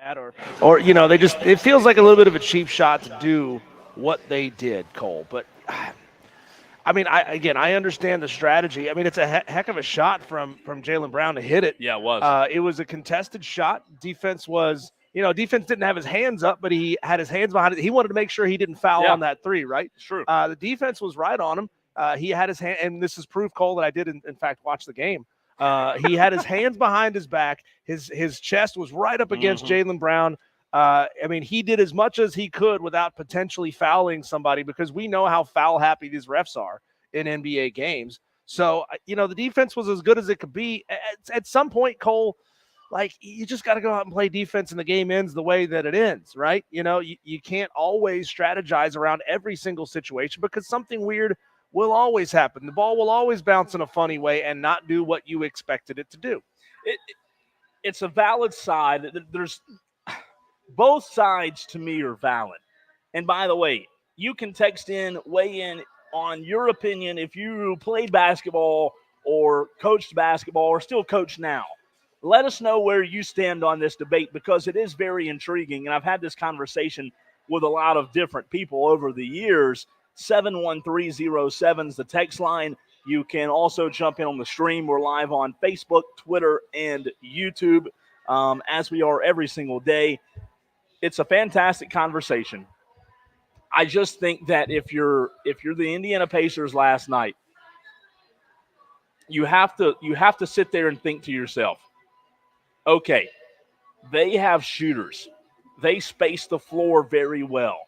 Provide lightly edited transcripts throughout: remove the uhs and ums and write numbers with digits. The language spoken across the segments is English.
that, or they just it feels like a little bit of a cheap shot to do what they did, Cole. But I mean, I understand the strategy. I mean, it's a heck of a shot from Jaylen Brown to hit it. Yeah, it was. It was a contested shot. Defense didn't have his hands up, but he had his hands behind it. He wanted to make sure he didn't foul on that three, right? It's true. The defense was right on him. He had his hand, and this is proof, Cole, that I did in fact watch the game. He had his hands behind his back. His chest was right up against Jaylen Brown. I mean, he did as much as he could without potentially fouling somebody, because we know how foul happy these refs are in NBA games. So, the defense was as good as it could be. At some point, Cole, like, you just got to go out and play defense, and the game ends the way that it ends, right? You can't always strategize around every single situation, because something weird will always happen. The ball will always bounce in a funny way and not do what you expected it to do. It's a valid side. There's both sides to me are valid. And by the way, you can weigh in on your opinion if you played basketball or coached basketball or still coach now. Let us know where you stand on this debate, because it is very intriguing. And I've had this conversation with a lot of different people over the years. 71307 is the text line. You can also jump in on the stream. We're live on Facebook, Twitter, and YouTube, as we are every single day. It's a fantastic conversation. I just think that if you're the Indiana Pacers last night, you have to sit there and think to yourself, okay, they have shooters. They space the floor very well.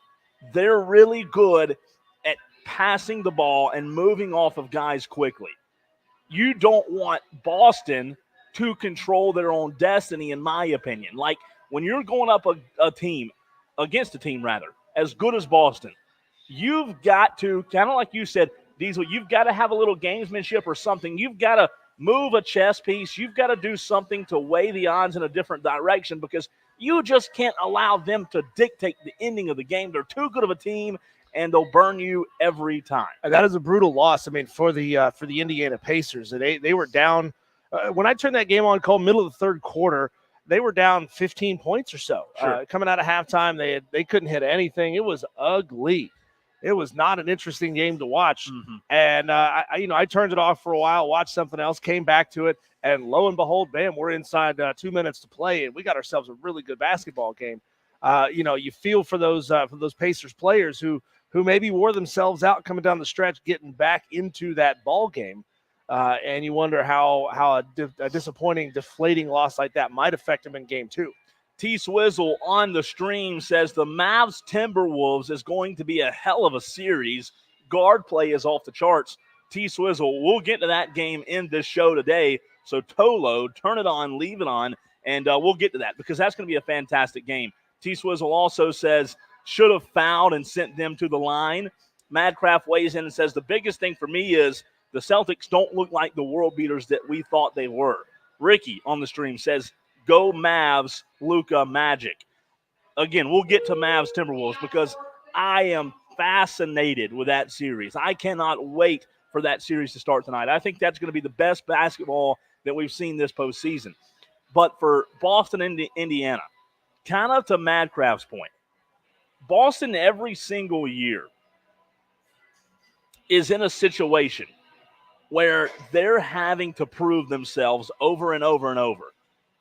They're really good at passing the ball and moving off of guys quickly. You don't want Boston to control their own destiny, in my opinion. Like, when you're going up against a team as good as Boston, you've got to, kind of like you said, Diesel, you've got to have a little gamesmanship or something. You've got to move a chess piece. You've got to do something to weigh the odds in a different direction, because you just can't allow them to dictate the ending of the game. They're too good of a team, and they'll burn you every time. And that is a brutal loss. I mean, for the Indiana Pacers, they were down. When I turned that game on, Cole, middle of the third quarter, they were down 15 points or so. Sure. Coming out of halftime, they couldn't hit anything. It was ugly. It was not an interesting game to watch. And I turned it off for a while, watched something else, came back to it, and lo and behold, bam, we're inside 2 minutes to play, and we got ourselves a really good basketball game. You feel for those Pacers players who maybe wore themselves out coming down the stretch, getting back into that ball game. And you wonder how a disappointing, deflating loss like that might affect them in game two. T-Swizzle on the stream says the Mavs Timberwolves is going to be a hell of a series. Guard play is off the charts. T-Swizzle, we'll get to that game in this show today. So Tolo, turn it on, leave it on, and we'll get to that, because that's going to be a fantastic game. T-Swizzle also says should have fouled and sent them to the line. Madcraft weighs in and says the biggest thing for me is the Celtics don't look like the world beaters that we thought they were. Ricky on the stream says, go Mavs, Luka Magic. Again, we'll get to Mavs Timberwolves, because I am fascinated with that series. I cannot wait for that series to start tonight. I think that's going to be the best basketball that we've seen this postseason. But for Boston and Indiana, kind of to Madcraft's point, Boston every single year is in a situation where they're having to prove themselves over and over and over.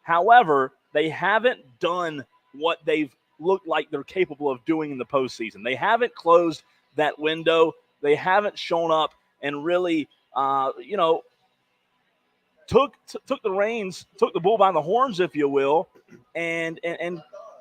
However, they haven't done what they've looked like they're capable of doing in the postseason. They haven't closed that window. They haven't shown up and really, took the reins, took the bull by the horns, if you will, and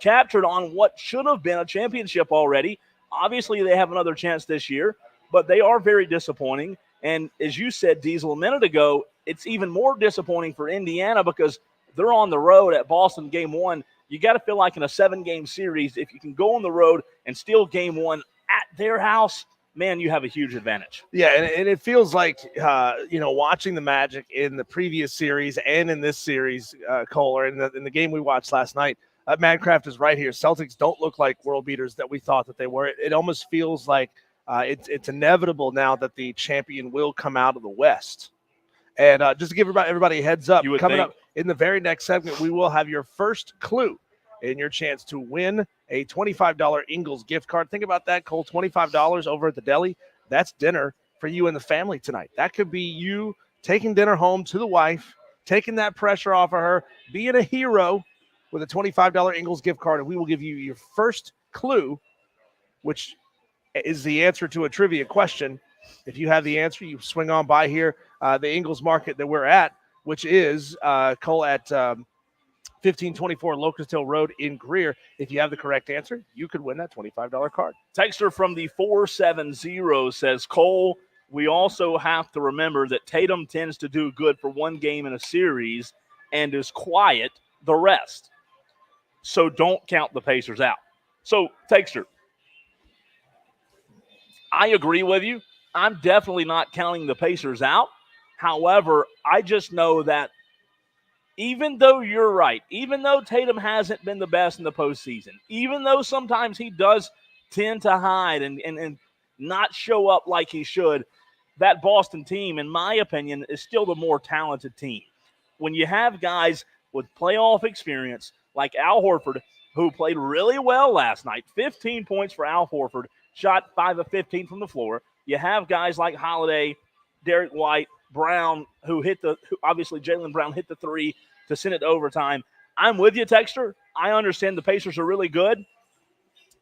captured on what should have been a championship already. Obviously, they have another chance this year, but they are very disappointing. And as you said, Diesel, a minute ago, it's even more disappointing for Indiana, because they're on the road at Boston game one. You got to feel like in a 7-game series, if you can go on the road and steal game one at their house, man, you have a huge advantage. Yeah, and it feels like, watching the Magic in the previous series and in this series, Cole, or in the game we watched last night, Madcraft is right here. Celtics don't look like world beaters that we thought that they were. It almost feels like it's inevitable now that the champion will come out of the West. And just to give everybody a heads up, coming up in the very next segment, we will have your first clue in your chance to win a $25 Ingles gift card. Think about that, Cole, $25 over at the deli. That's dinner for you and the family tonight. That could be you taking dinner home to the wife, taking that pressure off of her, being a hero with a $25 Ingles gift card, and we will give you your first clue, which is the answer to a trivia question. If you have the answer, you swing on by here, the Ingles Market that we're at, which is, Cole, at 1524 Locust Hill Road in Greer. If you have the correct answer, you could win that $25 card. Texter from the 470 says, Cole, we also have to remember that Tatum tends to do good for one game in a series and is quiet the rest. So don't count the Pacers out. So, Texter, I agree with you. I'm definitely not counting the Pacers out. However, I just know that even though you're right, even though Tatum hasn't been the best in the postseason, even though sometimes he does tend to hide and not show up like he should, that Boston team, in my opinion, is still the more talented team. When you have guys with playoff experience like Al Horford, who played really well last night, 15 points for Al Horford, shot 5 of 15 from the floor. You have guys like Holiday, Derek White, Brown, obviously Jaylen Brown hit the three to send it to overtime. I'm with you, Texter. I understand the Pacers are really good.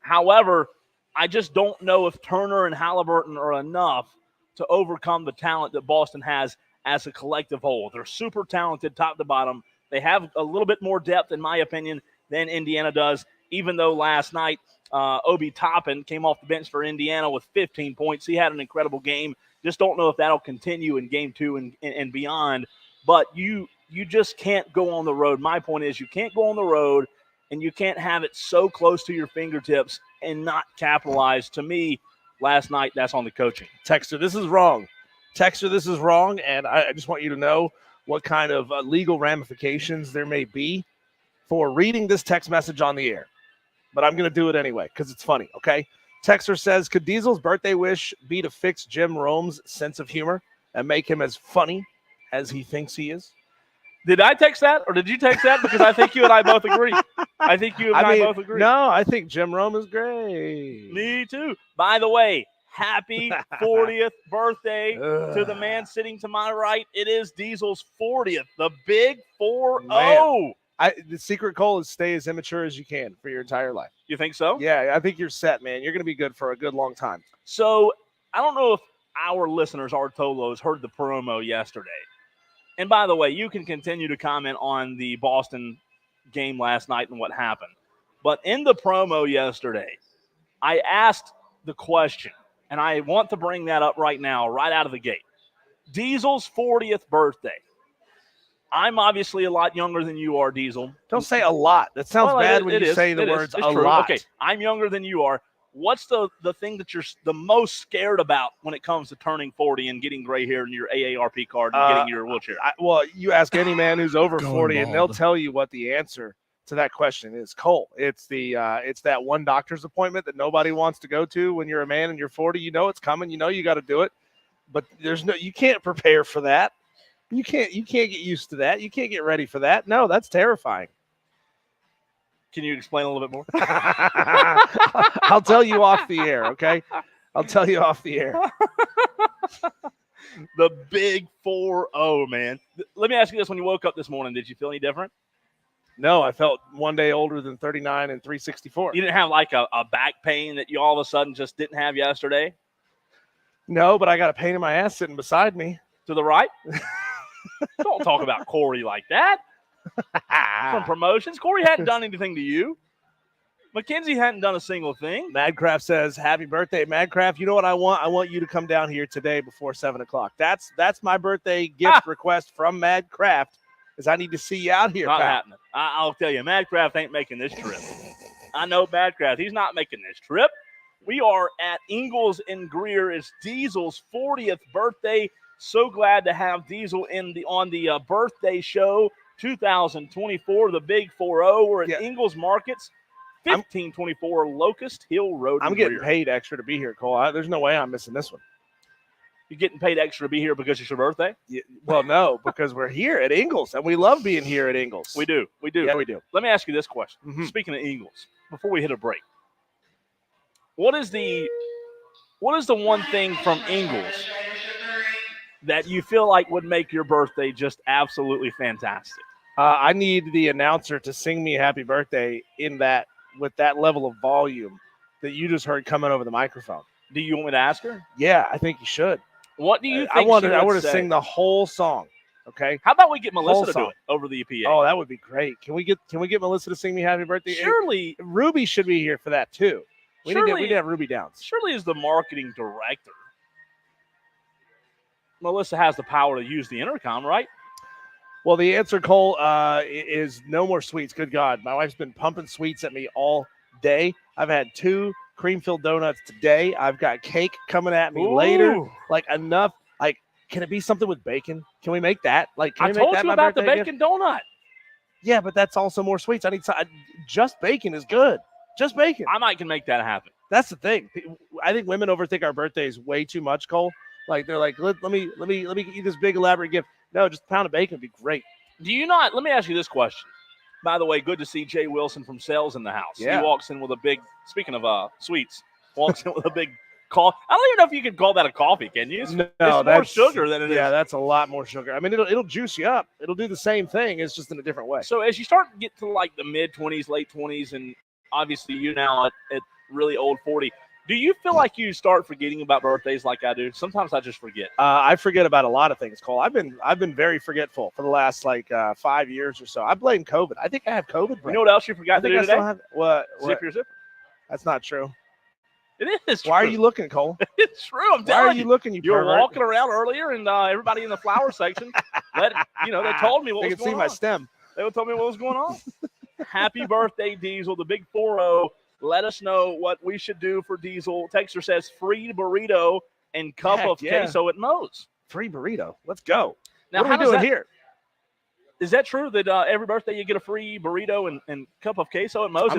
However, I just don't know if Turner and Halliburton are enough to overcome the talent that Boston has as a collective whole. They're super talented top to bottom. They have a little bit more depth, in my opinion, than Indiana does, even though last night Obi Toppin came off the bench for Indiana with 15 points. He had an incredible game. Just don't know if that'll continue in game 2 and beyond. But you just can't go on the road. My point is you can't go on the road and you can't have it so close to your fingertips and not capitalize. To me, last night, that's on the coaching. Texter, this is wrong. Texter, this is wrong, and I just want you to know what kind of legal ramifications there may be for reading this text message on the air. But I'm going to do it anyway because it's funny, okay? Texter says, could Diesel's birthday wish be to fix Jim Rome's sense of humor and make him as funny as he thinks he is? Did I text that, or did you text that? Because I think you and I both agree. I think you and I both agree. No, I think Jim Rome is great. Me too. By the way, happy 40th birthday to the man sitting to my right. It is Diesel's 40th, the big 4-0. The secret, Cole, is stay as immature as you can for your entire life. You think so? Yeah, I think you're set, man. You're going to be good for a good long time. So I don't know if our listeners, our Tolos, heard the promo yesterday. And by the way, you can continue to comment on the Boston game last night and what happened. But in the promo yesterday, I asked the question, and I want to bring that up right now, right out of the gate. Diesel's 40th birthday. I'm obviously a lot younger than you are, Diesel. Don't say a lot. That sounds bad when you say the words a lot. Okay, I'm younger than you are. What's the thing that you're the most scared about when it comes to turning 40 and getting gray hair and your AARP card and getting your wheelchair? Well, you ask any man who's over 40, and they'll tell you what the answer to that question is. Cole, it's that one doctor's appointment that nobody wants to go to when you're a man and you're 40. You know it's coming. You know you got to do it, but you can't prepare for that. You can't get used to that. You can't get ready for that. No, that's terrifying. Can you explain a little bit more? I'll tell you off the air, okay? I'll tell you off the air. The big 4-0, man. Let me ask you this. When you woke up this morning, did you feel any different? No, I felt one day older than 39 and 364. You didn't have like a back pain that you all of a sudden just didn't have yesterday? No, but I got a pain in my ass sitting beside me. To the right? Don't talk about Corey like that. From promotions. Corey hadn't done anything to you. Mackenzie hadn't done a single thing. Madcraft says, happy birthday, Madcraft. You know what I want? I want you to come down here today before 7 o'clock. That's my birthday gift request from Madcraft, is I need to see you out here. Not happening. I'll tell you, Madcraft ain't making this trip. I know Madcraft. He's not making this trip. We are at Ingles in Greer. It's Diesel's 40th birthday. So glad to have Diesel on the birthday show 2024, the big 4-0. We're at Ingles Markets, 1524 Locust Hill Road. I'm getting paid extra to be here, Cole. There's no way I'm missing this one. You're getting paid extra to be here because it's your birthday? Well, no, because we're here at Ingles, and we love being here at Ingles. We do. Yeah, we do. Let me ask you this question. Mhm. Speaking of Ingles, before we hit a break, what is the one thing from Ingles that you feel like would make your birthday just absolutely fantastic? I need the announcer to sing me happy birthday with that level of volume that you just heard coming over the microphone. Do you want me to ask her? Yeah, I think you should. What do you think I want she her would to say? sing the whole song. Okay. How about we get Melissa Whole to do song. it over the EPA? Oh, that would be great. Can we get Melissa to sing me happy birthday? Surely, Ruby should be here for that too. We need to have Ruby Downs. Surely, as the marketing director, Melissa has the power to use the intercom, right? Well, the answer, Cole, is no more sweets. Good God. My wife's been pumping sweets at me all day. I've had 2 cream-filled donuts today. I've got cake coming at me later. Like, enough. Like, can it be something with bacon? Can we make that? Like, can we make that? I told you about the bacon donut. Yeah, but that's also more sweets. I need just bacon is good. Just bacon. I might can make that happen. That's the thing. I think women overthink our birthdays way too much, Cole. Like, they're like, let me get you this big elaborate gift. No, just a pound of bacon would be great. Do you not? Let me ask you this question. By the way, good to see Jay Wilson from Sales in the house. Yeah. He walks in with a big, speaking of sweets, walks in with a big coffee. I don't even know if you could call that a coffee, can you? It's more sugar than it is. Yeah, that's a lot more sugar. I mean, it'll juice you up. It'll do the same thing. It's just in a different way. So as you start to get to like the mid-20s, late 20s, and obviously you now at really old 40, do you feel like you start forgetting about birthdays like I do? Sometimes I just forget. I forget about a lot of things, Cole. I've been very forgetful for the last 5 years or so. I blame COVID. I think I have COVID. You know what else you forgot to do today? What? Zip your zipper. That's not true. It is true. Why are you looking, Cole? It's true. I'm telling you. Why are you looking, you were pervert? walking around earlier, and everybody in the flower section, they told me what was going on. They could see my stem. They would tell me what was going on. Happy birthday, Diesel, the big 4-0. Let us know what we should do for Diesel. Texter says free burrito and cup of queso at Moe's. Free burrito. Let's go. Now, what are we doing here? Is that true that every birthday you get a free burrito and cup of queso at Moe's?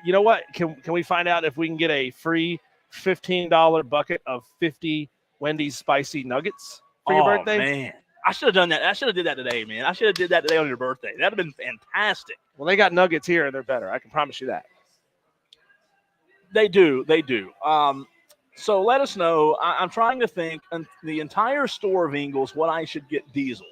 You know what? Can we find out if we can get a free $15 bucket of 50 Wendy's spicy nuggets for your birthday? Man. I should have done that. I should have did that today, man. I should have did that today on your birthday. That would have been fantastic. Well, they got nuggets here, and they're better. I can promise you that. They do. So let us know. I'm trying to think the entire store of Ingles what I should get Diesel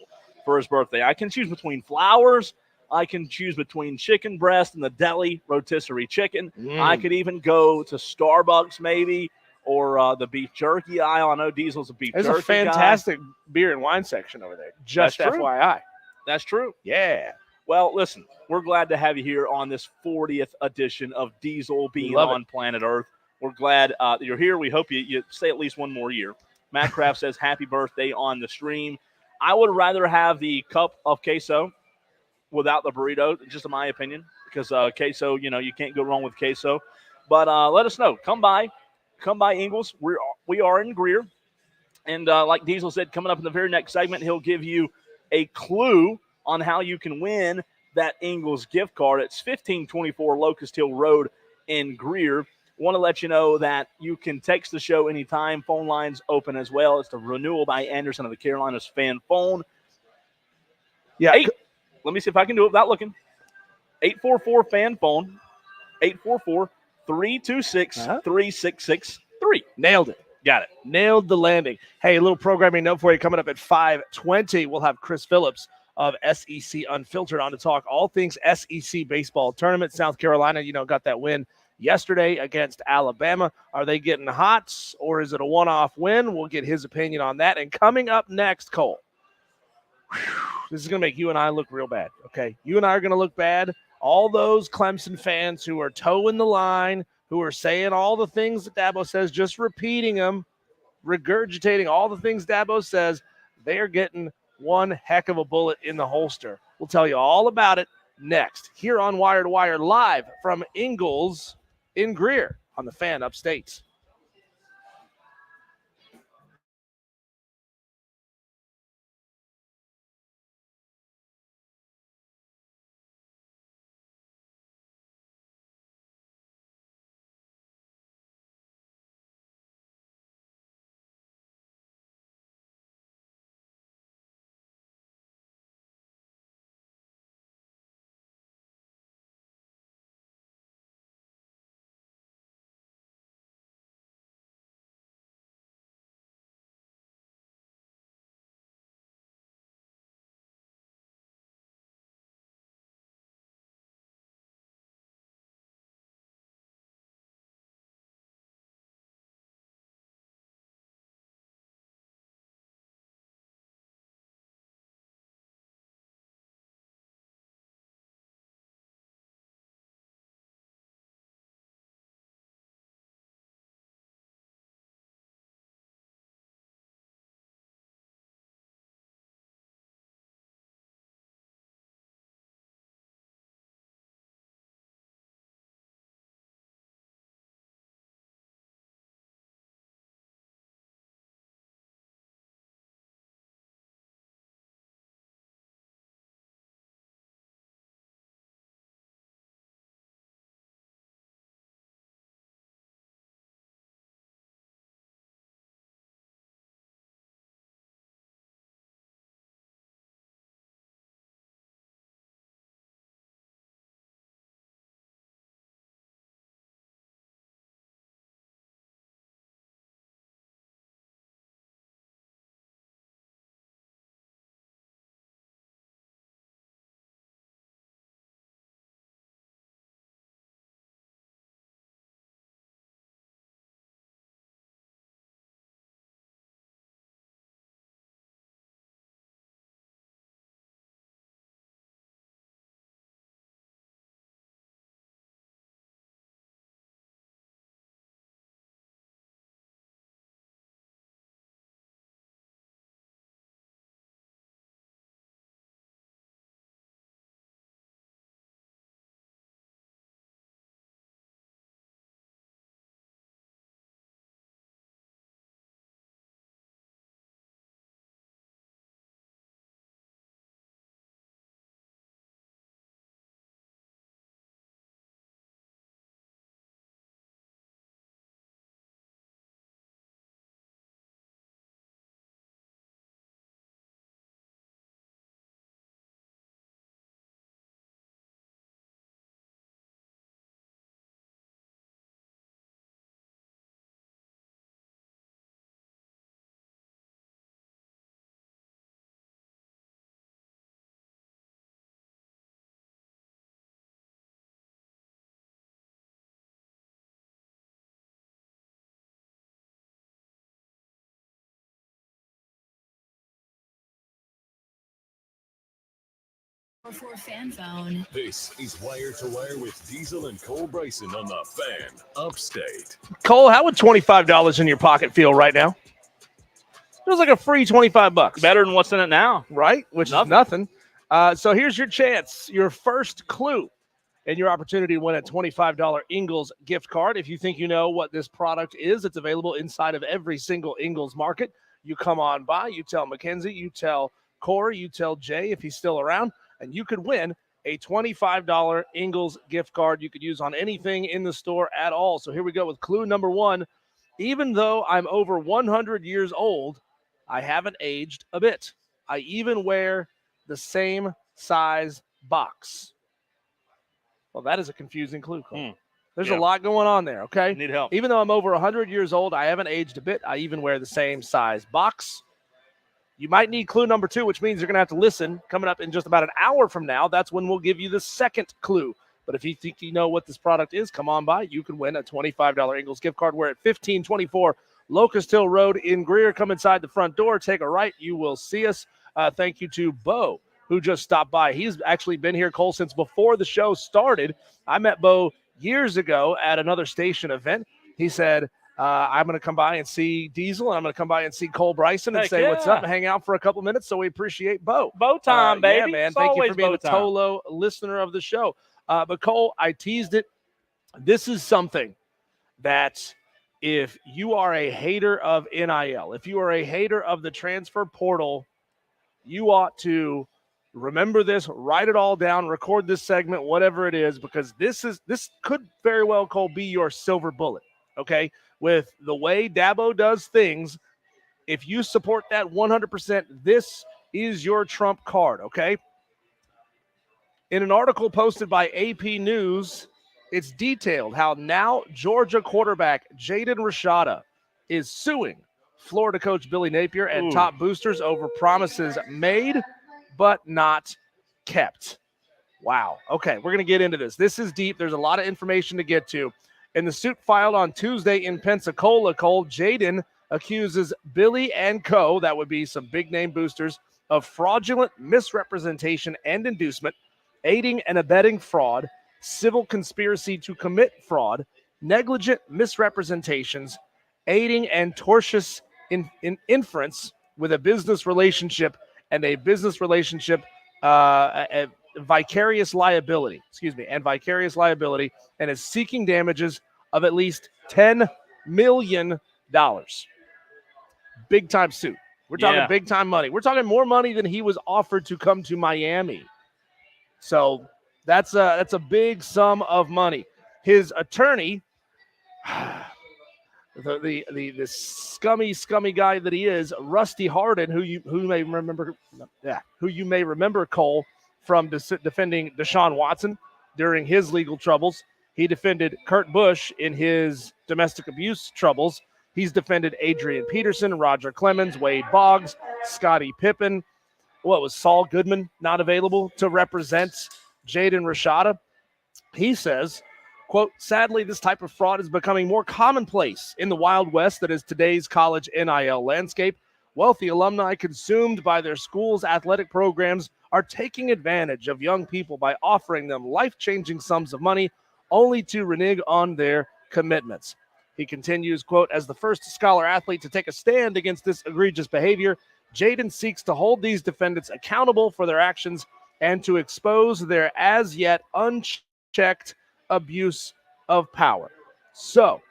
for his birthday. I can choose between flowers. I can choose between chicken breast and the deli rotisserie chicken. I could even go to Starbucks maybe or the beef jerky aisle. I know Diesel's a beef jerky guy. There's a fantastic beer and wine section over there. Just FYI. That's true. Yeah. Well, listen, we're glad to have you here on this 40th edition of Diesel being on planet Earth. We're glad that you're here. We hope you stay at least one more year. Matt Kraft says happy birthday on the stream. I would rather have the cup of queso without the burrito, just in my opinion, because queso, you can't go wrong with queso. But let us know. Come by Ingles. We are in Greer. And like Diesel said, coming up in the very next segment, he'll give you a clue on how you can win that Ingles gift card. It's 1524 Locust Hill Road in Greer. Want to let you know that you can text the show anytime. Phone lines open as well. It's the Renewal by Anderson of the Carolinas fan phone. Yeah. Let me see if I can do it without looking. 844 fan phone. 844-326-3663. Nailed it. Got it. Nailed the landing. Hey, a little programming note for you. Coming up at 5:20, we'll have Chris Phillips of SEC Unfiltered on to talk all things SEC baseball tournament. South Carolina, got that win yesterday against Alabama. Are they getting hot, or is it a one-off win? We'll get his opinion on that. And coming up next, Cole, this is going to make you and I look real bad, okay? You and I are going to look bad. All those Clemson fans who are toeing the line, who are saying all the things that Dabo says, just repeating them, regurgitating all the things Dabo says, they're getting one heck of a bullet in the holster. We'll tell you all about it next here on Wire to Wire, live from Ingles in Greer on the Fan Upstate. For fan phone. This is Wire to Wire with Diesel and Cole Bryson on the Fan Upstate. Cole, how would $25 in your pocket feel right now? Feels like a free $25. Better than what's in it now. Right? Which is nothing. So here's your chance. Your first clue and your opportunity to win a $25 Ingles gift card. If you think you know what this product is, it's available inside of every single Ingles market. You come on by, you tell Mackenzie, you tell Corey, you tell Jay if he's still around, and you could win a $25 Ingles gift card you could use on anything in the store at all. So here we go with clue number 1. Even though I'm over 100 years old, I haven't aged a bit. I even wear the same size box. Well, that is a confusing clue, Cole. There's a lot going on there, okay? Need help. Even though I'm over 100 years old, I haven't aged a bit. I even wear the same size box. You might need clue number 2, which means you're going to have to listen. Coming up in just about an hour from now, that's when we'll give you the second clue. But if you think you know what this product is, come on by. You can win a $25 Ingles gift card. We're at 1524 Locust Hill Road in Greer. Come inside the front door, take a right. You will see us. Thank you to Bo, who just stopped by. He's actually been here, Cole, since before the show started. I met Bo years ago at another station event. He said, I'm going to come by and see Diesel, and I'm going to come by and see Cole Bryson and say what's up and hang out for a couple minutes. So we appreciate Bo. Bo time, baby. Yeah, man. It's Thank you for being a Bo-time. Tolo listener of the show. But Cole, I teased it. This is something that if you are a hater of NIL, if you are a hater of the transfer portal, you ought to remember this, write it all down, record this segment, whatever it is, because this could very well, Cole, be your silver bullet, okay? With the way Dabo does things, if you support that 100%, this is your trump card, okay? In an article posted by AP News, it's detailed how now Georgia quarterback Jaden Rashada is suing Florida coach Billy Napier and top boosters over promises made but not kept. Wow. Okay, we're going to get into this. This is deep. There's a lot of information to get to. In the suit filed on Tuesday in Pensacola, Cole, Jaden accuses Billy and co., that would be some big-name boosters, of fraudulent misrepresentation and inducement, aiding and abetting fraud, civil conspiracy to commit fraud, negligent misrepresentations, aiding and tortious inference with a business relationship and a business relationship vicarious liability, and is seeking damages of at least $10 million. Big time suit. We're talking big time money. We're talking more money than he was offered to come to Miami. So that's a big sum of money. His attorney, the scummy guy that he is, Rusty Hardin, who you may remember, Cole, from defending Deshaun Watson during his legal troubles. He defended Kurt Busch in his domestic abuse troubles. He's defended Adrian Peterson, Roger Clemens, Wade Boggs, Scottie Pippen. What was Saul Goodman not available to represent Jaden Rashada? He says, quote, sadly, this type of fraud is becoming more commonplace in the Wild West that is today's college NIL landscape. Wealthy alumni consumed by their school's athletic programs are taking advantage of young people by offering them life-changing sums of money only to renege on their commitments. He continues, quote, as the first scholar athlete to take a stand against this egregious behavior, Jaden seeks to hold these defendants accountable for their actions and to expose their as yet unchecked abuse of power. So,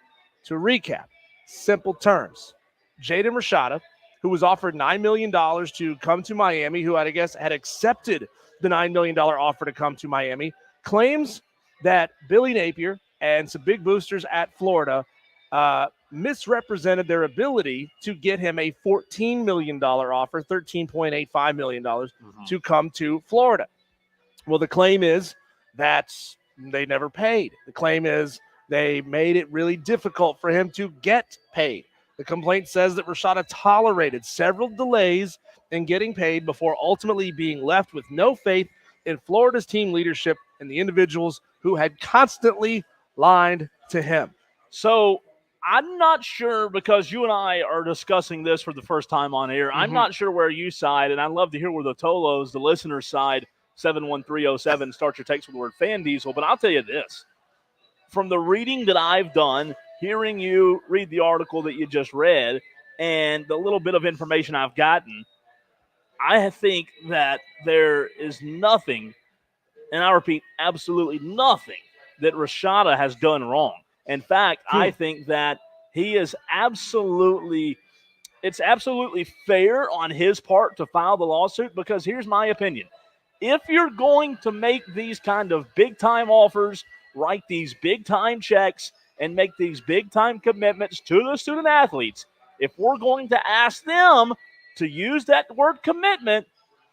to recap, simple terms, Jaden Rashada, who was offered $9 million to come to Miami, who I guess had accepted the $9 million offer to come to Miami, claims that Billy Napier and some big boosters at Florida misrepresented their ability to get him a $14 million offer, $13.85 million to come to Florida. Well, the claim is that they never paid. The claim is they made it really difficult for him to get paid. The complaint says that Rashada tolerated several delays in getting paid before ultimately being left with no faith in Florida's team leadership and the individuals who had constantly lied to him. So I'm not sure, because you and I are discussing this for the first time on air. I'm not sure where you side, and I'd love to hear where the Tolos, the listeners' side. 71307. Start your text with the word Fan Diesel. But I'll tell you this. From the reading that I've done, hearing you read the article that you just read, and the little bit of information I've gotten, I think that there is nothing, and I repeat, absolutely nothing, that Rashada has done wrong. In fact, I think that he is it's absolutely fair on his part to file the lawsuit, because here's my opinion. If you're going to make these kind of big-time offers, write these big-time checks, and make these big-time commitments to the student athletes, if we're going to ask them to use that word commitment,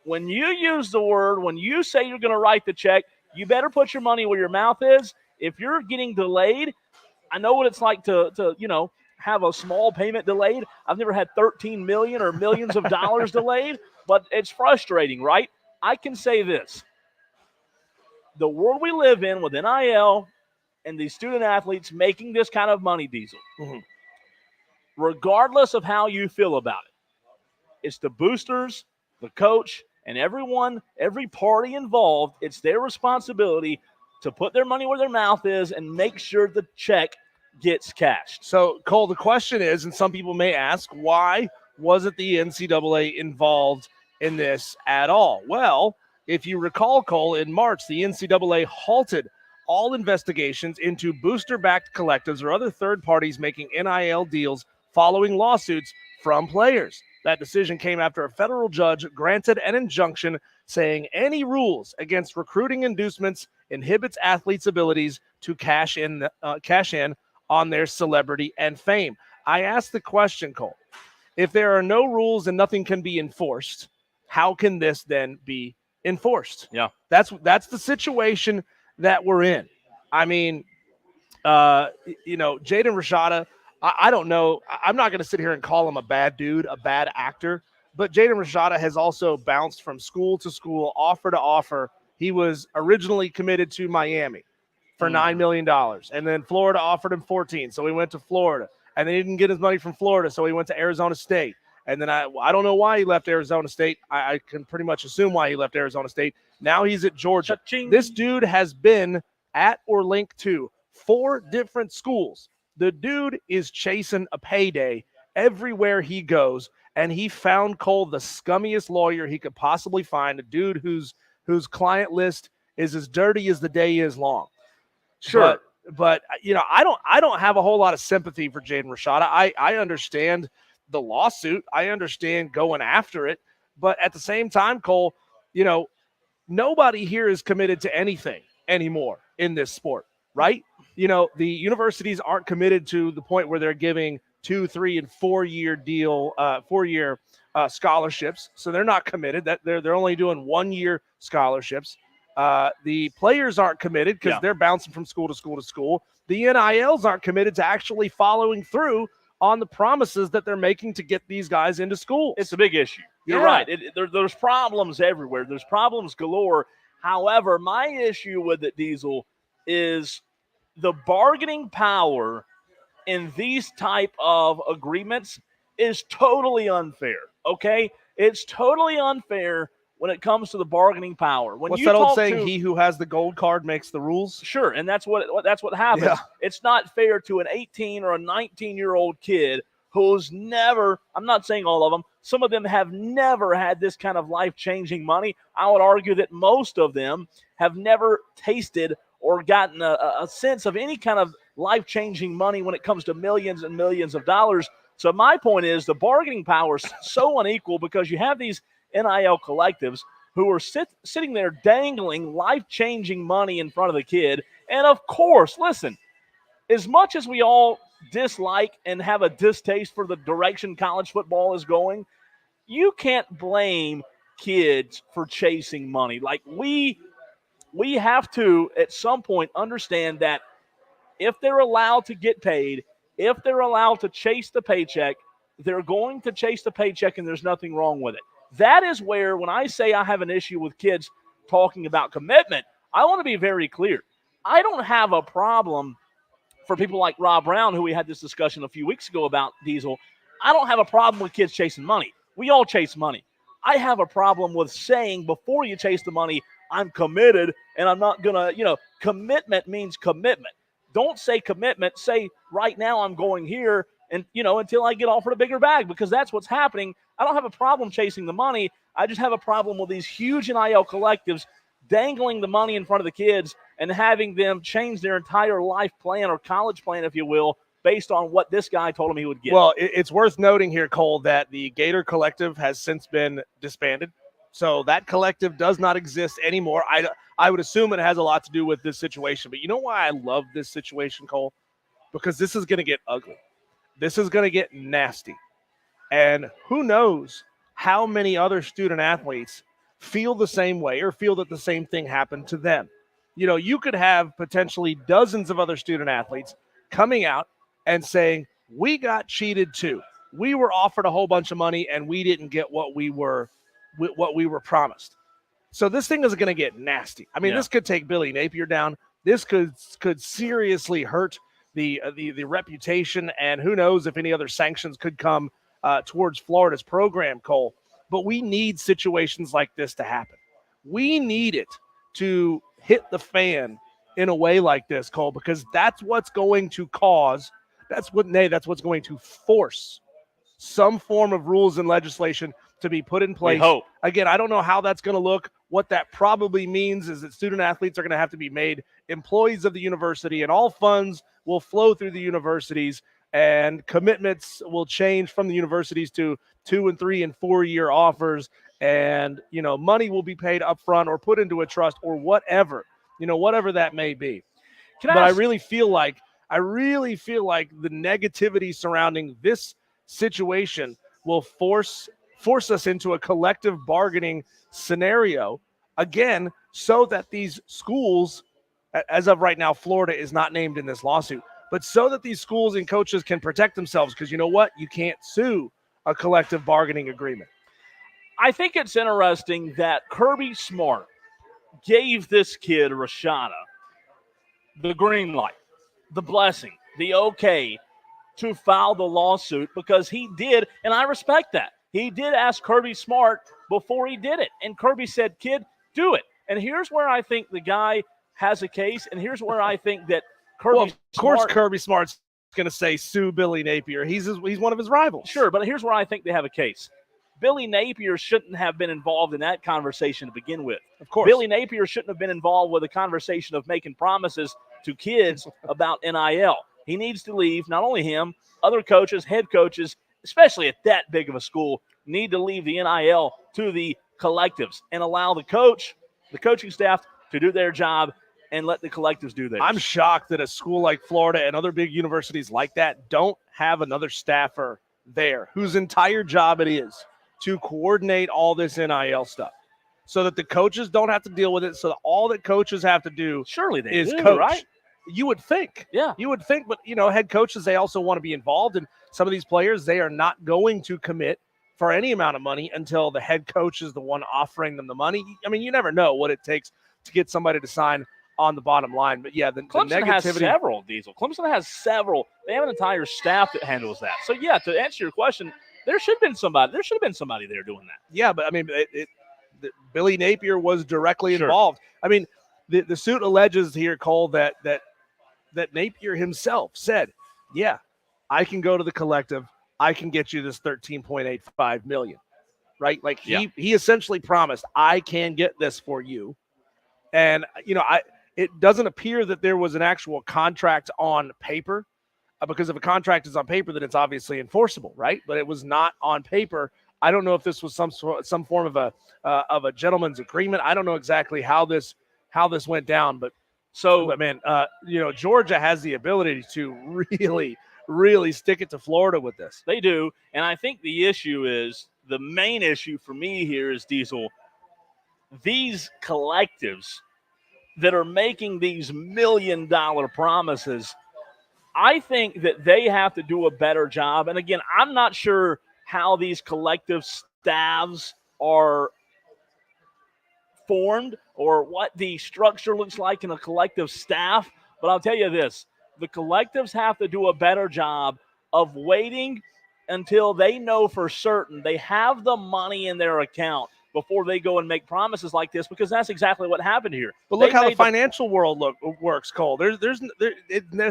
when you use the word, when you say you're going to write the check, you better put your money where your mouth is. If you're getting delayed, I know what it's like to have a small payment delayed. I've never had $13 million or millions of dollars delayed, but it's frustrating, right? I can say this. The world we live in with NIL and these student athletes making this kind of money, Diesel, regardless of how you feel about it, it's the boosters, the coach, and everyone, every party involved, it's their responsibility to put their money where their mouth is and make sure the check gets cashed. So, Cole, the question is, and some people may ask, why wasn't the NCAA involved in this at all? Well, if you recall, Cole, in March, the NCAA halted all investigations into booster-backed collectives or other third parties making NIL deals following lawsuits from players. That decision came after a federal judge granted an injunction saying any rules against recruiting inducements inhibits athletes' abilities to cash in on their celebrity and fame. I asked the question, Cole, if there are no rules and nothing can be enforced, how can this then be enforced? Yeah. That's the situation that we're in. I mean, Jaden Rashada, I don't know. I'm not going to sit here and call him a bad dude, a bad actor, but Jaden Rashada has also bounced from school to school, offer to offer. He was originally committed to Miami for $9 million, and then Florida offered him 14, so he went to Florida, and then he didn't get his money from Florida, so he went to Arizona State. And then I don't know why he left Arizona State. I can pretty much assume why he left Arizona State. Now he's at Georgia. Cha-ching. This dude has been at or linked to 4 different schools. The dude is chasing a payday everywhere he goes, and he found Cole the scummiest lawyer he could possibly find, a dude whose client list is as dirty as the day is long. Sure. But I don't have a whole lot of sympathy for Jaden Rashada. I understand the lawsuit. I understand going after it. But at the same time, Cole, nobody here is committed to anything anymore in this sport, right? The universities aren't committed to the point where they're giving 2, 3, and 4-year deal, 4-year scholarships. So they're not committed. That they're only doing 1-year scholarships. The players aren't committed because they're bouncing from school to school to school. The NILs aren't committed to actually following through on the promises that they're making to get these guys into school. It's a big issue. You're right. There's problems everywhere. There's problems galore. However, my issue with it, Diesel, is the bargaining power in these type of agreements is totally unfair, okay? It's totally unfair when it comes to the bargaining power. What's that old saying? He who has the gold card makes the rules. Sure, and that's what happens. Yeah. It's not fair to an 18 or a 19-year-old kid who's never, I'm not saying all of them, some of them have never had this kind of life-changing money. I would argue that most of them have never tasted or gotten a sense of any kind of life-changing money when it comes to millions and millions of dollars. So my point is the bargaining power is so unequal because you have these NIL collectives who are sitting there dangling life-changing money in front of the kid. And, of course, listen, as much as we all dislike and have a distaste for the direction college football is going, you can't blame kids for chasing money. Like, we have to, at some point, understand that if they're allowed to get paid, if they're allowed to chase the paycheck, they're going to chase the paycheck, and there's nothing wrong with it. That is where, when I say I have an issue with kids talking about commitment, I want to be very clear. I don't have a problem for people like Rob Brown, who we had this discussion a few weeks ago about, Diesel. I don't have a problem with kids chasing money. We all chase money. I have a problem with saying before you chase the money, I'm committed and I'm not going to, commitment means commitment. Don't say commitment. Say right now I'm going here and, until I get offered a bigger bag, because that's what's happening. I don't have a problem chasing the money. I just have a problem with these huge NIL collectives dangling the money in front of the kids and having them change their entire life plan or college plan, if you will, based on what this guy told him he would get. Well, it's worth noting here, Cole, that the Gator Collective has since been disbanded. So that collective does not exist anymore. I would assume it has a lot to do with this situation. But you know why I love this situation, Cole? Because this is going to get ugly. This is going to get nasty. And who knows how many other student athletes feel the same way or feel that the same thing happened to them. You could have potentially dozens of other student athletes coming out and saying, we got cheated too. We were offered a whole bunch of money and we didn't get what we were promised. So this thing is going to get nasty. I mean, This could take Billy Napier down. This could seriously hurt the reputation, and who knows if any other sanctions could come towards Florida's program, Cole. But we need situations like this to happen. We need it to hit the fan in a way like this, Cole, because that's what's going to cause, that's what's going to force some form of rules and legislation to be put in place. We hope. Again, I don't know how that's going to look. What that probably means is that student athletes are going to have to be made employees of the university, and all funds will flow through the universities, and commitments will change from the universities to 2 and 3 and 4 year offers. And, money will be paid up front or put into a trust or whatever, whatever that may be. I really feel like the negativity surrounding this situation will force us into a collective bargaining scenario again, so that these schools, as of right now, Florida is not named in this lawsuit, but so that these schools and coaches can protect themselves, because you know what? You can't sue a collective bargaining agreement. I think it's interesting that Kirby Smart gave this kid, Rashada, the green light, the blessing, the okay to file the lawsuit, because he did, and I respect that. He did ask Kirby Smart before he did it, and Kirby said, kid, do it. And here's where I think the guy has a case, and here's where I think that Kirby Kirby Smart's going to say sue Billy Napier. He's one of his rivals. Sure, but here's where I think they have a case. Billy Napier shouldn't have been involved in that conversation to begin with. Of course. Billy Napier shouldn't have been involved with a conversation of making promises to kids about NIL. He needs to leave. Not only him, other coaches, head coaches, especially at that big of a school, need to leave the NIL to the collectives and allow the coaching staff to do their job and let the collectives do theirs. I'm shocked that a school like Florida and other big universities like that don't have another staffer there whose entire job it is to coordinate all this NIL stuff, so that the coaches don't have to deal with it, so that all that coaches have to do is coach. Right? You would think. Yeah. You would think, but, head coaches, they also want to be involved, and some of these players, they are not going to commit for any amount of money until the head coach is the one offering them the money. I mean, you never know what it takes to get somebody to sign on the bottom line. But, yeah, the Clemson negativity. has several, Diesel. Clemson has several. They have an entire staff that handles that. So, yeah, to answer your question, there should have been somebody there doing that. Yeah, but, I mean, Billy Napier was directly involved. I mean, the suit alleges here, Cole, that Napier himself said, yeah, I can go to the collective. I can get you this $13.85 million, right? Like he essentially promised, I can get this for you. And, it doesn't appear that there was an actual contract on paper, because if a contract is on paper, then it's obviously enforceable, right? But it was not on paper. I don't know if this was some form of a gentleman's agreement. I don't know exactly how this went down, but man, Georgia has the ability to really, really stick it to Florida with this. They do, and I think the main issue for me here is, Diesel, these collectives that are making these $1 million promises, I think that they have to do a better job. And again, I'm not sure how these collective staffs are formed or what the structure looks like in a collective staff. But I'll tell you this, the collectives have to do a better job of waiting until they know for certain they have the money in their account before they go and make promises like this, because that's exactly what happened here. But look They how the made financial world works, Cole. There's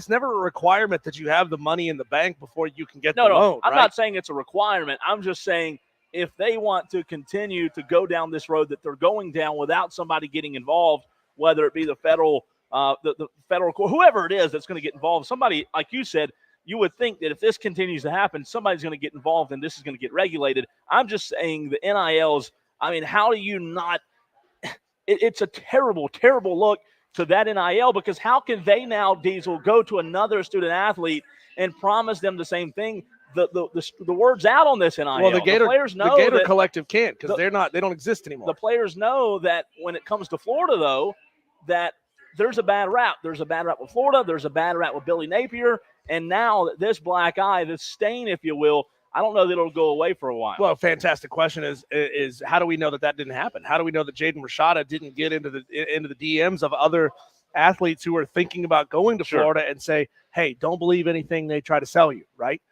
never a requirement that you have the money in the bank before you can get the loan. I'm right? not saying it's a requirement. I'm just saying if they want to continue to go down this road that they're going down without somebody getting involved, whether it be the federal court, whoever it is that's going to get involved, somebody, like you said, you would think that if this continues to happen, somebody's going to get involved and this is going to get regulated. I'm just saying the NILs, I mean, how do you not – it's a terrible, terrible look to that NIL, because how can they now, Diesel, go to another student athlete and promise them the same thing? The word's out on this NIL. Well, the players know the Gator that Collective can't, because they don't exist anymore. the players know that when it comes to Florida, though, that there's a bad rap. There's a bad rap with Florida. There's a bad rap with Billy Napier. And now that this black eye, this stain, if you will, I don't know that it'll go away for a while. Well, fantastic question is how do we know that didn't happen? How do we know that Jaden Rashada didn't get into the DMs of other athletes who are thinking about going to Florida and say, hey, don't believe anything they try to sell you, right?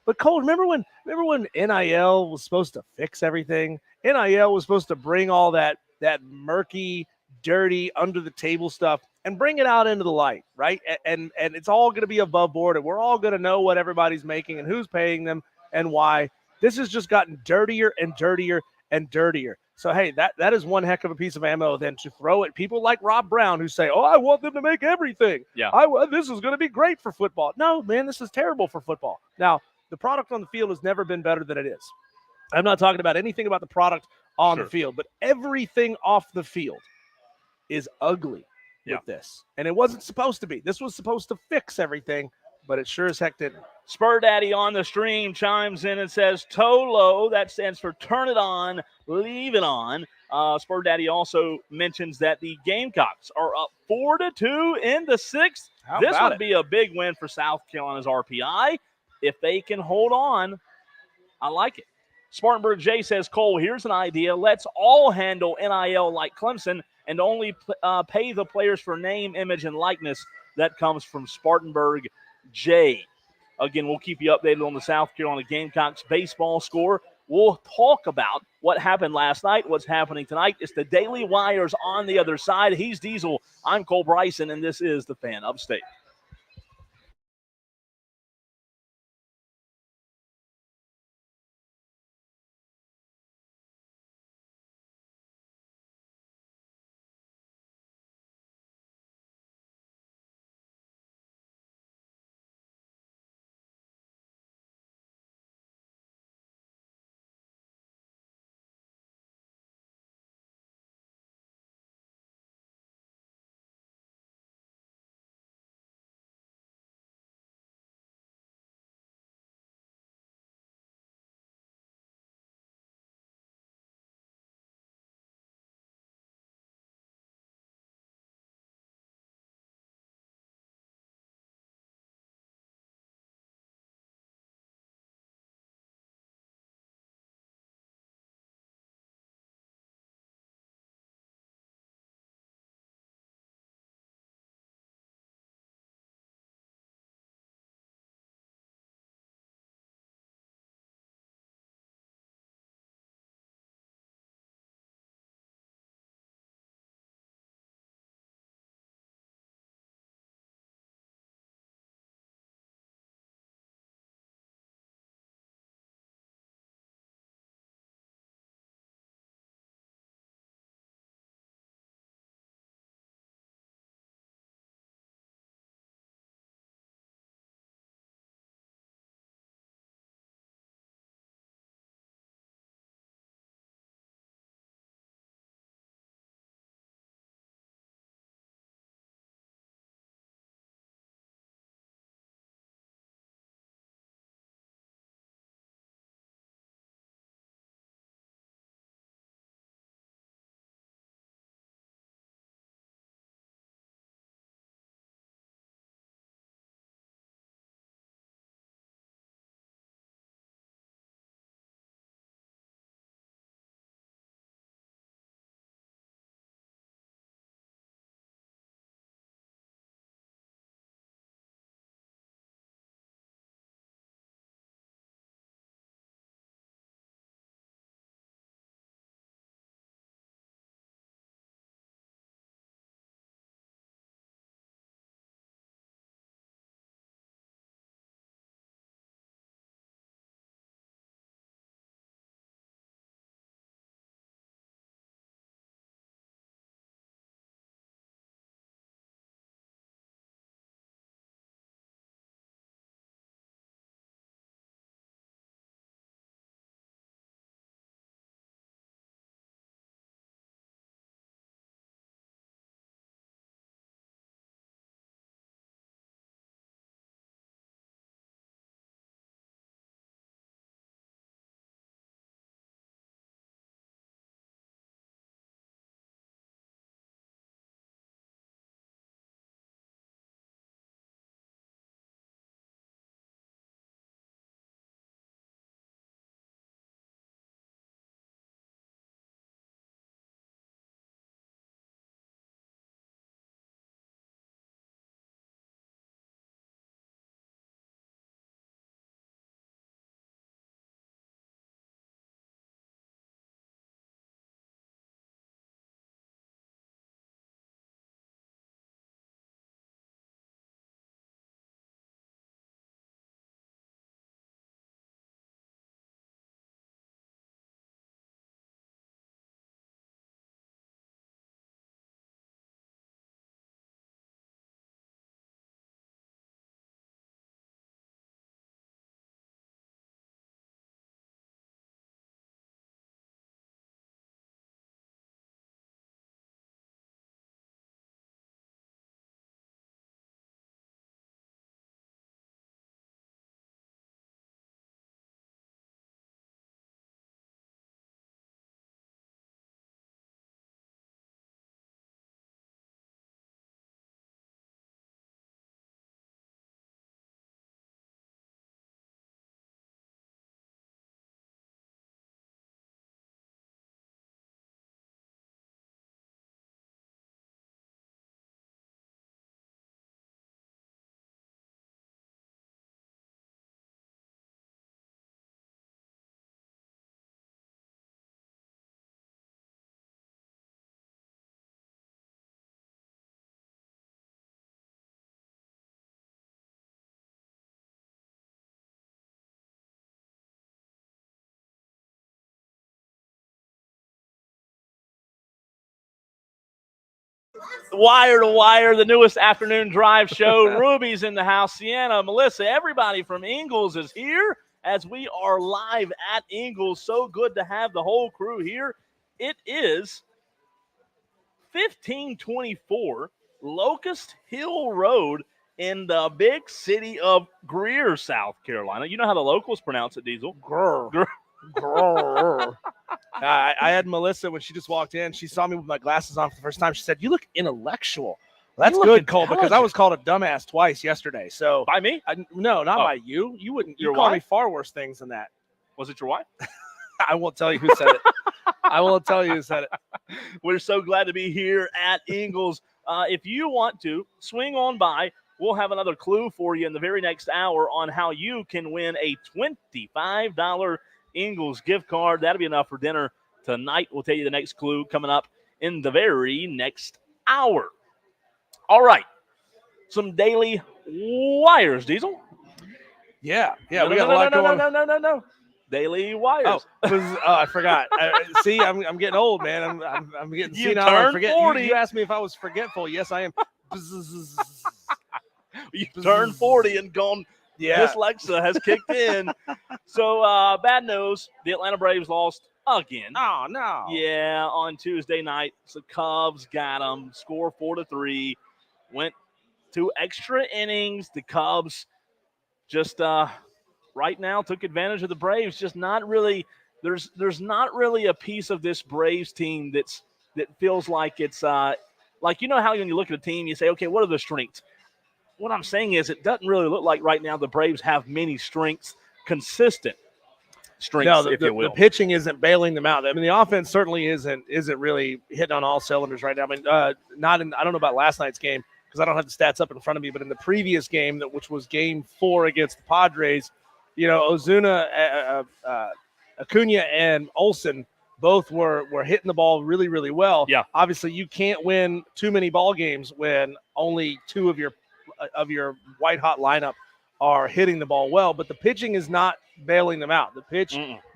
But Cole, remember when NIL was supposed to fix everything? NIL was supposed to bring all that murky, dirty, under the table stuff and bring it out into the light, right? And it's all going to be above board, and we're all going to know what everybody's making and who's paying them and why. This has just gotten dirtier and dirtier and dirtier. So, hey, that is one heck of a piece of ammo then to throw at people like Rob Brown who say, oh, I want them to make everything. Yeah. This is going to be great for football. No, man, this is terrible for football. Now, the product on the field has never been better than it is. I'm not talking about anything about the product on the field, but everything off the field is ugly with this. And it wasn't supposed to be. This was supposed to fix everything, but it sure as heck didn't. Spur Daddy on the stream chimes in and says, TOLO, that stands for turn it on, leave it on. Spur Daddy also mentions that the Gamecocks are up 4-2 in the sixth. This would be a big win for South Carolina's RPI. If they can hold on, I like it. Spartanburg J says, Cole, here's an idea. Let's all handle NIL like Clemson and only pay the players for name, image, and likeness. That comes from Spartanburg J. Again, we'll keep you updated on the South Carolina Gamecocks baseball score. We'll talk about what happened last night, what's happening tonight. It's the Daily Wires on the other side. He's Diesel. I'm Cole Bryson, and this is the Fan Upstate. Wire to Wire, the newest afternoon drive show. Ruby's in the house. Sienna, Melissa, everybody from Ingalls is here as we are live at Ingalls. So good to have the whole crew here. It is 1524 Locust Hill Road in the big city of Greer, South Carolina. You know how the locals pronounce it, Diesel? Grr. Grr. I had Melissa when she just walked in. She saw me with my glasses on for the first time. She said, "You look intellectual." Well, that's You look good, Cole, because I was called a dumbass twice yesterday. So By me? no, not by you. You wouldn't. You Your called me wife? far worse things than that. Was it your wife? I won't tell you who said it. I won't tell you who said it. We're so glad to be here at Ingalls. If you want to, swing on by. We'll have another clue for you in the very next hour on how you can win a $25 Ingalls gift card. That'll be enough for dinner tonight. We'll tell you the next clue coming up in the very next hour. All right. Some daily wires, Diesel. Yeah. We No, got a lot going on. No. Daily wires. I forgot. See, I'm getting old, man. I'm getting You senile. I turned forget. 40. You asked me if I was forgetful. Yes, I am. You turned 40 and gone. Yeah. Dyslexia has kicked in. So, bad news. The Atlanta Braves lost again. Oh, no. Yeah, on Tuesday night. So, Cubs got them. Score 4-3. Went to extra innings. The Cubs just right now took advantage of the Braves. Just not really. There's not really a piece of this Braves team that feels like it's like, you know how when you look at a team, you say, okay, what are the strengths? What I'm saying is it doesn't really look like right now the Braves have many strengths, consistent strengths, No, if you will. the pitching isn't bailing them out. I mean, the offense certainly isn't really hitting on all cylinders right now. I mean, I don't know about last night's game because I don't have the stats up in front of me, but in the previous game, which was Game 4 against the Padres, you know, Ozuna, Acuna, and Olsen both were hitting the ball really, really well. Yeah. Obviously, you can't win too many ball games when only two of your white hot lineup are hitting the ball well, but the pitching is not bailing them out. The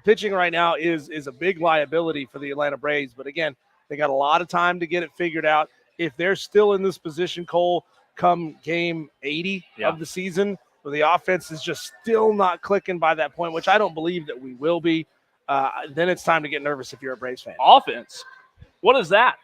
pitching right now is a big liability for the Atlanta Braves. But again, they got a lot of time to get it figured out. If they're still in this position, Cole, come game 80 of the season, where the offense is just still not clicking by that point, which I don't believe that we will be, then it's time to get nervous if you're a Braves fan. Offense. What is that?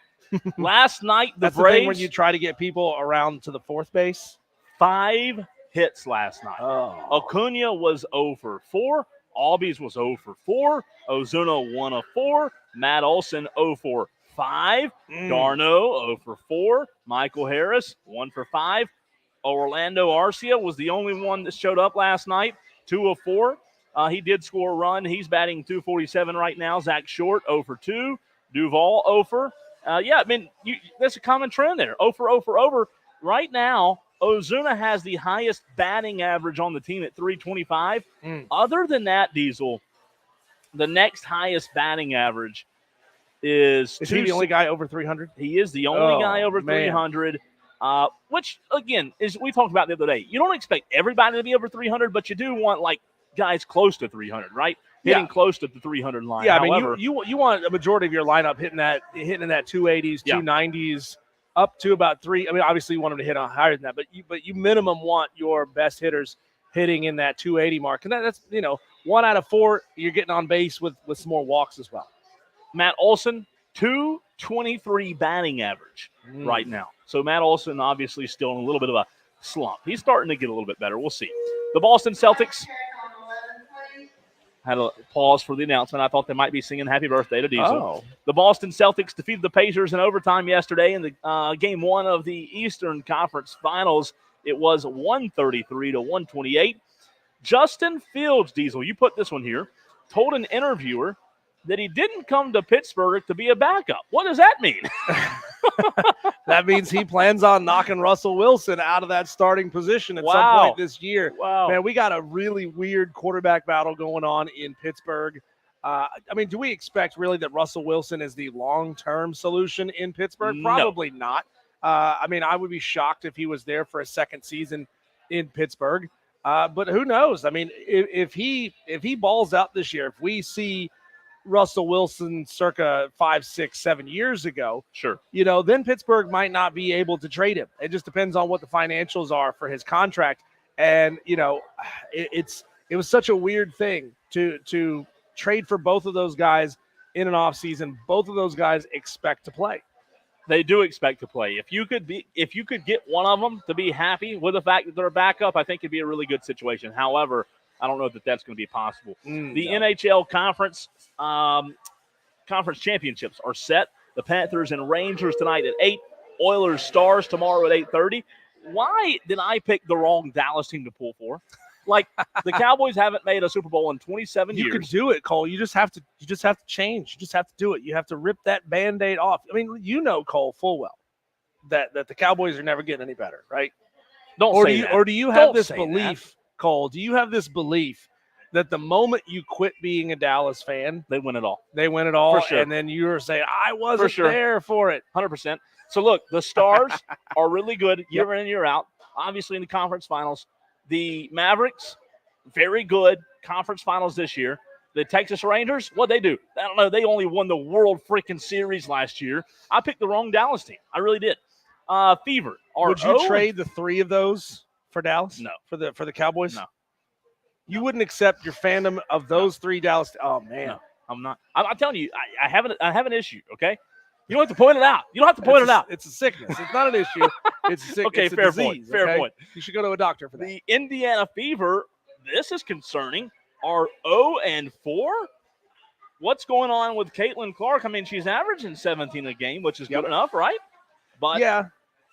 Last night, That's Braves, the thing when you try to get people around to the fourth base. 5 hits last night. Oh. Acuna was 0 for 4. Albies was 0 for 4. Ozuna 1 of 4. Matt Olson 0 for 5. Darno 0 for 4. Michael Harris 1 for 5. Orlando Arcia was the only one that showed up last night, 2 of 4. He did score a run. He's batting .247 right now. Zach Short 0 for 2. Duval 0 for. I mean, that's a common trend there. 0 for 0 for over. Right now, Ozuna has the highest batting average on the team at .325. Other than that, Diesel, the next highest batting average is he the only guy over 300? He is the only guy over 300, which, again, is we talked about the other day. You don't expect everybody to be over 300, but you do want, like, guys close to 300, right? Hitting close to the 300 line. Yeah, However, I mean, you want a majority of your lineup hitting in that 280s, 290s, up to about 3. I mean, obviously you want them to hit on higher than that, but you minimum want your best hitters hitting in that 280 mark. And that's, 1 out of 4, you're getting on base with some more walks as well. Matt Olson, .223 batting average right now. So Matt Olson obviously still in a little bit of a slump. He's starting to get a little bit better. We'll see. The Boston Celtics had a pause for the announcement. I thought they might be singing happy birthday to Diesel. Oh. The Boston Celtics defeated the Pacers in overtime yesterday in the game 1 of the Eastern Conference Finals. It was 133-128. Justin Fields, Diesel, you put this one here, told an interviewer that he didn't come to Pittsburgh to be a backup. What does that mean? That means he plans on knocking Russell Wilson out of that starting position at some point this year. Wow. Man, we got a really weird quarterback battle going on in Pittsburgh. I mean, do we expect really that Russell Wilson is the long-term solution in Pittsburgh? No. Probably not. I mean, I would be shocked if he was there for a second season in Pittsburgh. But who knows? I mean, if he balls out this year, if we see Russell Wilson circa 5, 6, 7 years ago, Sure. then Pittsburgh might not be able to trade him. It just depends on what the financials are for his contract. And, it was such a weird thing to trade for both of those guys in an offseason. Both of those guys expect to play. They do expect to play. If you could get one of them to be happy with the fact that they're a backup, I think it'd be a really good situation. However, I don't know that that's going to be possible. The No. NHL conference championships are set. The Panthers and Rangers tonight at 8. Oilers Stars tomorrow at 8:30. Why did I pick the wrong Dallas team to pull for? Like, the Cowboys haven't made a Super Bowl in 27 years. You can do it, Cole. You just have to change. You just have to do it. You have to rip that Band-Aid off. I mean, Cole, full well that the Cowboys are never getting any better, right? Or do you have this belief, Cole? Do you have this belief that the moment you quit being a Dallas fan, they win it all? They win it all, for sure. And then you were saying, I wasn't there for it. 100%. So, look, the Stars are really good year in and year out, obviously in the conference finals. The Mavericks, very good conference finals this year. The Texas Rangers, what'd they do? I don't know. They only won the World freaking Series last year. I picked the wrong Dallas team. I really did. Fever. Would you trade the three of those for Dallas? No. For the Cowboys? No. You wouldn't accept your fandom of those three Dallas? Oh, man. No, I'm not. I'm telling you, I have an issue, okay? You don't have to point it out. It's a sickness. It's not an issue. It's a sickness. Okay, it's a fair disease, point. Fair point. You should go to a doctor for that. The Indiana Fever, this is concerning, are 0-4. What's going on with Caitlin Clark? I mean, she's averaging 17 a game, which is good enough, right? But yeah.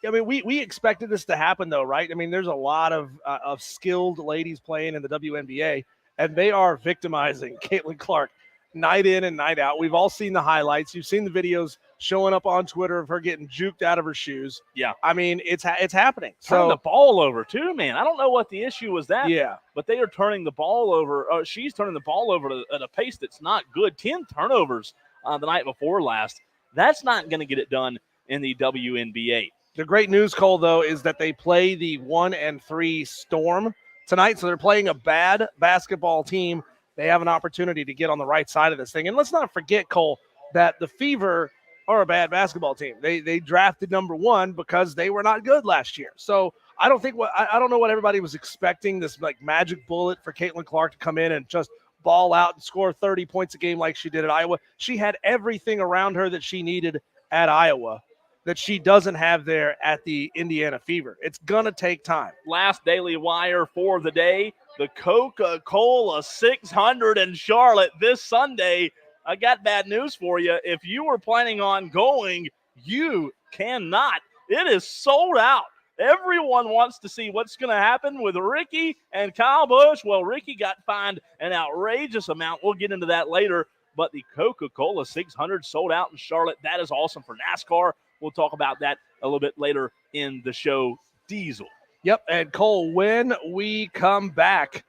I mean, we expected this to happen, though, right? I mean, there's a lot of skilled ladies playing in the WNBA, and they are victimizing Caitlin Clark night in and night out. We've all seen the highlights. You've seen the videos showing up on Twitter of her getting juked out of her shoes. Yeah. I mean, it's happening. Turning the ball over, too, man. I don't know what the issue was that. Yeah. But they are turning the ball over. She's turning the ball over at a pace that's not good. 10 turnovers the night before last. That's not going to get it done in the WNBA. The great news, Cole, though, is that they play the 1-3 Storm tonight. So they're playing a bad basketball team. They have an opportunity to get on the right side of this thing. And let's not forget, Cole, that the Fever are a bad basketball team. They drafted number 1 because they were not good last year. So I don't know what everybody was expecting, this like magic bullet for Caitlin Clark to come in and just ball out and score 30 points a game like she did at Iowa. She had everything around her that she needed at Iowa that she doesn't have there at the Indiana Fever. It's going to take time. Last Daily Wire for the day, the Coca-Cola 600 in Charlotte this Sunday. I got bad news for you. If you were planning on going, you cannot. It is sold out. Everyone wants to see what's going to happen with Ricky and Kyle Busch. Well, Ricky got fined an outrageous amount. We'll get into that later. But the Coca-Cola 600 sold out in Charlotte. That is awesome for NASCAR. We'll talk about that a little bit later in the show. Diesel. Yep, and Cole, when we come back,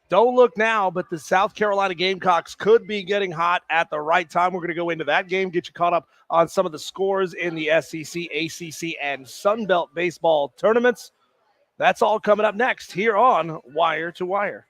don't look now, but the South Carolina Gamecocks could be getting hot at the right time. We're going to go into that game, get you caught up on some of the scores in the SEC, ACC, and Sun Belt baseball tournaments. That's all coming up next here on Wire to Wire.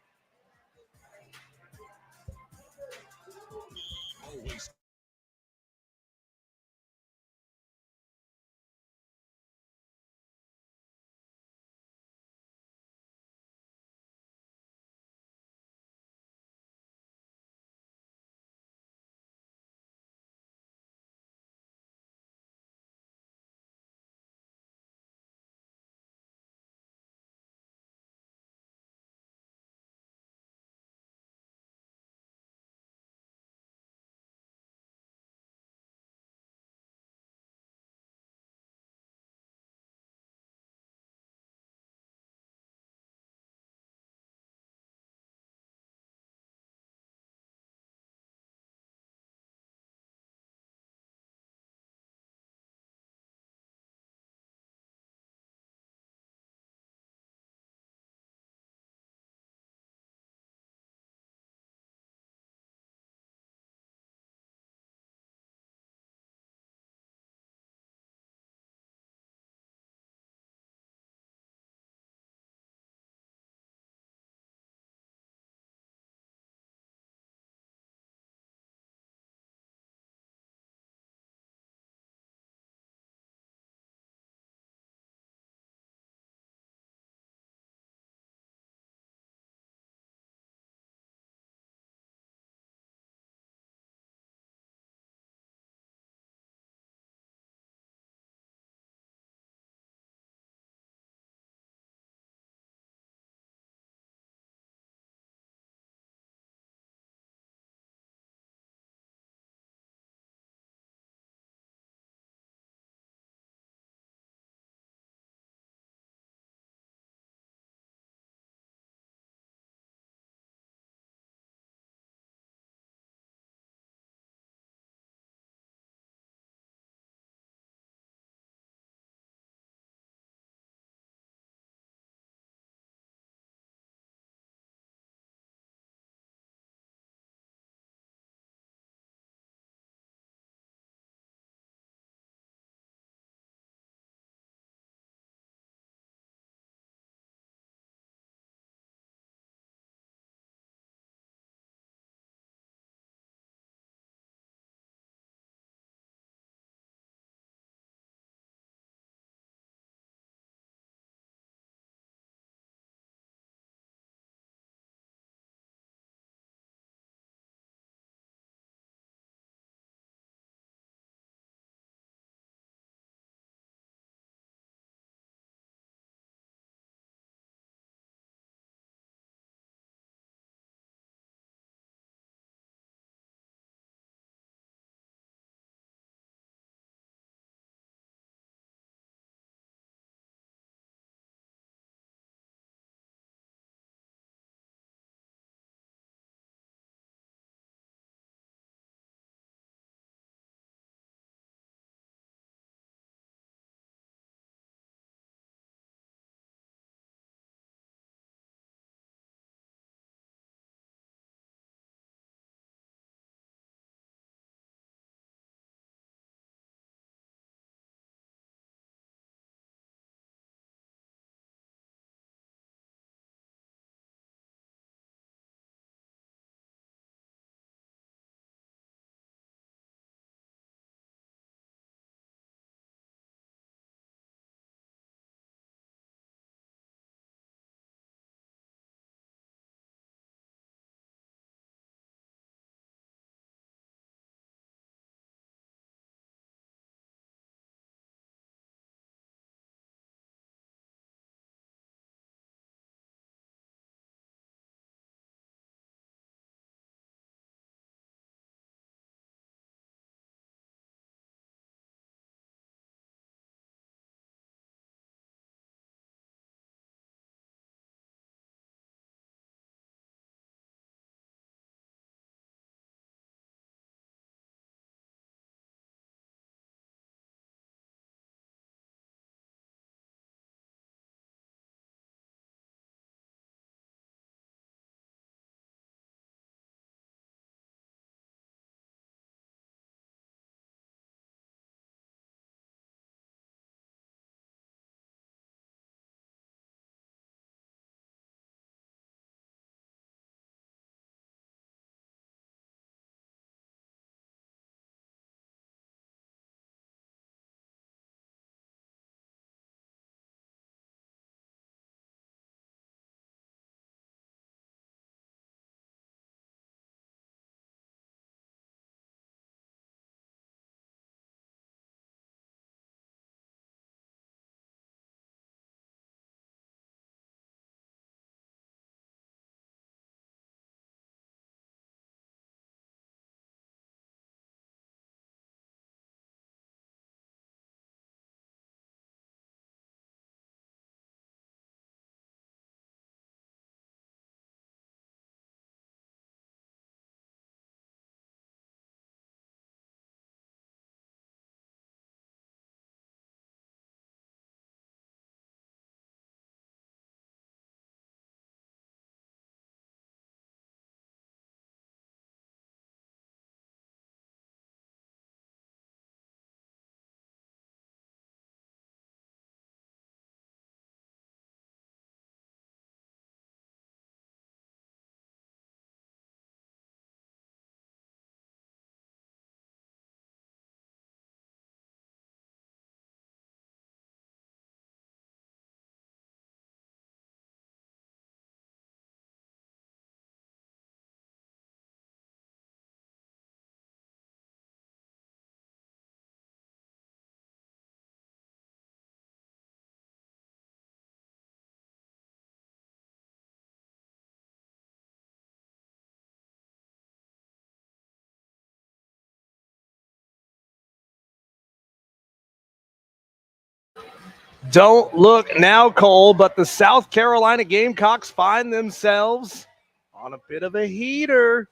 Don't look now, Cole, but the South Carolina Gamecocks find themselves on a bit of a heater.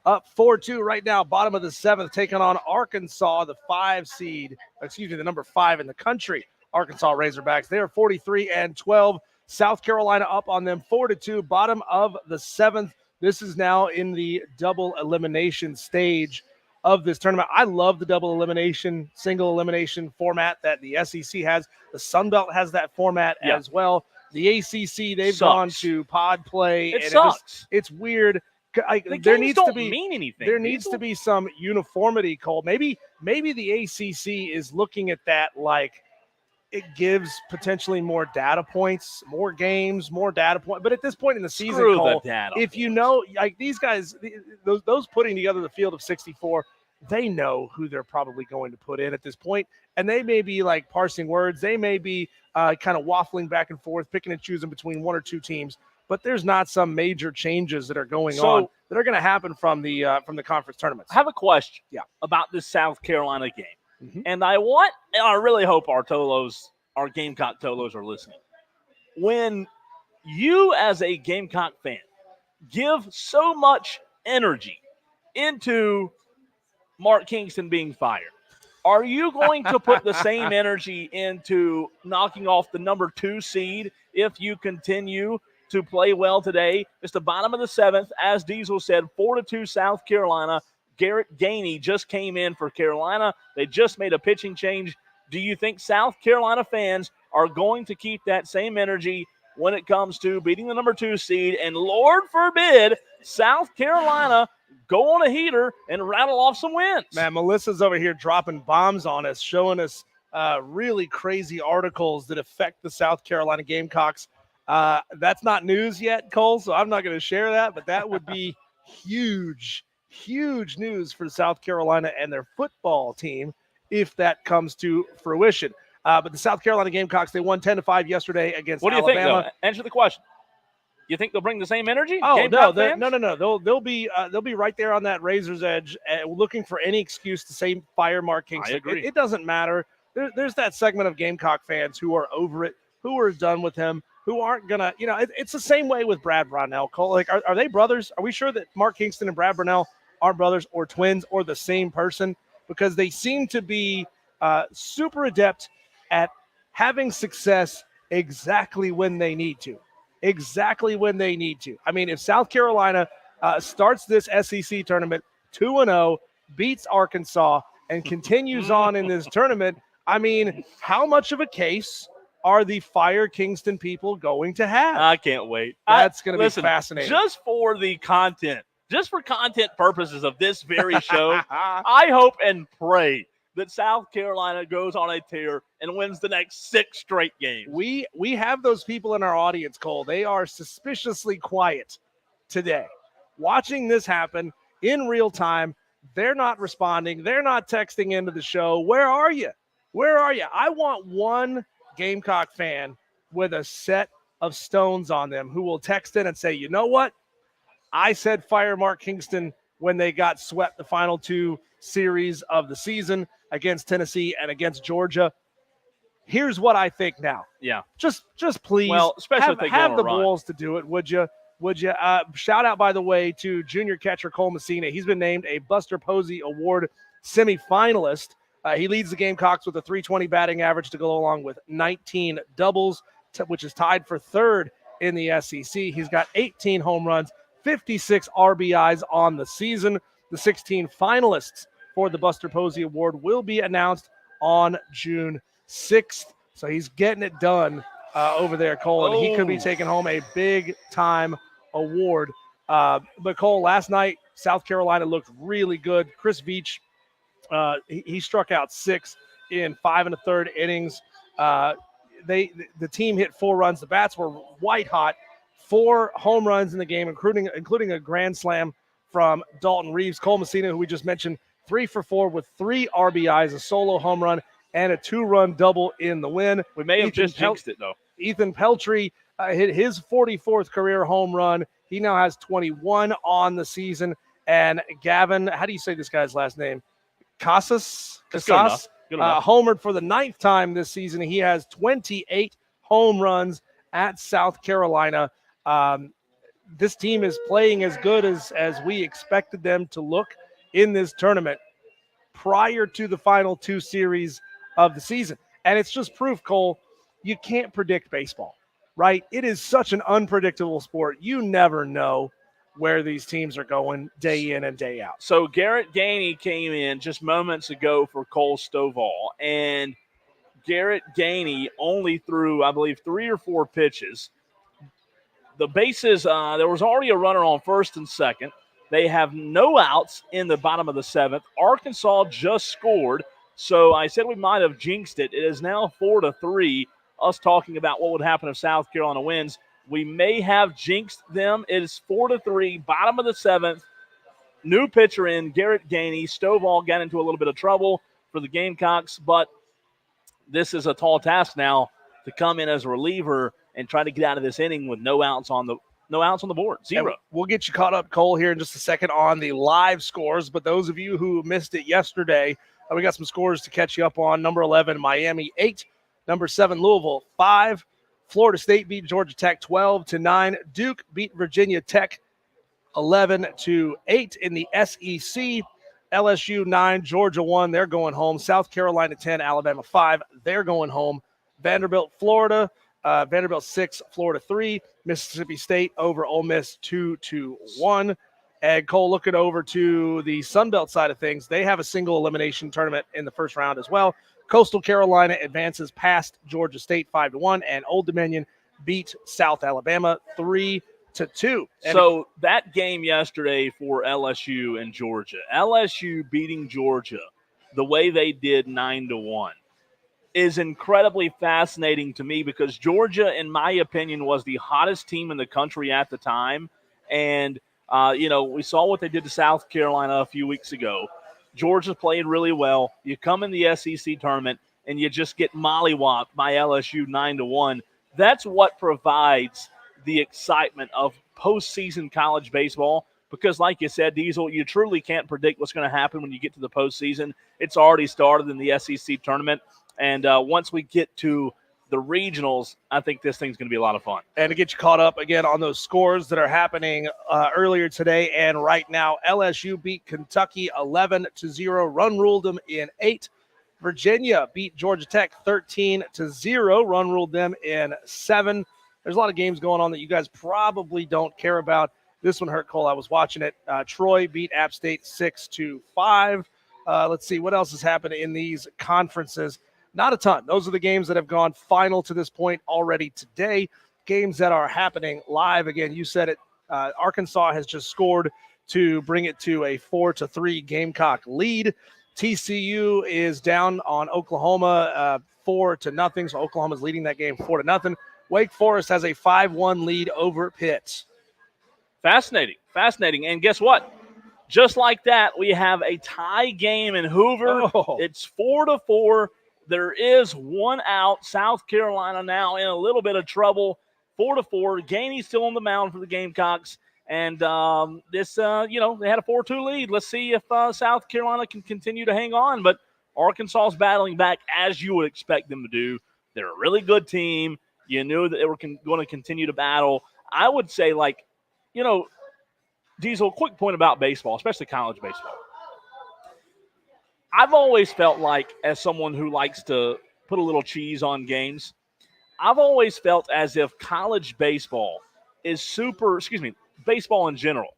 Up 4-2 right now, bottom of the 7th, taking on Arkansas, the the number 5 in the country. Arkansas Razorbacks. They are 43-12. South Carolina up on them 4-2, bottom of the 7th. This is now in the double elimination stage of this tournament. I love the double elimination, single elimination format that the SEC has. The Sun Belt has that format as well. The ACC, they've gone to pod play. It sucks. It's weird. There needs to be mean anything. There needs to be some uniformity, Cole. Maybe the ACC is looking at that like it gives potentially more data points, more games, more data points. But at this point in the season, Cole, if you know, like these guys, those putting together the field of 64, they know who they're probably going to put in at this point, and they may be like parsing words. They may be kind of waffling back and forth, picking and choosing between one or two teams. But there's not some major changes that are going on that are going to happen from the conference tournaments. I have a question about this South Carolina game. Mm-hmm. And I really hope our Gamecock Tolos are listening. When you as a Gamecock fan give so much energy into Mark Kingston being fired, are you going to put the same energy into knocking off the number 2 seed if you continue to play well today? It's the bottom of the 7th. As Diesel said, 4-2 South Carolina. Garrett Gainey just came in for Carolina. They just made a pitching change. Do you think South Carolina fans are going to keep that same energy when it comes to beating the number 2 seed? And Lord forbid, South Carolina go on a heater and rattle off some wins. Man, Melissa's over here dropping bombs on us, showing us really crazy articles that affect the South Carolina Gamecocks. That's not news yet, Cole, so I'm not going to share that, but that would be huge news for South Carolina and their football team if that comes to fruition. But the South Carolina Gamecocks, they won 10-5 yesterday against Alabama. What do you think, though? Answer the question. You think they'll bring the same energy? Oh, no. They'll be right there on that razor's edge, looking for any excuse to say fire Mark Kingston. I agree. It doesn't matter. There's that segment of Gamecock fans who are over it, who are done with him, who aren't going to, it's the same way with Brad Brownell. Cole, like, are they brothers? Are we sure that Mark Kingston and Brad Brownell aren't brothers or twins or the same person? Because they seem to be super adept at having success exactly when they need to. I mean, if South Carolina starts this SEC tournament 2-0, beats Arkansas, and continues on in this tournament, I mean, how much of a case are the Fire Kingston people going to have? I can't wait. That's going to be fascinating. Just for the content, just for content purposes of this very show, I hope and pray that South Carolina goes on a tear and wins the next 6 straight games. We have those people in our audience, Cole. They are suspiciously quiet today. Watching this happen in real time, they're not responding. They're not texting into the show. Where are you? I want one Gamecock fan with a set of stones on them who will text in and say, you know what? I said fire Mark Kingston when they got swept the final 2 series of the season against Tennessee and against Georgia. Here's what I think now. Yeah. Just please especially if they have the balls to do it, would you? Shout out, by the way, to junior catcher Cole Messina. He's been named a Buster Posey Award semifinalist. He leads the Gamecocks with a .320 batting average to go along with 19 doubles, which is tied for 3rd in the SEC. He's got 18 home runs, 56 RBIs on the season. The 16 finalists for the Buster Posey Award will be announced on June 6th. So he's getting it done over there, Cole, and he could be taking home a big-time award. But, Cole, last night, South Carolina looked really good. Chris Veach, he struck out 6 in 5 1/3 innings. The team hit 4 runs. The bats were white hot. 4 home runs in the game, including a grand slam from Dalton Reeves. Cole Messina, who we just mentioned, 3 for 4 with 3 RBIs, a solo home run, and a 2-run double in the win. We may have just jinxed it, though. Ethan Peltry hit his 44th career home run. He now has 21 on the season. And Gavin, how do you say this guy's last name? Casas? Good Good enough. Homered for the 9th time this season. He has 28 home runs at South Carolina. This team is playing as good as we expected them to look in this tournament prior to the final 2 series of the season. And it's just proof, Cole, you can't predict baseball, right? It is such an unpredictable sport. You never know where these teams are going day in and day out. So Garrett Gainey came in just moments ago for Cole Stovall, and Garrett Gainey only threw, I believe, 3 or 4 pitches. The bases, there was already a runner on first and second. They have no outs in the bottom of the 7th. Arkansas just scored, so I said we might have jinxed it. It is now 4-3. Us talking about what would happen if South Carolina wins. We may have jinxed them. It is 4-3, bottom of the 7th. New pitcher in, Garrett Gainey. Stovall got into a little bit of trouble for the Gamecocks, but this is a tall task now to come in as a reliever and try to get out of this inning with no outs on the board. 0. And we'll get you caught up, Cole, here in just a second on the live scores. But those of you who missed it yesterday, we got some scores to catch you up on. Number 11, Miami 8. Number 7, Louisville 5. Florida State beat Georgia Tech 12-9. Duke beat Virginia Tech 11-8 in the SEC. LSU 9, Georgia 1. They're going home. South Carolina 10, Alabama 5. They're going home. Vanderbilt 6, Florida 3. Mississippi State over Ole Miss 2-1. And Cole, looking over to the Sun Belt side of things, they have a single elimination tournament in the first round as well. Coastal Carolina advances past Georgia State 5-1, and Old Dominion beat South Alabama 3-2. So that game yesterday for LSU and Georgia, LSU beating Georgia the way they did 9-1 is incredibly fascinating to me because Georgia, in my opinion, was the hottest team in the country at the time. And, we saw what they did to South Carolina a few weeks ago. Georgia played really well. You come in the SEC tournament and you just get mollywopped by LSU 9-1. That's what provides the excitement of postseason college baseball because, like you said, Diesel, you truly can't predict what's going to happen when you get to the postseason. It's already started in the SEC tournament, and once we get to the regionals, I think this thing's going to be a lot of fun. And to get you caught up again on those scores that are happening earlier today and right now, LSU beat Kentucky 11-0, run ruled them in 8. Virginia beat Georgia Tech 13-0, run ruled them in 7. There's a lot of games going on that you guys probably don't care about. This one hurt, Cole. I was watching it. Troy beat App State 6-5. Let's see what else has happened in these conferences. Not a ton. Those are the games that have gone final to this point already today. Games that are happening live. Again, you said it. Arkansas has just scored to bring it to a 4-3 Gamecock lead. TCU is down on Oklahoma 4-0. So Oklahoma's leading that game 4-0. Wake Forest has a 5-1 lead over Pitt. Fascinating. And guess what? Just like that, we have a tie game in Hoover. Oh. It's 4-4. There is one out. South Carolina now in a little bit of trouble. 4-4. Gainey's still on the mound for the Gamecocks. And they had a 4-2 lead. Let's see if South Carolina can continue to hang on. But Arkansas is battling back as you would expect them to do. They're a really good team. You knew that they were going to continue to battle. I would say, Diesel, quick point about baseball, especially college baseball. I've always felt like, as someone who likes to put a little cheese on games, I've always felt as if college baseball is baseball in general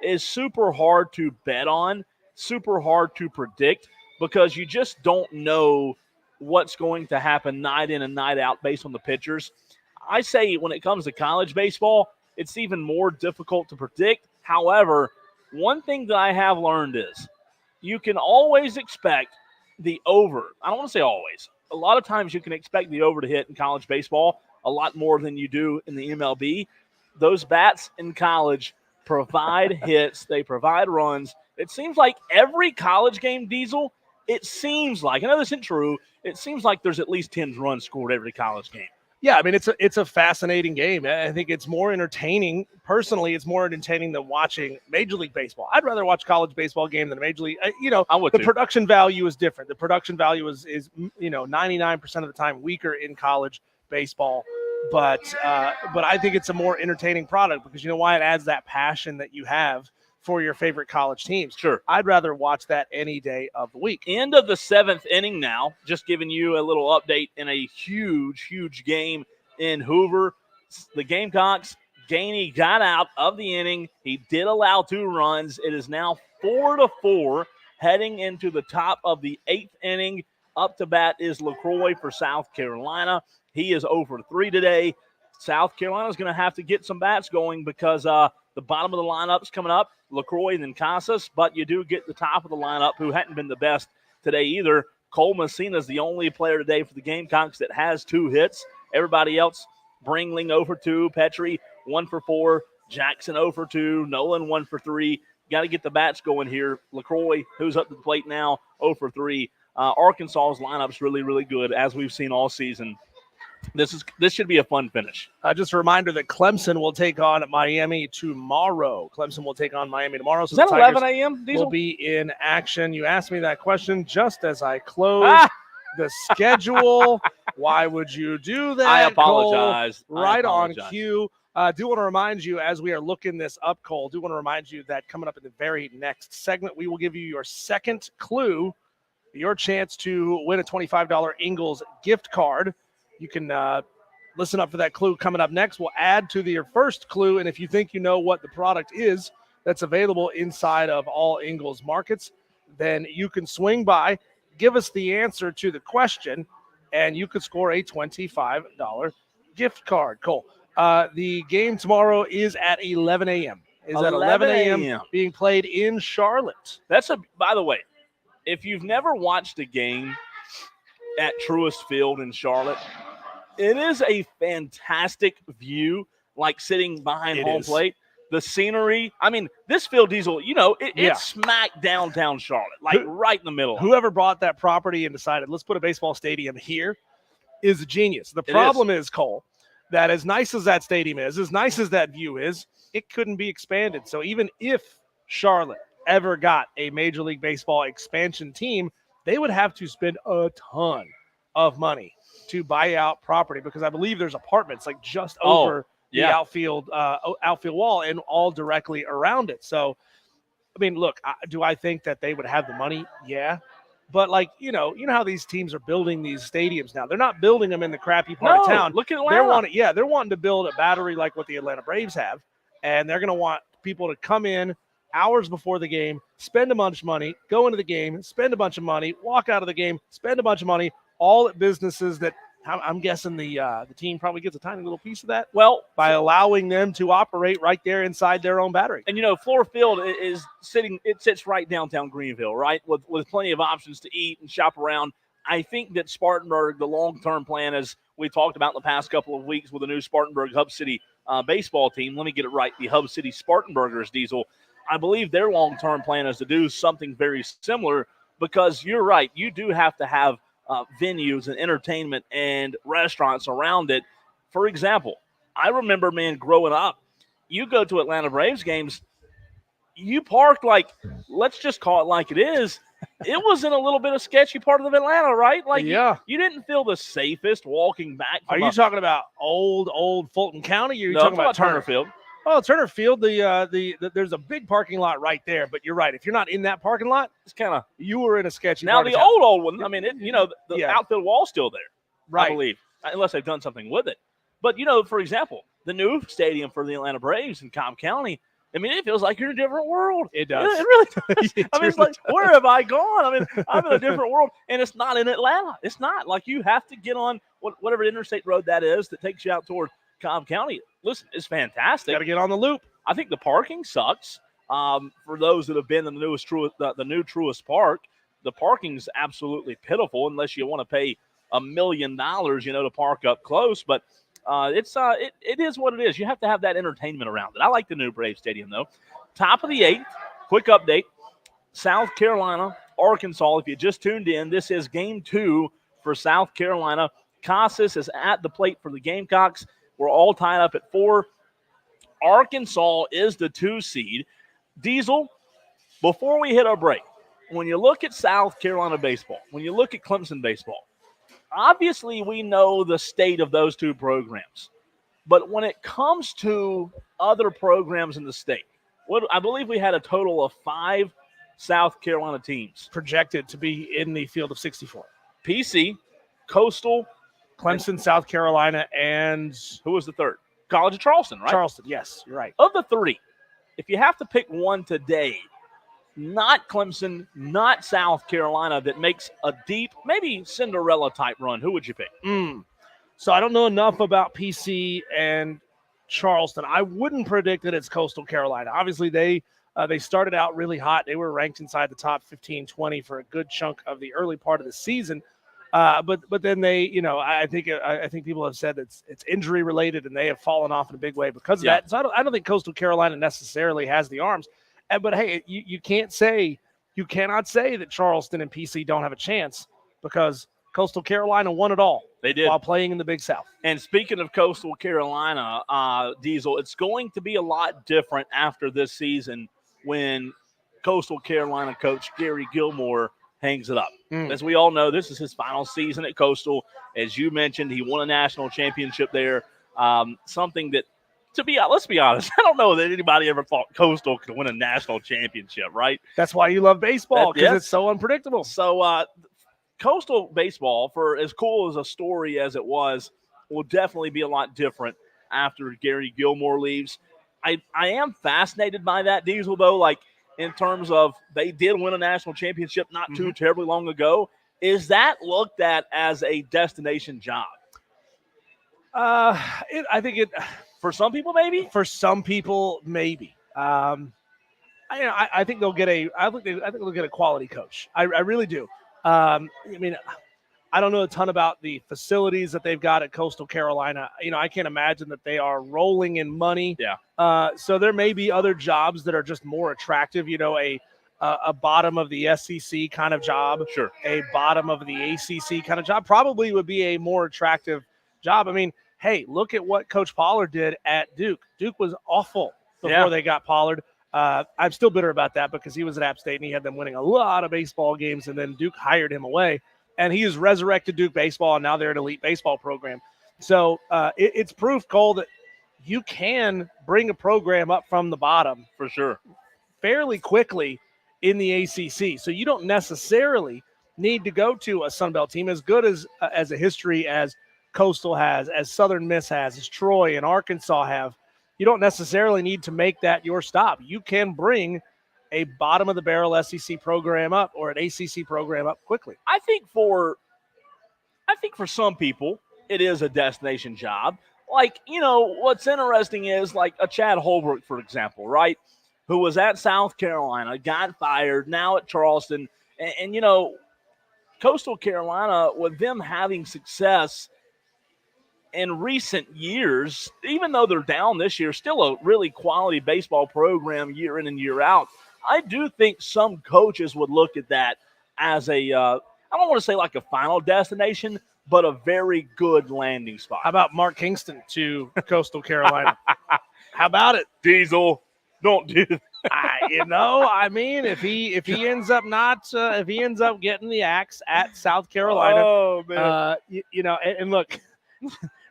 is super hard to bet on, super hard to predict, because you just don't know what's going to happen night in and night out based on the pitchers. I say when it comes to college baseball, it's even more difficult to predict. However, one thing that I have learned is you can always expect the over. I don't want to say always. A lot of times you can expect the over to hit in college baseball a lot more than you do in the MLB. Those bats in college provide hits. They provide runs. It seems like every college game, Diesel, I know this isn't true, it seems like there's at least 10 runs scored every college game. Yeah, I mean it's a fascinating game. I think it's more entertaining. Personally, it's more entertaining than watching Major League Baseball. I'd rather watch college baseball game than a Major League. I would the too. production value is different. The production value is 99% of the time weaker in college baseball. But I think it's a more entertaining product because you know why? It adds that passion that you have for your favorite college teams. Sure. I'd rather watch that any day of the week. End of the 7th inning now. Just giving you a little update in a huge game in Hoover. The Gamecocks, Gainey got out of the inning. He did allow 2 runs. It is now 4-4 heading into the top of the 8th inning. Up to bat is LaCroix for South Carolina. He is 0-3 today. South Carolina's going to have to get some bats going because the bottom of the lineup's coming up, LaCroix and then Casas, but you do get the top of the lineup who hadn't been the best today either. Cole Messina is the only player today for the Gamecocks that has 2 hits. Everybody else, Bringling 0-2, Petrie 1-4, Jackson 0-2, Nolan 1-3. Got to get the bats going here. LaCroix, who's up to the plate now, 0-3. Arkansas's lineup's really good, as we've seen all season. This should be a fun finish. Just a reminder that Clemson will take on Miami tomorrow. Clemson will take on Miami tomorrow. So is that the 11 a.m., Diesel? will be in action. You asked me that question just as I closed the schedule. Why would you do that? I apologize. Cole? Right on cue. Do want to remind you, as we are looking this up, Cole, do want to remind you that coming up in the very next segment, we will give you your second clue, your chance to win a $25 Ingles gift card. You can listen up for that clue coming up next. We'll add to your first clue, and if you think you know what the product is that's available inside of all Ingles markets, then you can swing by, give us the answer to the question, and you could score a $25 gift card. Cole, the game tomorrow is at 11 a.m. Is at 11 a.m. being played in Charlotte. By the way, if you've never watched a game at Truist Field in Charlotte, it is a fantastic view, like sitting behind home plate. The scenery, I mean, this field, Diesel, it's smack downtown Charlotte, like right in the middle. Whoever bought that property and decided, let's put a baseball stadium here, is a genius. The problem is, Cole, that as nice as that stadium is, as nice as that view is, it couldn't be expanded. So even if Charlotte ever got a Major League Baseball expansion team, they would have to spend a ton of money to buy out property because I believe there's apartments like just over the outfield wall and all directly around it. So, I mean, look, do I think that they would have the money? Yeah. But like, you know how these teams are building these stadiums now. They're not building them in the crappy part of town. Look at Atlanta. They're wanting to build a battery like what the Atlanta Braves have, and they're going to want people to come in hours before the game, spend a bunch of money, go into the game, spend a bunch of money, walk out of the game, spend a bunch of money, all at businesses that I'm guessing the team probably gets a tiny little piece of that. Well, by allowing them to operate right there inside their own battery. And Fluor Field is sits right downtown Greenville, right, with plenty of options to eat and shop around. I think that Spartanburg, the long-term plan, as we talked about in the past couple of weeks with the new Spartanburg Hub City baseball team. Let me get it right: the Hub City Spartanburgers, Diesel. I believe their long-term plan is to do something very similar because you're right. You do have to have venues and entertainment and restaurants around it. For example, I remember, growing up, you go to Atlanta Braves games, you park like, let's just call it like it is. It was in a little bit of sketchy part of Atlanta, right? Like, you didn't feel the safest walking back. Are you talking about old Fulton County? Or are you talking about Turner Field? Oh, Turner Field, there's a big parking lot right there, but you're right. If you're not in that parking lot, it's kind of you were in a sketchy. Now part the of town. old one, I mean, the outfield wall's still there, right? I believe, unless they've done something with it. But for example, the new stadium for the Atlanta Braves in Cobb County. I mean, it feels like you're in a different world. It does. It really does. I mean, it's like, where have I gone? I mean, I'm in a different world, and it's not in Atlanta. It's not. Like, you have to get on whatever interstate road that is that takes you out toward Cobb County. Listen, it's fantastic. Got to get on the loop. I think the parking sucks. For those that have been in the new Truist Park, the parking's absolutely pitiful unless you want to pay $1 million, to park up close. But it is what it is. You have to have that entertainment around it. I like the new Brave Stadium, though. Top of the 8th, quick update. South Carolina, Arkansas. If you just tuned in, this is game 2 for South Carolina. Casas is at the plate for the Gamecocks. We're all tied up at 4. Arkansas is the 2 seed. Diesel, before we hit our break, when you look at South Carolina baseball, when you look at Clemson baseball, obviously we know the state of those 2 programs. But when it comes to other programs in the state, I believe we had a total of 5 South Carolina teams projected to be in the field of 64. PC, Coastal, Clemson, South Carolina, and who was the third? College of Charleston, right? Charleston, yes, you're right. Of the 3, if you have to pick one today, not Clemson, not South Carolina, that makes a deep, maybe Cinderella-type run, who would you pick? So I don't know enough about PC and Charleston. I wouldn't predict that it's Coastal Carolina. Obviously, they started out really hot. They were ranked inside the top 15, 20 for a good chunk of the early part of the season. But then they, I think people have said it's injury related, and they have fallen off in a big way because of that. So I don't think Coastal Carolina necessarily has the arms. But hey, you cannot say that Charleston and PC don't have a chance, because Coastal Carolina won it all. They did, while playing in the Big South. And speaking of Coastal Carolina, Diesel, it's going to be a lot different after this season when Coastal Carolina coach Gary Gilmore hangs it up. As we all know, this is his final season at Coastal. As you mentioned, he won a national championship there. Something that, let's be honest, I don't know that anybody ever thought Coastal could win a national championship, right? That's why you love baseball, because it's so unpredictable. So Coastal baseball, for as cool as a story as it was, will definitely be a lot different after Gary Gilmore leaves. I am fascinated by that, Diesel, though, like in terms of they did win a national championship not too terribly long ago. Is that looked at as a destination job? I think it for some people, maybe. For some people, maybe. I think they'll get I think they'll get a quality coach. I really do. I mean, I don't know a ton about the facilities that they've got at Coastal Carolina. I can't imagine that they are rolling in money. Yeah. So there may be other jobs that are just more attractive. A bottom of the SEC kind of job. Sure. A bottom of the ACC kind of job probably would be a more attractive job. I mean, hey, look at what Coach Pollard did at Duke. Duke was awful before they got Pollard. I'm still bitter about that because he was at App State and he had them winning a lot of baseball games, and then Duke hired him away. And he has resurrected Duke baseball, and now they're an elite baseball program. So it's proof, Cole, that you can bring a program up from the bottom for sure fairly quickly in the ACC. So you don't necessarily need to go to a Sun Belt team as good as a history as Coastal has, as Southern Miss has, as Troy and Arkansas have. You don't necessarily need to make that your stop. You can bring a bottom-of-the-barrel SEC program up or an ACC program up quickly. I think for some people, it is a destination job. Like, what's interesting is like a Chad Holbrook, for example, right, who was at South Carolina, got fired, now at Charleston. And Coastal Carolina, with them having success in recent years, even though they're down this year, still a really quality baseball program year in and year out. I do think some coaches would look at that as I don't want to say like a final destination, but a very good landing spot. How about Mark Kingston to Coastal Carolina? How about it? Diesel, don't do that. I mean, if he ends up getting the axe at South Carolina, oh man, and look,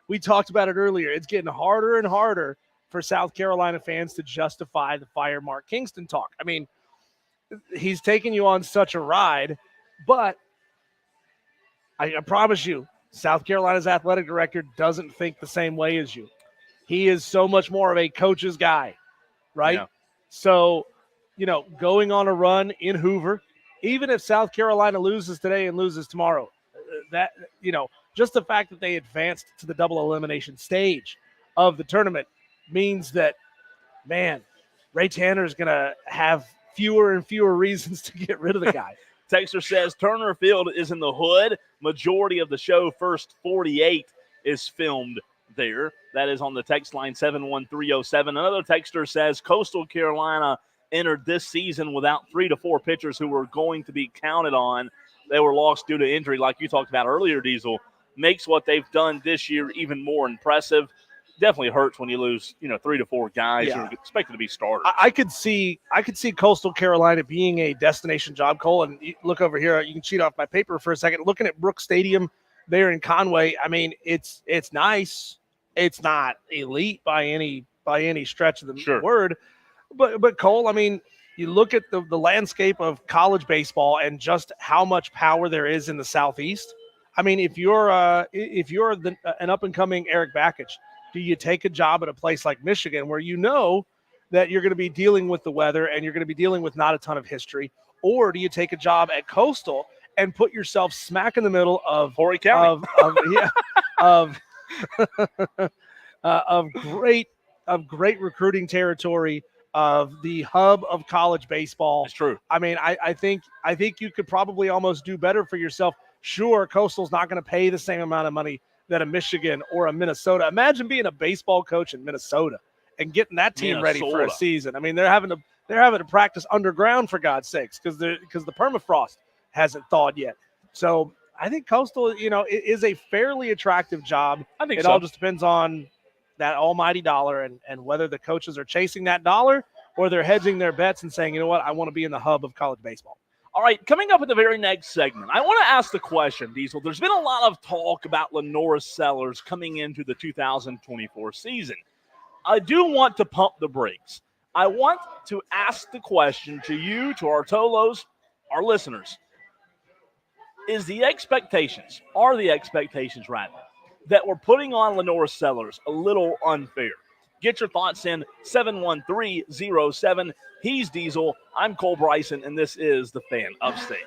we talked about it earlier. It's getting harder and harder for South Carolina fans to justify the fire Mark Kingston talk. I mean, he's taking you on such a ride, but I promise you, South Carolina's athletic director doesn't think the same way as you. He is so much more of a coach's guy, right? Yeah. So, going on a run in Hoover, even if South Carolina loses today and loses tomorrow, that, just the fact that they advanced to the double elimination stage of the tournament means that, man, Ray Tanner is going to have fewer and fewer reasons to get rid of the guy. Texter says Turner Field is in the hood. Majority of the show, first 48, is filmed there. That is on the text line 71307. Another texter says Coastal Carolina entered this season without 3 to 4 pitchers who were going to be counted on. They were lost due to injury, like you talked about earlier, Diesel. makes what they've done this year even more impressive. Definitely hurts when you lose, 3 to 4 guys who are expected to be starters. I could see Coastal Carolina being a destination job, Cole. And you look over here, you can cheat off my paper for a second. Looking at Brooks Stadium there in Conway, I mean, it's nice. It's not elite by any stretch of the word, but Cole, I mean, you look at the landscape of college baseball and just how much power there is in the Southeast. I mean, if you're an up and coming Eric Bakich, do you take a job at a place like Michigan where you know that you're going to be dealing with the weather and you're going to be dealing with not a ton of history, or do you take a job at Coastal and put yourself smack in the middle of Horry County of great recruiting territory, of the hub of college baseball? That's true. I mean, I think you could probably almost do better for yourself. Sure, Coastal's not going to pay the same amount of money that a Michigan or a Minnesota. Imagine being a baseball coach in Minnesota and getting that team ready for a season. I mean, they're having to practice underground, for God's sakes, because the permafrost hasn't thawed yet. So I think Coastal, is a fairly attractive job. I think it all just depends on that almighty dollar and whether the coaches are chasing that dollar or they're hedging their bets and saying, you know what, I want to be in the hub of college baseball. All right, coming up in the very next segment, I want to ask the question, Diesel. There's been a lot of talk about Lenora Sellers coming into the 2024 season. I do want to pump the brakes. I want to ask the question to you, to our Tolos, our listeners. Are the expectations that we're putting on Lenora Sellers a little unfair? Get your thoughts in 71307. He's Diesel. I'm Cole Bryson, and this is The Fan Upstate.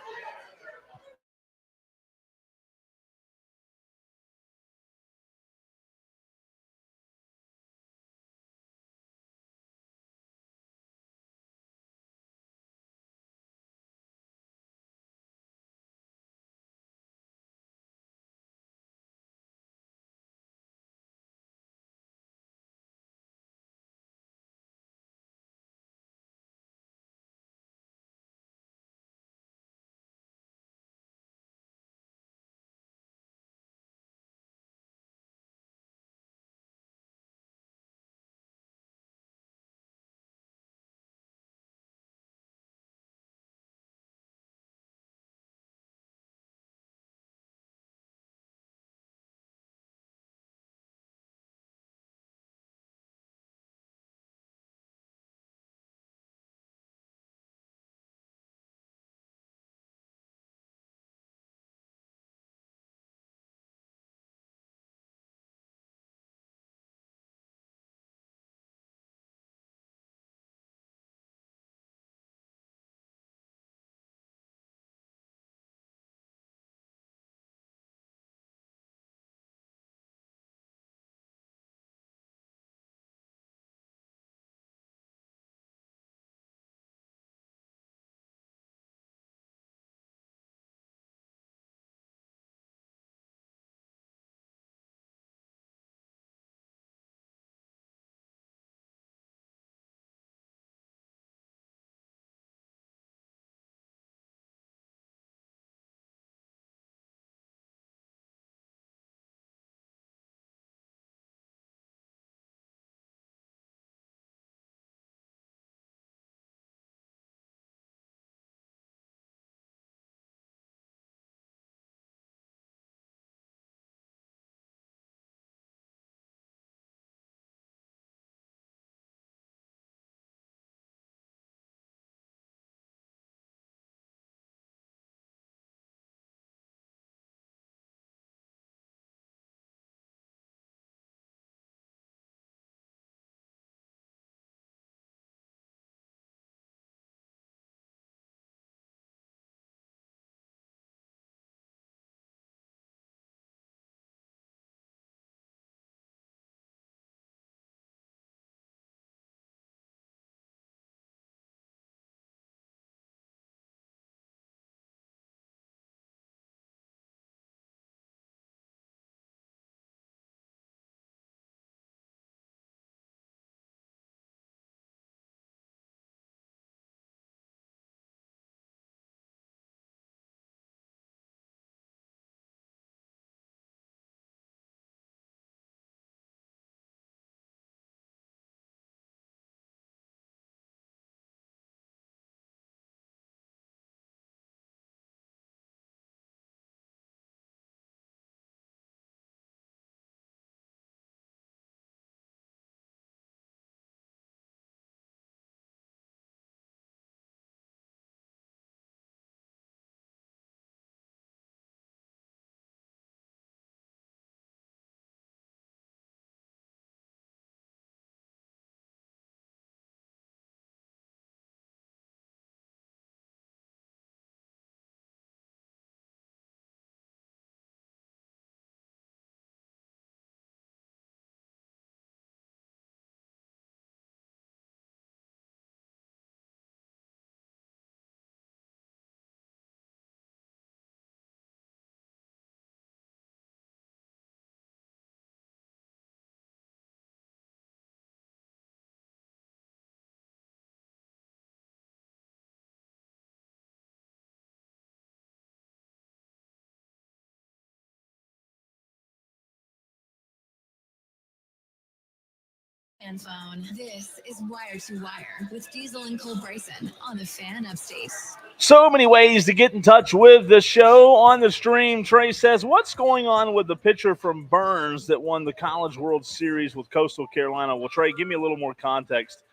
And phone. This is Wire to Wire with Diesel and Cole Bryson on the Fan Upstate. So many ways to get in touch with the show. On the stream, Trey says, what's going on with the pitcher from Burns that won the College World Series with Coastal Carolina? Well, Trey, give me a little more context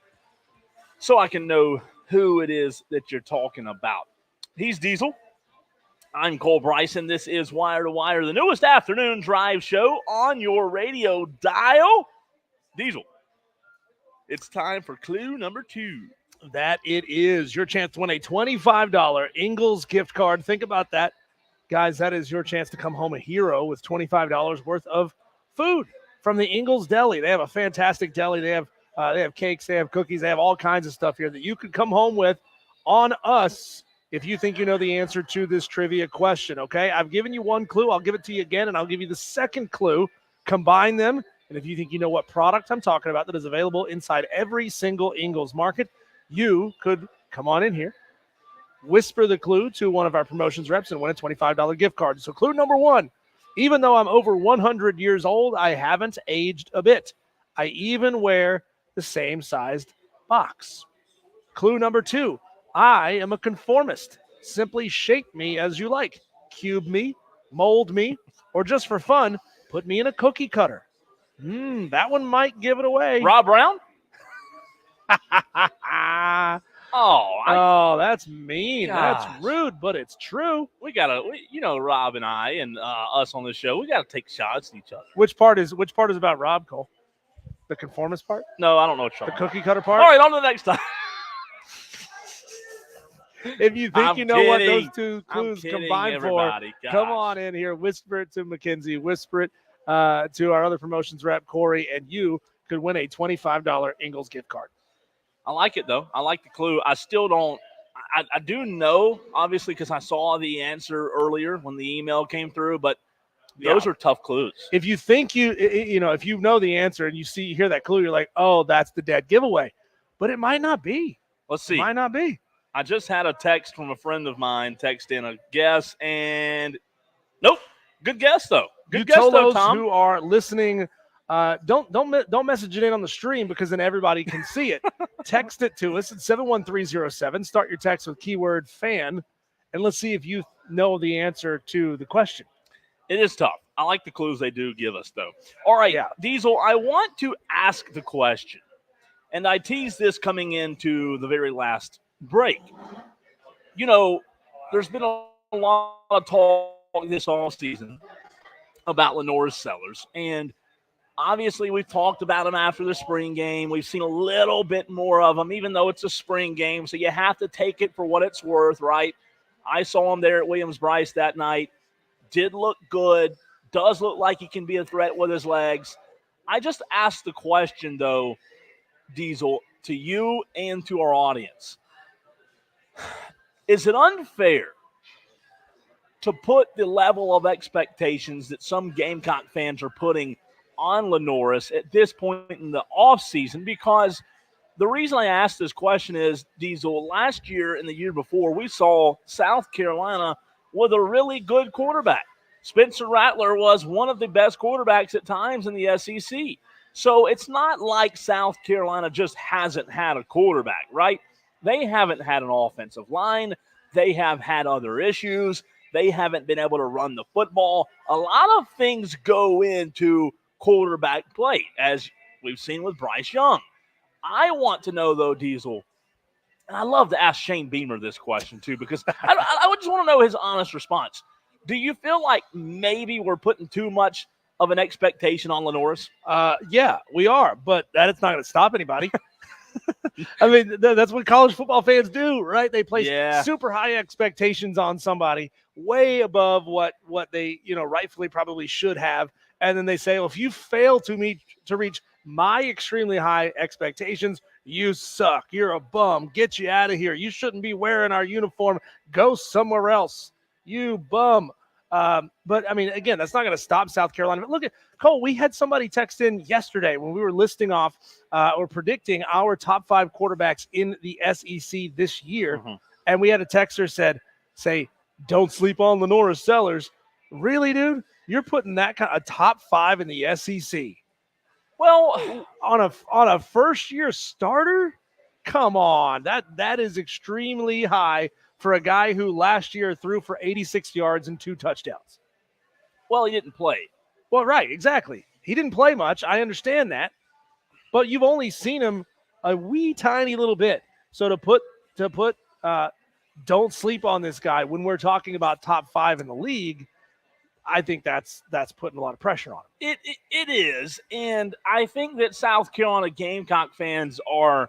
so I can know who it is that you're talking about. He's Diesel. I'm Cole Bryson. This is Wire to Wire, the newest afternoon drive show on your radio dial. Diesel, it's time for clue number 2. That it is your chance to win a $25 Ingles gift card. Think about that. Guys, that is your chance to come home a hero with $25 worth of food from the Ingles Deli. They have a fantastic deli. They have cakes, they have cookies, they have all kinds of stuff here that you could come home with on us if you think you know the answer to this trivia question, okay? I've given you one clue. I'll give it to you again, and I'll give you the second clue. Combine them, and if you think you know what product I'm talking about that is available inside every single Ingles market, you could come on in here, whisper the clue to one of our promotions reps, and win a $25 gift card. So clue number 1, even though I'm over 100 years old, I haven't aged a bit. I even wear the same sized box. Clue number 2, I am a conformist. Simply shape me as you like. Cube me, mold me, or just for fun, put me in a cookie cutter. That one might give it away. Rob Brown? That's mean. Gosh. That's rude, but it's true. Rob and I and us on this show, we got to take shots at each other. Which part is about Rob, Cole? The conformist part? No, I don't know what you're The talking cookie cutter part? about. All right, on to the next time. If you think you know what those two clues combine for, Gosh. come on in here, whisper it to Mackenzie, whisper it to our other promotions rep, Corey, and you could win a $25 Ingles gift card. I like it, though. I like the clue. I still don't – I do know, obviously, because I saw the answer earlier when the email came through, but those are tough clues. If you think if you know the answer and you hear that clue, you're like, oh, that's the dead giveaway. But it might not be. Let's see. It might not be. I just had a text from a friend of mine text in a guess, and nope. Good guess, though. Good guess, though, Tom. Who are listening, don't message it in on the stream because then everybody can see it. Text it to us at 71307. Start your text with keyword fan, and let's see if you know the answer to the question. It is tough. I like the clues they do give us, though. All right, Diesel, I want to ask the question, and I teased this coming into the very last break. There's been a lot of talk this offseason about Lenore's Sellers, and obviously we've talked about them after the spring game. We've seen a little bit more of them, even though it's a spring game, so you have to take it for what it's worth, right? I saw him there at Williams-Brice that night. Did look good. Does look like he can be a threat with his legs. I just asked the question, though, Diesel, to you and to our audience. Is it unfair to put the level of expectations that some Gamecock fans are putting on Lenoris at this point in the offseason? Because the reason I asked this question is, Diesel, last year and the year before, we saw South Carolina with a really good quarterback. Spencer Rattler was one of the best quarterbacks at times in the SEC. So it's not like South Carolina just hasn't had a quarterback, right? They haven't had an offensive line. They have had other issues. They haven't been able to run the football. A lot of things go into quarterback play, as we've seen with Bryce Young. I want to know, though, Diesel, and I love to ask Shane Beamer this question, too, because I would just want to know his honest response. Do you feel like maybe we're putting too much of an expectation on Lenoris? Yeah, we are, but that is not going to stop anybody. I mean, that's what college football fans do, right? They place super high expectations on somebody way above what they, rightfully probably should have. And then they say, well, if you fail to reach my extremely high expectations, you suck. You're a bum. Get you out of here. You shouldn't be wearing our uniform. Go somewhere else. You bum. But, I mean, again, that's not going to stop South Carolina. But look at Cole. We had somebody text in yesterday when we were listing off or predicting our top 5 quarterbacks in the SEC this year. Mm-hmm. And we had a texter say, don't sleep on Lenoris Sellers. Really, dude? You're putting that kind of top 5 in the SEC. Well, on a first year starter. Come on, that is extremely high for a guy who last year threw for 86 yards and 2 touchdowns. he didn't play. Well, right, exactly. He didn't play much. I understand that, but you've only seen him a wee tiny little bit. So to put don't sleep on this guy when we're talking about top 5 in the league. I think that's putting a lot of pressure on him. It is, and I think that South Carolina Gamecock fans are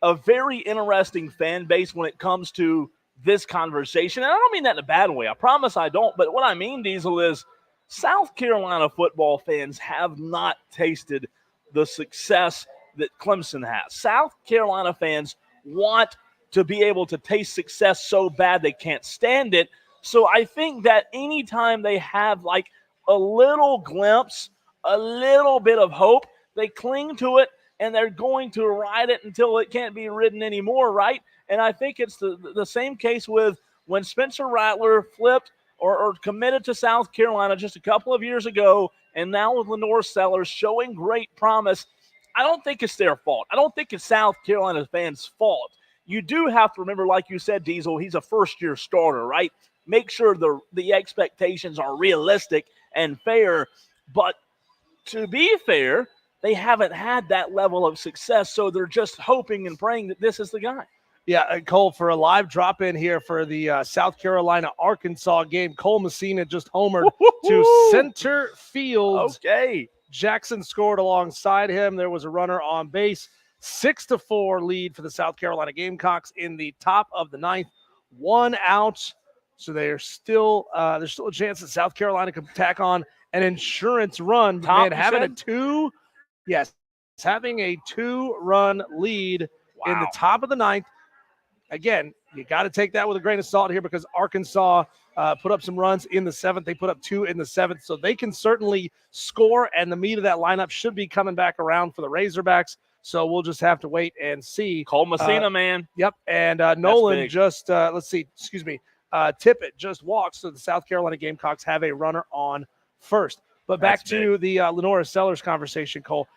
a very interesting fan base when it comes to this conversation. And I don't mean that in a bad way. I promise I don't. But what I mean, Diesel, is South Carolina football fans have not tasted the success that Clemson has. South Carolina fans want to be able to taste success so bad they can't stand it. So I think that anytime they have like a little glimpse, a little bit of hope, they cling to it and they're going to ride it until it can't be ridden anymore, right? And I think it's the same case with when Spencer Rattler flipped or committed to South Carolina just a couple of years ago, and now with Lenore Sellers showing great promise. I don't think it's their fault. I don't think it's South Carolina fans' fault. You do have to remember, like you said, Diesel, he's a first-year starter, right? Make sure the expectations are realistic and fair. But to be fair, they haven't had that level of success, so they're just hoping and praying that this is the guy. Yeah, Cole, for a live drop-in here for the South Carolina-Arkansas game, Cole Messina just homered to center field. Okay. Jackson scored alongside him. There was a runner on base. 6-4 lead for the South Carolina Gamecocks in the top of the 9th. 1 out. So there's still a chance that South Carolina can tack on an insurance run. Top, man, having a 2-run lead in the top of the 9th. Again, you got to take that with a grain of salt here because Arkansas put up some runs in the 7th. They put up 2 in the 7th, so they can certainly score, and the meat of that lineup should be coming back around for the Razorbacks. So we'll just have to wait and see. Cole Messina, man. Yep, and Nolan just, Tippett just walked, so the South Carolina Gamecocks have a runner on first. But back to the Lenore Sellers conversation, Cole.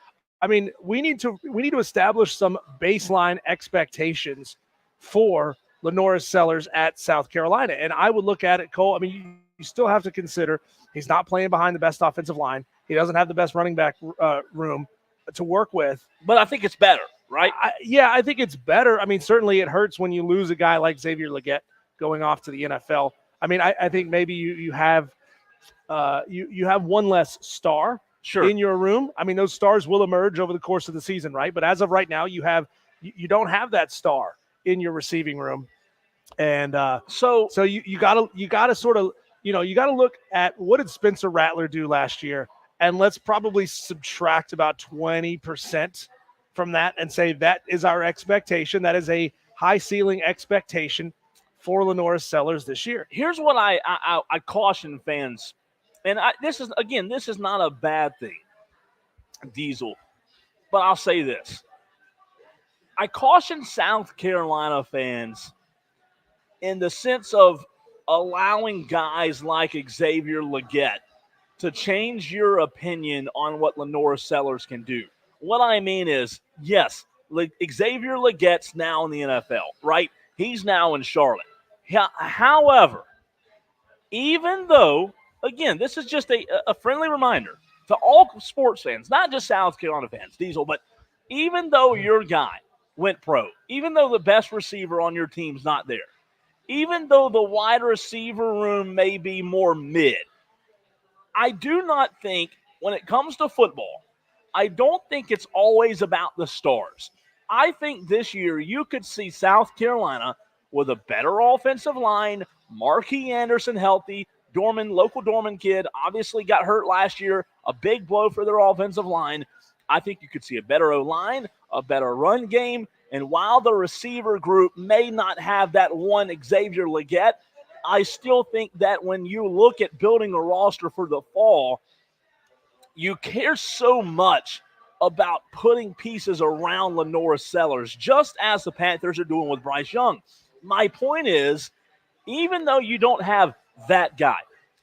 I mean, we need to establish some baseline expectations for Lenore Sellers at South Carolina. And I would look at it, Cole. I mean, you still have to consider he's not playing behind the best offensive line. He doesn't have the best running back room to work with. But I think it's better, right? I think it's better. I mean, certainly it hurts when you lose a guy like Xavier Legette going off to the NFL. I mean, I think maybe you have one less star in your room. I mean, those stars will emerge over the course of the season, right? But as of right now, you don't have that star in your receiving room. And so you gotta sort of, you gotta look at what did Spencer Rattler do last year, and let's probably subtract about 20% from that and say that is our expectation. That is a high ceiling expectation for Lenore Sellers this year. Here's what I caution fans, and this is not a bad thing, Diesel, but I'll say this. I caution South Carolina fans in the sense of allowing guys like Xavier Legette to change your opinion on what Lenore Sellers can do. What I mean is, yes, Xavier Legette's now in the NFL, right? He's now in Charlotte. However, even though, again, this is just a friendly reminder to all sports fans, not just South Carolina fans, Diesel, but even though your guy went pro, even though the best receiver on your team's not there, even though the wide receiver room may be more mid, I do not think when it comes to football, I don't think it's always about the stars. I think this year you could see South Carolina with a better offensive line, Marquis Anderson healthy, local Dorman kid, obviously got hurt last year, a big blow for their offensive line. I think you could see a better O-line, a better run game, and while the receiver group may not have that one Xavier Legette, I still think that when you look at building a roster for the fall, you care so much about putting pieces around Lenore Sellers, just as the Panthers are doing with Bryce Young. My point is, even though you don't have that guy,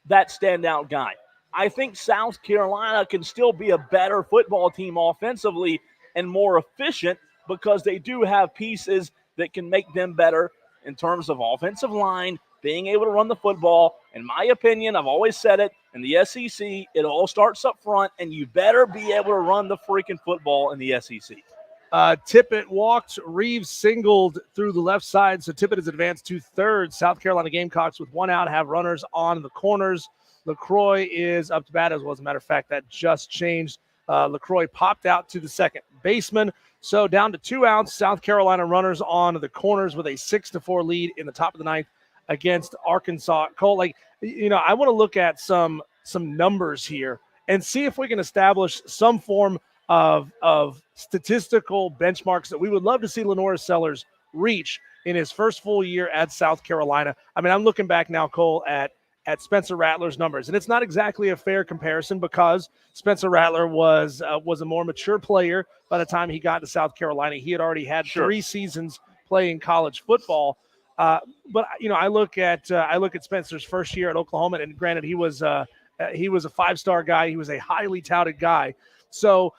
that standout guy, I think South Carolina can still be a better football team offensively and more efficient because they do have pieces that can make them better in terms of offensive line, being able to run the football. In my opinion, I've always said it, in the SEC, it all starts up front, and you better be able to run the freaking football in the SEC. Tippett walked. Reeves singled through the left side, so Tippett has advanced to third. South Carolina Gamecocks with one out have runners on the corners. LaCroix is up to bat as well. As a matter of fact, that just changed. LaCroix popped out to the second baseman. So down to 2 outs. South Carolina runners on the corners with a 6-4 lead in the top of the ninth against Arkansas. Cole, I want to look at some numbers here and see if we can establish some form of statistical benchmarks that we would love to see Lenora Sellers reach in his first full year at South Carolina. I mean, I'm looking back now, Cole, at Spencer Rattler's numbers, and it's not exactly a fair comparison because Spencer Rattler was a more mature player by the time he got to South Carolina. He had already had 3 seasons playing college football. But I look at Spencer's first year at Oklahoma, and granted, he was a 5-star guy. He was a highly touted guy. So,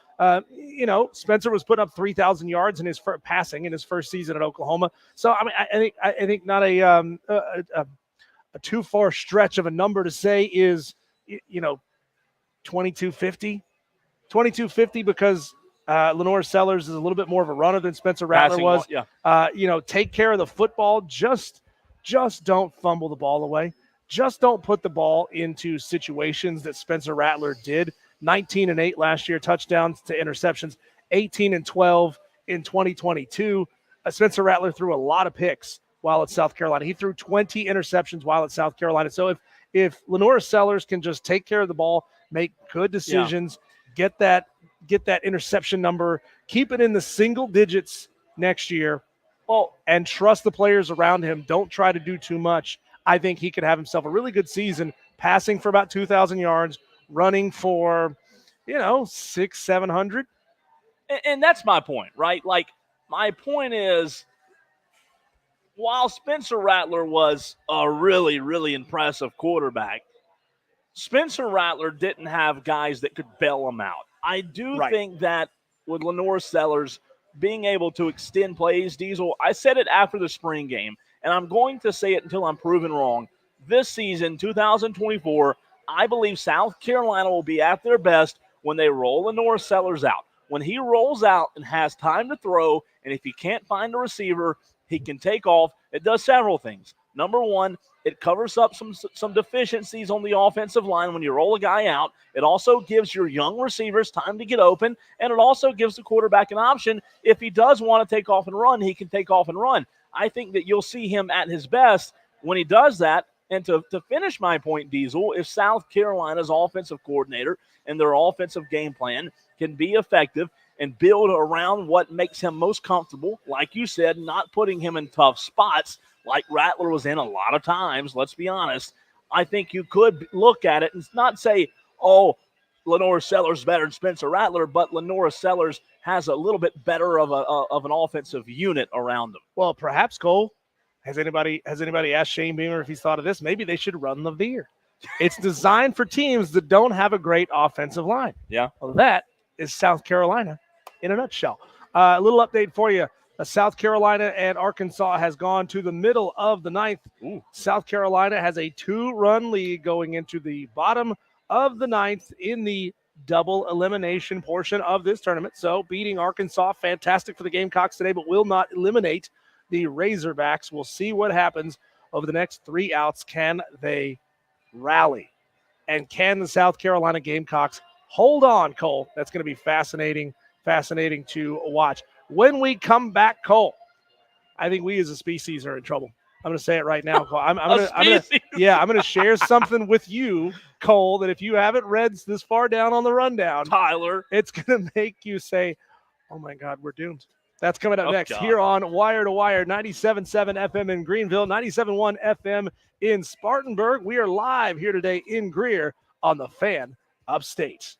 Spencer was putting up 3,000 yards in his passing in his first season at Oklahoma. So, I mean, I think not a too far stretch of a number to say is, 2250. 2250 because Lenora Sellers is a little bit more of a runner than Spencer Rattler was. Take care of the football. Just don't fumble the ball away. Just don't put the ball into situations that Spencer Rattler did. 19-8 last year, touchdowns to interceptions, 18-12 in 2022. Spencer Rattler threw a lot of picks while at South Carolina. He threw 20 interceptions while at South Carolina. So if Lenora Sellers can just take care of the ball, make good decisions, get that interception number, keep it in the single digits next year, and trust the players around him. Don't try to do too much. I think he could have himself a really good season, passing for about 2,000 yards, running for, 600-700. And that's my point, right? Like, my point is, while Spencer Rattler was a really, really impressive quarterback, Spencer Rattler didn't have guys that could bail him out. I do think that with Lenora Sellers being able to extend plays, Diesel, I said it after the spring game, and I'm going to say it until I'm proven wrong. This season, 2024, I believe South Carolina will be at their best when they roll Lenora Sellers out. When he rolls out and has time to throw, and if he can't find a receiver, he can take off. It does several things. Number one, it covers up some deficiencies on the offensive line when you roll a guy out. It also gives your young receivers time to get open, and it also gives the quarterback an option. If he does want to take off and run, he can take off and run. I think that you'll see him at his best when he does that. And to finish my point, Diesel, if South Carolina's offensive coordinator and their offensive game plan can be effective and build around what makes him most comfortable, like you said, not putting him in tough spots like Rattler was in a lot of times, let's be honest, I think you could look at it and not say, Lenora Sellers better than Spencer Rattler, but Lenora Sellers has a little bit better of an offensive unit around him. Well, perhaps, Cole, has anybody asked Shane Beamer if he's thought of this? Maybe they should run Napier. It's designed for teams that don't have a great offensive line. Yeah. Well, that is South Carolina in a nutshell. A little update for you. South Carolina and Arkansas has gone to the middle of the ninth. South Carolina has a 2-run lead going into the bottom of the ninth in the double elimination portion of this tournament. So beating Arkansas, fantastic for the Gamecocks today, but will not eliminate the Razorbacks. We'll see what happens over the next 3 outs. Can they rally? And can the South Carolina Gamecocks hold on, Cole? That's going to be fascinating to watch. When we come back, Cole, I think we as a species are in trouble. I'm going to say it right now, Cole. I'm going to share something with you, Cole, that if you haven't read this far down on the rundown, Tyler, it's going to make you say, oh my God, we're doomed. That's coming up next here on Wire to Wire, 97.7 FM in Greenville, 97.1 FM in Spartanburg. We are live here today in Greer on the Fan Upstate.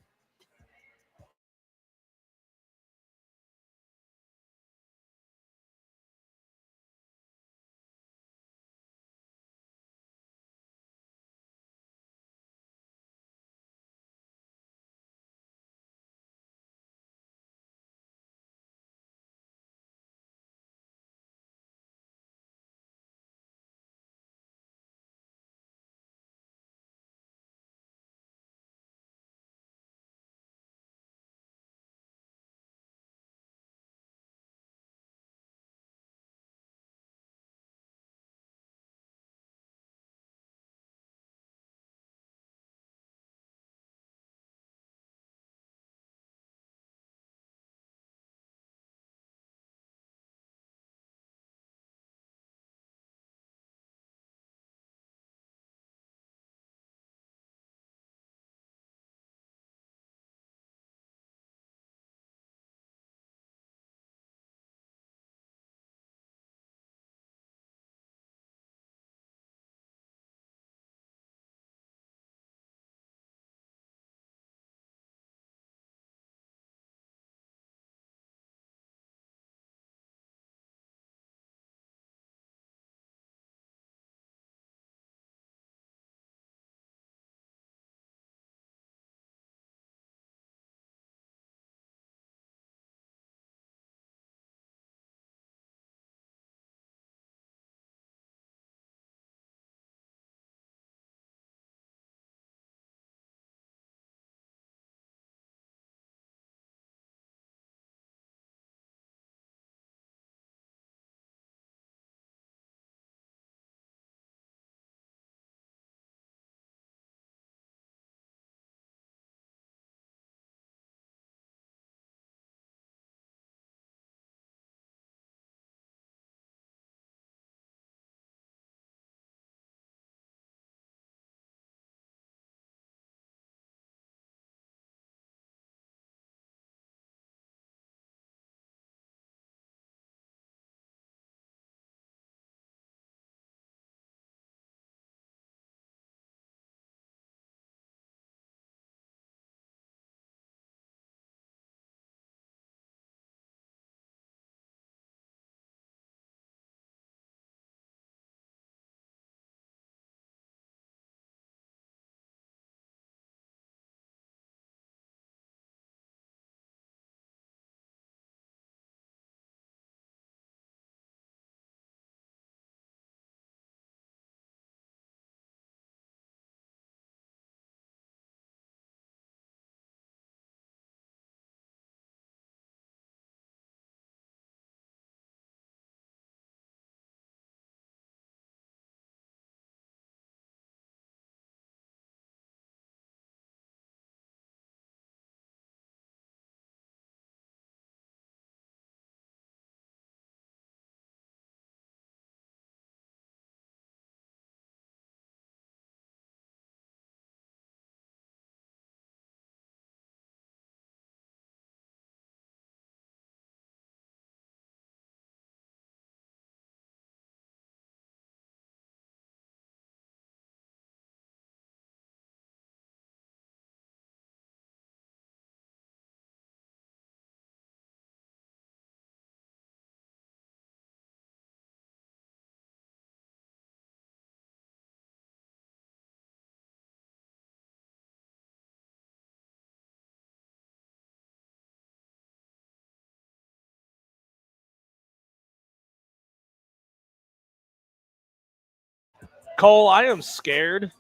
Cole, I am scared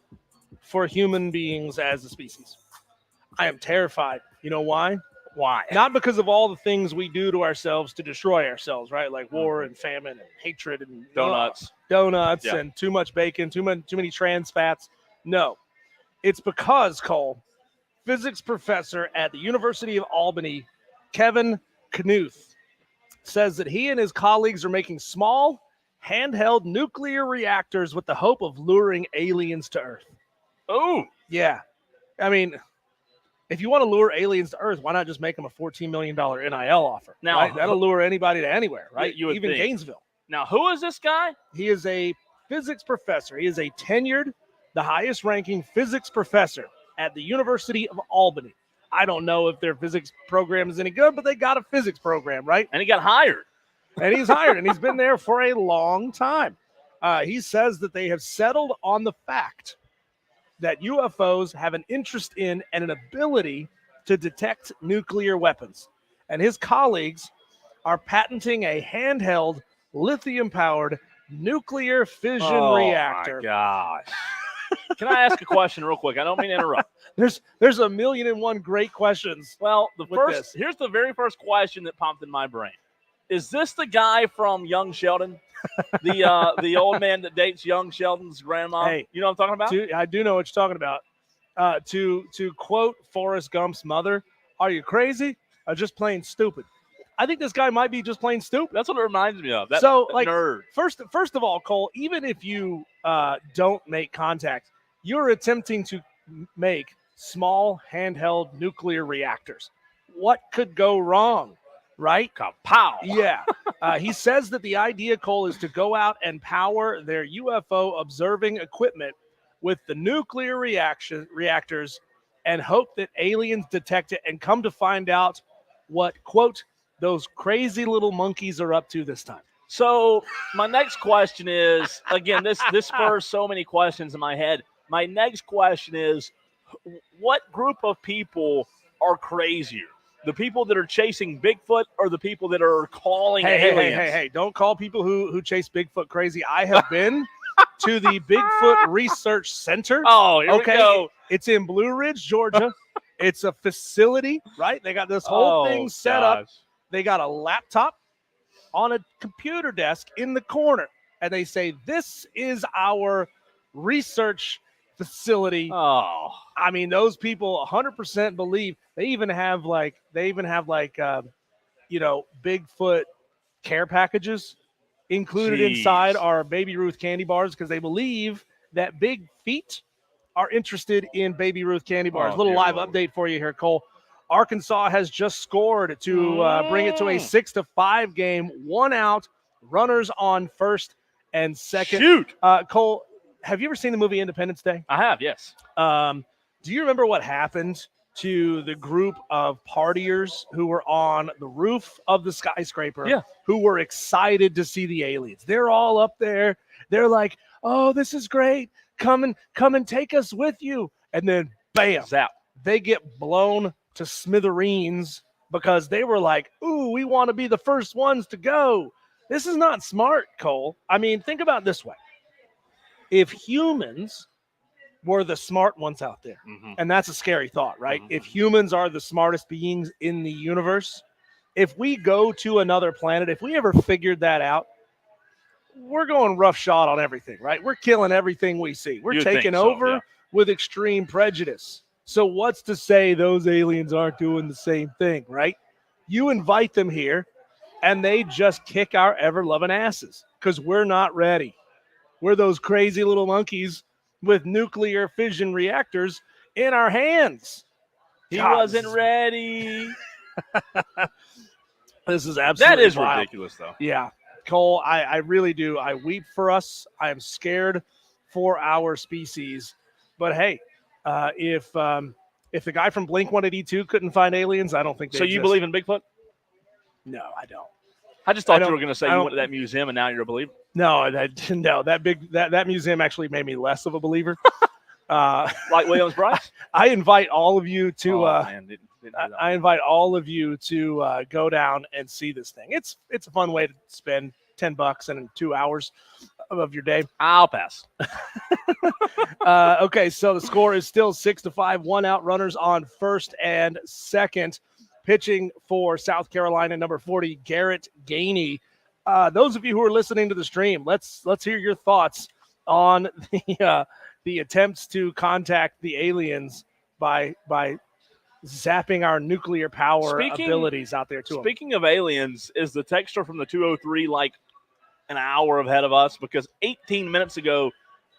for human beings as a species. I am terrified. You know why? Why? Not because of all the things we do to ourselves to destroy ourselves, right? Like war and famine and hatred and Donuts. donuts and too much bacon, too many trans fats. No, it's because, Cole, physics professor at the University of Albany, Kevin Knuth, says that he and his colleagues are making small, handheld nuclear reactors with the hope of luring aliens to Earth. Oh, Yeah. I mean, if you want to lure aliens to Earth, why not just make them a $14 million NIL offer? Now, right? That'll lure anybody to anywhere, right? You would Even think. Gainesville. Now, who is this guy? He is a physics professor. He is a tenured, the highest ranking physics professor at the University of Albany. I don't know if their physics program is any good, but they got a physics program, right? And he got hired. And he's hired, and he's been there for a long time. He says that they have settled on the fact that UFOs have an interest in and an ability to detect nuclear weapons. And his colleagues are patenting a handheld, lithium-powered nuclear fission reactor. Oh, my gosh. Can I ask a question real quick? I don't mean to interrupt. There's 1,000,001 great questions. Well, this. Here's the very first question that popped in my brain. Is this the guy from Young Sheldon? The old man that dates Young Sheldon's grandma? Hey, you know what I'm talking about? I do know what you're talking about. To quote Forrest Gump's mother, "Are you crazy or just plain stupid?" I think this guy might be just plain stupid. That's what it reminds me of. That nerd. First of all, Cole, even if you don't make contact, you're attempting to make small handheld nuclear reactors. What could go wrong? Right? Kapow. Yeah. He says that the idea, Cole, is to go out and power their UFO observing equipment with the nuclear reactors and hope that aliens detect it and come to find out what, quote, those crazy little monkeys are up to this time. So my next question is, again, this spurs so many questions in my head. My next question is, what group of people are crazier? The people that are chasing Bigfoot or the people that are calling aliens? Hey, don't call people who chase Bigfoot crazy. I have been to the Bigfoot Research Center. Oh, here we go. It's in Blue Ridge, Georgia. It's a facility, right? They got this whole thing set up. They got a laptop on a computer desk in the corner, and they say, "This is our research facility." Oh, I mean, those people 100% believe. They even have Bigfoot care packages included inside our Baby Ruth candy bars because they believe that big feet are interested in Baby Ruth candy bars. Little live update for you here, Cole. Arkansas has just scored to bring it to a 6-5 game, 1 out, runners on first and second. Shoot. Cole, have you ever seen the movie Independence Day? I have, yes. Do you remember what happened to the group of partiers who were on the roof of the skyscraper who were excited to see the aliens? They're all up there. They're like, "Oh, this is great. Come and take us with you." And then, bam, zap. They get blown to smithereens because they were like, "Ooh, we want to be the first ones to go." This is not smart, Cole. I mean, think about it this way. If humans were the smart ones out there, and that's a scary thought, right? If humans are the smartest beings in the universe, if we go to another planet, if we ever figured that out, we're going roughshod on everything, right? We're killing everything we see. We're taking over with extreme prejudice. So what's to say those aliens aren't doing the same thing, right? You invite them here, and they just kick our ever-loving asses because we're not ready. We're those crazy little monkeys with nuclear fission reactors in our hands. He wasn't ready. This is absolutely That is wild. ridiculous, though. Yeah. Cole, I really do. I weep for us. I am scared for our species. But hey, if the guy from Blink-182 couldn't find aliens, I don't think they So exist. you believe in Bigfoot? No, I don't. I just thought you were going to say you went to that museum and now you're a believer. No, that museum actually made me less of a believer. Like Williams-Brice? I invite all of you to. Didn't I invite all of you to go down and see this thing. It's a fun way to spend $10 in 2 hours. of your day? I'll pass. Okay, so the score is still 6-5. 1 out, runners on first and second. Pitching for South Carolina, number 40, Garrett Gainey. Those of you who are listening to the stream, let's hear your thoughts on the attempts to contact the aliens by zapping our nuclear power abilities out there to them. Speaking of aliens, is the texter from the 203 like an hour ahead of us? Because 18 minutes ago,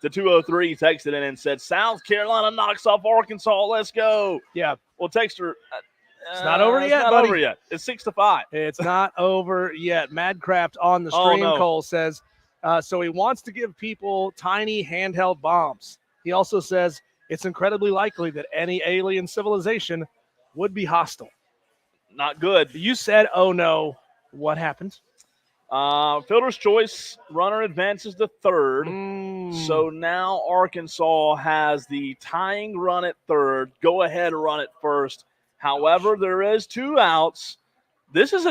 the 203 texted in and said, South Carolina knocks off Arkansas. Let's go. Yeah. Well, texter, it's not over yet, It's not buddy. over yet. It's 6-5. It's not over yet. Madcraft on the stream, no. Cole says, so he wants to give people tiny handheld bombs. He also says it's incredibly likely that any alien civilization would be hostile. Not good. You said, oh no. What happened? Fielder's choice, runner advances to third. So now Arkansas has the tying run at third. Go ahead and run it first. However, there is 2 outs. This is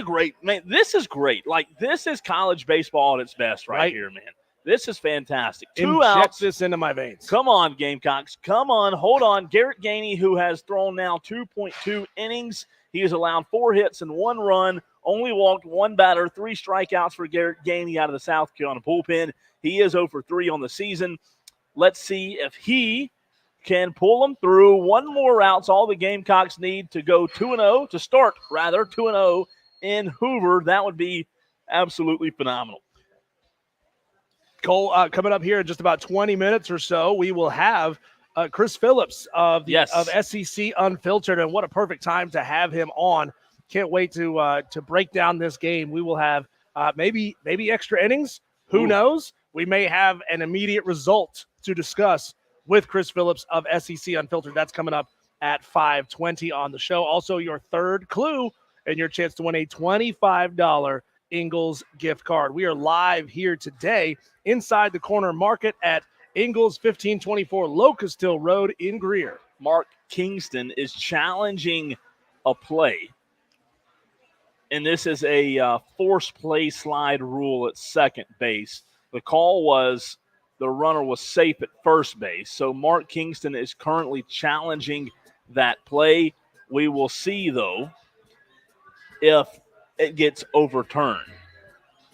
this is great. Like, this is college baseball at its best right here, man. This is fantastic. 2 outs. Inject this into my veins. Come on, Gamecocks. Come on. Hold on. Garrett Gainey, who has thrown now 2.2 innings. He has allowed 4 hits and 1 run. Only walked 1 batter, 3 strikeouts for Garrett Gainey out of the South Carolina bullpen. He is 0 for 3 on the season. Let's see if he can pull them through. 1 more out's all the Gamecocks need to go 2-0, to start, rather, 2-0 in Hoover. That would be absolutely phenomenal. Cole, coming up here in just about 20 minutes or so, we will have Chris Phillips of SEC Unfiltered, and what a perfect time to have him on. Can't wait to break down this game. We will have maybe extra innings. Who knows? We may have an immediate result to discuss with Chris Phillips of SEC Unfiltered. That's coming up at 5:20 on the show. Also, your third clue and your chance to win a $25 Ingles gift card. We are live here today inside the corner market at Ingles 1524 Locust Hill Road in Greer. Mark Kingston is challenging a play, and this is a force play slide rule at second base. The call was the runner was safe at first base, so Mark Kingston is currently challenging that play. We will see, though, if it gets overturned.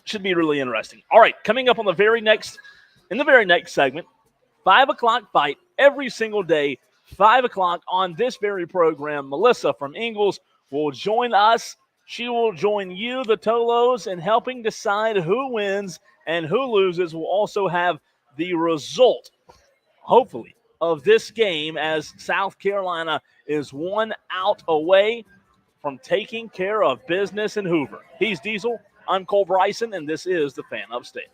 Should be really interesting. All right, coming up in the very next segment, 5 o'clock fight every single day, 5 o'clock on this very program. Melissa from Ingles will join us. She will join you, the Tolos, in helping decide who wins and who loses. We'll also have the result, hopefully, of this game as South Carolina is 1 out away from taking care of business in Hoover. He's Diesel. I'm Cole Bryson, and this is the Fan Upstate.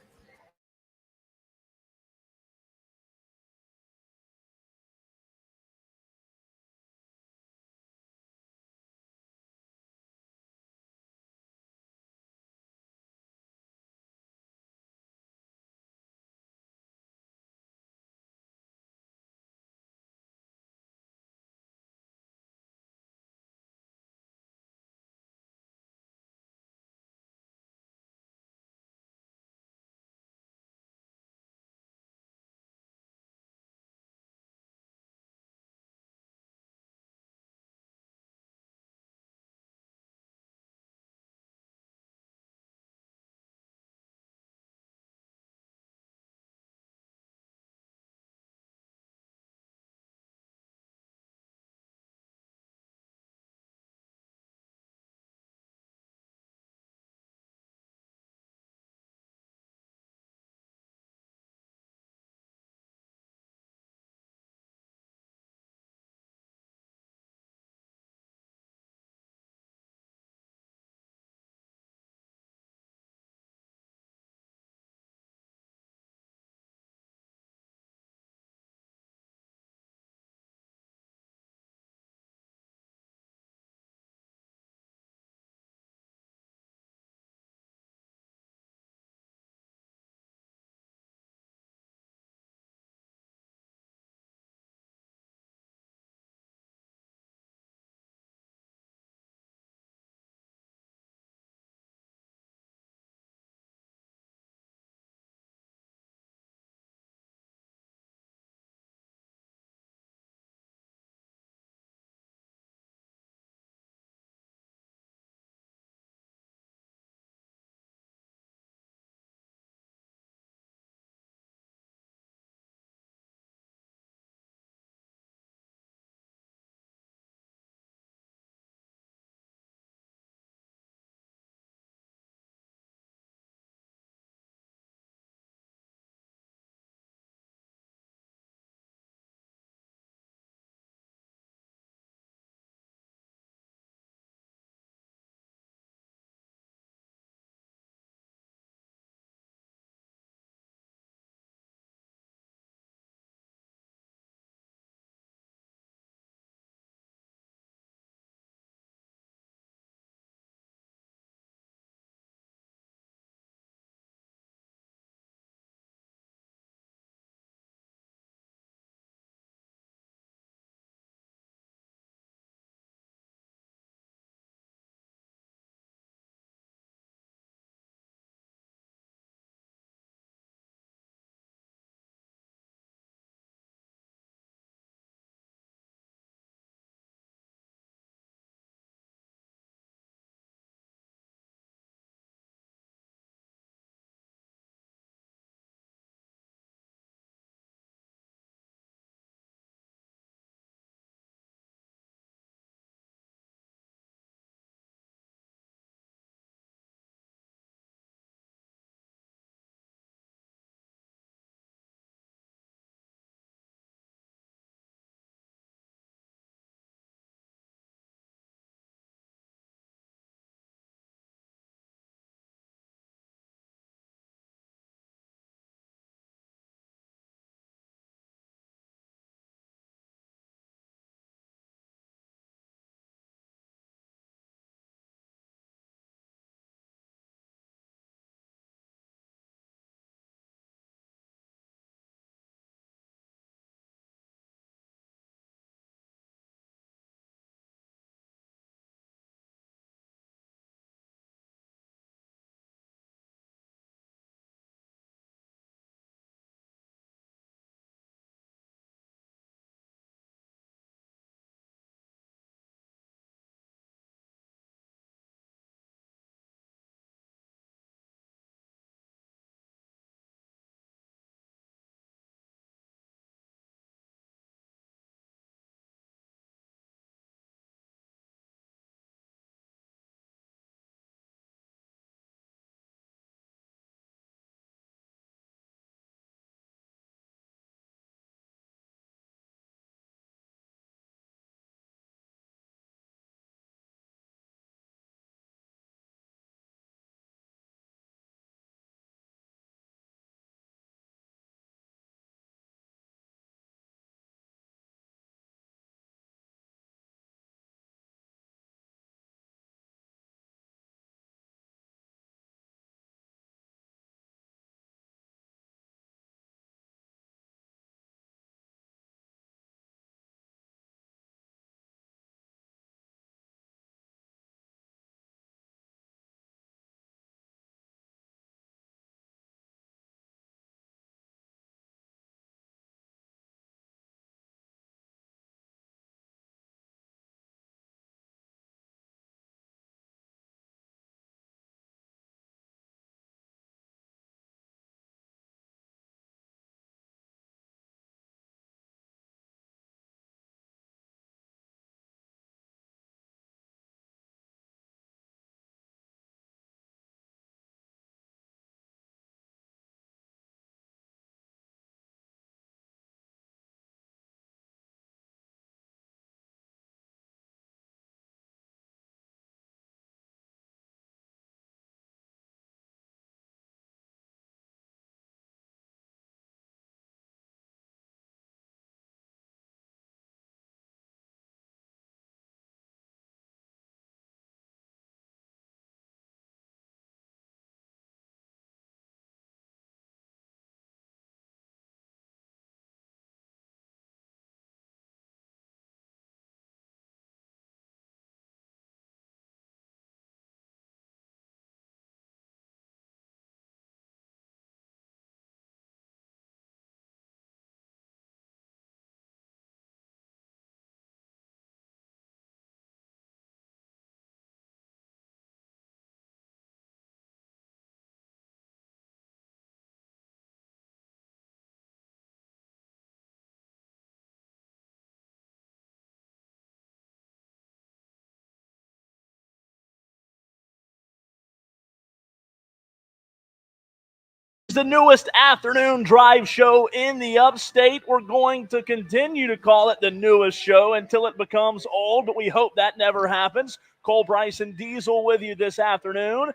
The newest afternoon drive show in the upstate. We're going to continue to call it the newest show until it becomes old, but we hope that never happens. Cole Bryson Diesel with you this afternoon,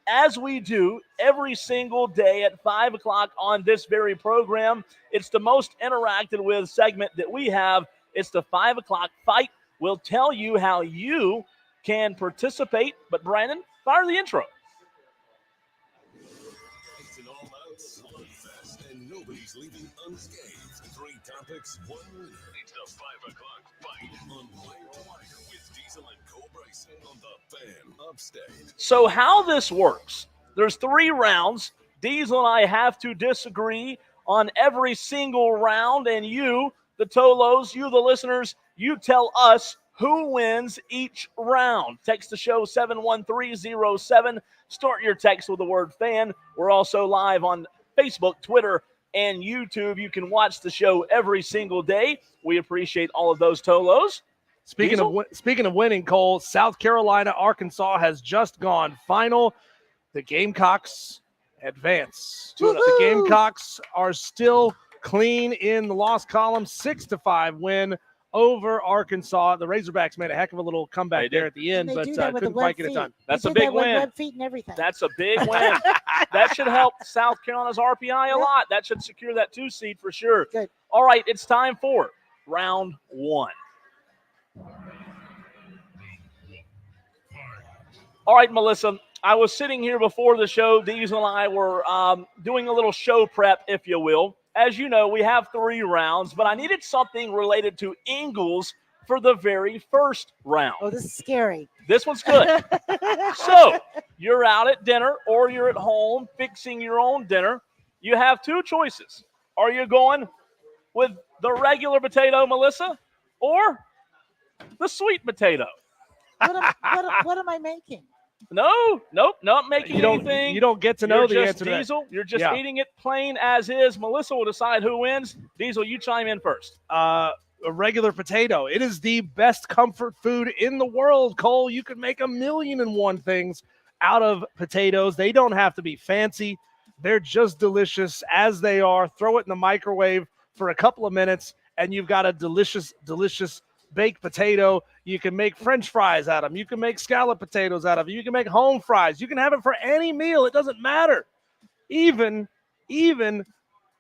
as we do every single day at 5 o'clock on this very program. It's the most interacted with segment that we have. It's the 5 o'clock fight. We'll tell you how you can participate. But Brandon, fire the intro. It's an all-out slugfest, and nobody's leaving unscathed. 3 topics, 1 winner. It's the 5 o'clock fight on Wire to Wire with Diesel and Cole Bryson on the Fan Upstate. So how this works, there's 3 rounds. Diesel and I have to disagree on every single round, and you, the Tolos, you, the listeners, you tell us who wins each round. Text the show 71307. Start your text with the word fan. We're also live on Facebook, Twitter, and YouTube. You can watch the show every single day. We appreciate all of those Tolos. Speaking of winning, Cole, South Carolina, Arkansas has just gone final. The Gamecocks advance. The Gamecocks are still clean in the loss column, 6-5 win over Arkansas. The Razorbacks made a heck of a little comeback there at the end, but couldn't quite get it done. That's a big win. Web feet and everything. That's a big win. That should help South Carolina's RPI a lot. That should secure that 2 seed for sure. Good. All right, it's time for round 1. All right, Melissa, I was sitting here before the show. Diesel and I were doing a little show prep, if you will. As you know, we have 3 rounds, but I needed something related to Ingles for the very first round. Oh, this is scary. This one's good. So, you're out at dinner or you're at home fixing your own dinner. You have 2 choices. Are you going with the regular potato, Melissa, or the sweet potato? What am I making? Nope, not making anything. You don't get to know the answer to that. Diesel, you're just eating it plain as is. Melissa will decide who wins. Diesel, you chime in first. A regular potato. It is the best comfort food in the world, Cole. You can make 1,000,001 things out of potatoes. They don't have to be fancy. They're just delicious as they are. Throw it in the microwave for a couple of minutes, and you've got a delicious, delicious baked potato. You can make French fries out of them. You can make scallop potatoes out of them. You can make home fries. You can have it for any meal. It doesn't matter. Even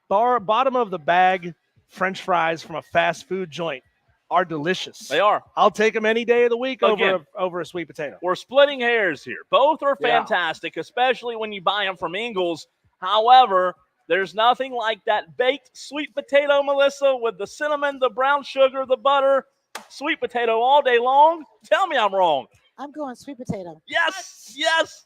bottom of the bag French fries from a fast food joint are delicious. They are. I'll take them any day of the week Again, over a sweet potato. We're splitting hairs here. Both are fantastic, especially when you buy them from Ingles. However, there's nothing like that baked sweet potato, Melissa, with the cinnamon, the brown sugar, the butter. Sweet potato all day long. Tell me I'm wrong. I'm going sweet potato. Yes.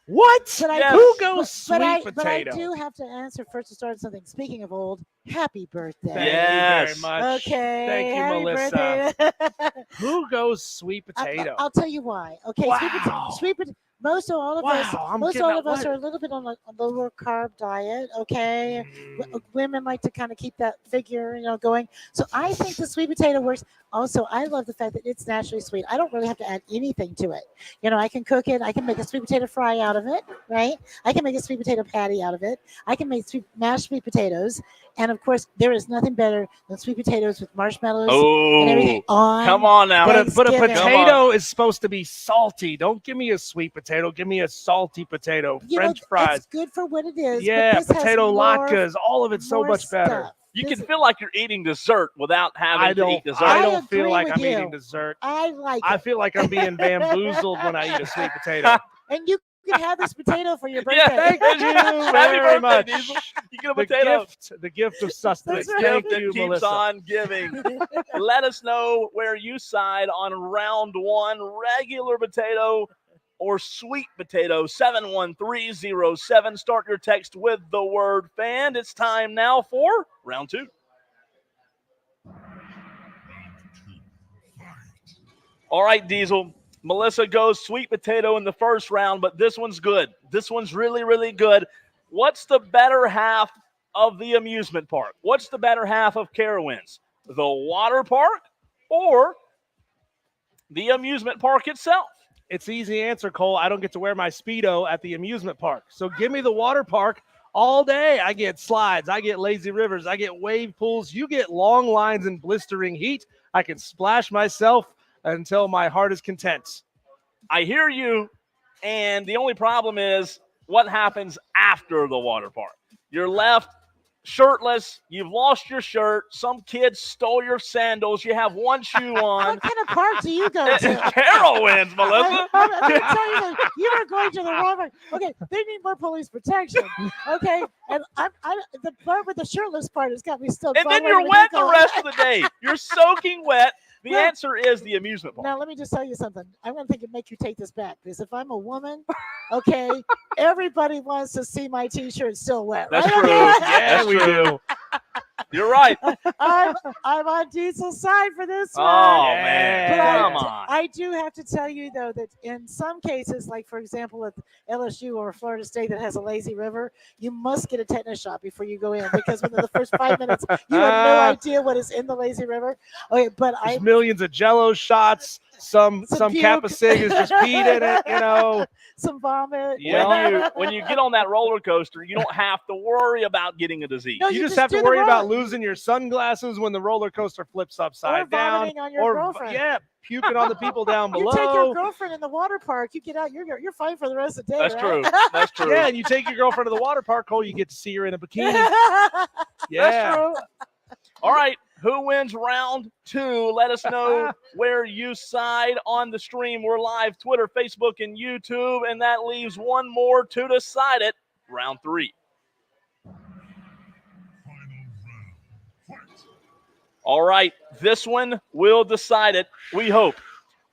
What? Yes. Who goes sweet potato? But I do have to answer first to start something. Speaking of old, happy birthday. Thank Yes. you very much. Okay. Thank you, happy Melissa. birthday. Who goes sweet potato? I'll tell you why. Okay, Wow. sweet potato. Most all of us are a little bit on a lower carb diet. Okay, women like to kind of keep that figure, going. So I think the sweet potato works. Also, I love the fact that it's naturally sweet. I don't really have to add anything to it. I can cook it. I can make a sweet potato fry out of it, right? I can make a sweet potato patty out of it. I can make mashed sweet potatoes. And of course, there is nothing better than sweet potatoes with marshmallows and everything on. Come on now. But a potato is supposed to be salty. Don't give me a sweet potato. Give me a salty potato. French fries. It's good for what it is. Yeah, but this potato has latkes. All of it's so much better. You can feel like you're eating dessert without having to eat dessert. I don't feel agree like with I'm you. eating dessert. I feel like I'm being bamboozled when I eat a sweet potato. And you can have this potato for your birthday. Yeah, Thank you Happy very birthday, much. Diesel. You get a potato. The gift of sustenance. That's right. Thank That you, keeps Melissa. on giving. Let us know where you side on round 1, regular potato or sweet potato. 71307. Start your text with the word fan. It's time now for round 2. All right, Diesel. Melissa goes sweet potato in the first round, but this one's good. This one's really, really good. What's the better half of the amusement park? What's the better half of Carowinds? The water park or the amusement park itself? It's easy answer, Cole. I don't get to wear my Speedo at the amusement park. So give me the water park all day. I get slides, I get lazy rivers, I get wave pools. You get long lines and blistering heat. I can splash myself until my heart is content. I hear you, and the only problem is what happens after the water park. You're left shirtless. You've lost your shirt. Some kid stole your sandals. You have one shoe on. What kind of park do you go to? Carol wins, Melissa. I'm going to tell you that you are going to the wrong one. Okay, they need more police protection. Okay, and the part with the shirtless part has got me still. And then you're wet the rest of the day. You're soaking wet. The answer is the amusement park. Now, let me just tell you something. I'm going to make you take this back, because if I'm a woman, okay, everybody wants to see my T-shirt still wet. That's right? true. Okay? Yeah, we do. You're right. I'm on Diesel's side for this one. Oh, man. But Come on. I do have to tell you, though, that in some cases, like, for example, at LSU or Florida State that has a lazy river, you must get a tetanus shot before you go in, because within the first 5 minutes, you have no idea what is in the lazy river. Okay, but There's millions of Jello shots. Some Kappa Sig is just peed in it, you know. Some vomit. Yeah. When you get on that roller coaster, you don't have to worry about getting a disease. No, You just just have to do the worry about roller. losing your sunglasses when the roller coaster flips upside Or down. vomiting on your girlfriend. Yeah, puking on the people down below. You take your girlfriend in the water park, you get out, you're fine for the rest of the day. That's right? true. That's true. Yeah, and you take your girlfriend to the water park, Cole, you get to see her in a bikini. Yeah. That's true. All right. Who wins round 2? Let us know where you side on the stream. We're live, Twitter, Facebook, and YouTube, and that leaves one more to decide it. Round 3. All right, this one will decide it, we hope.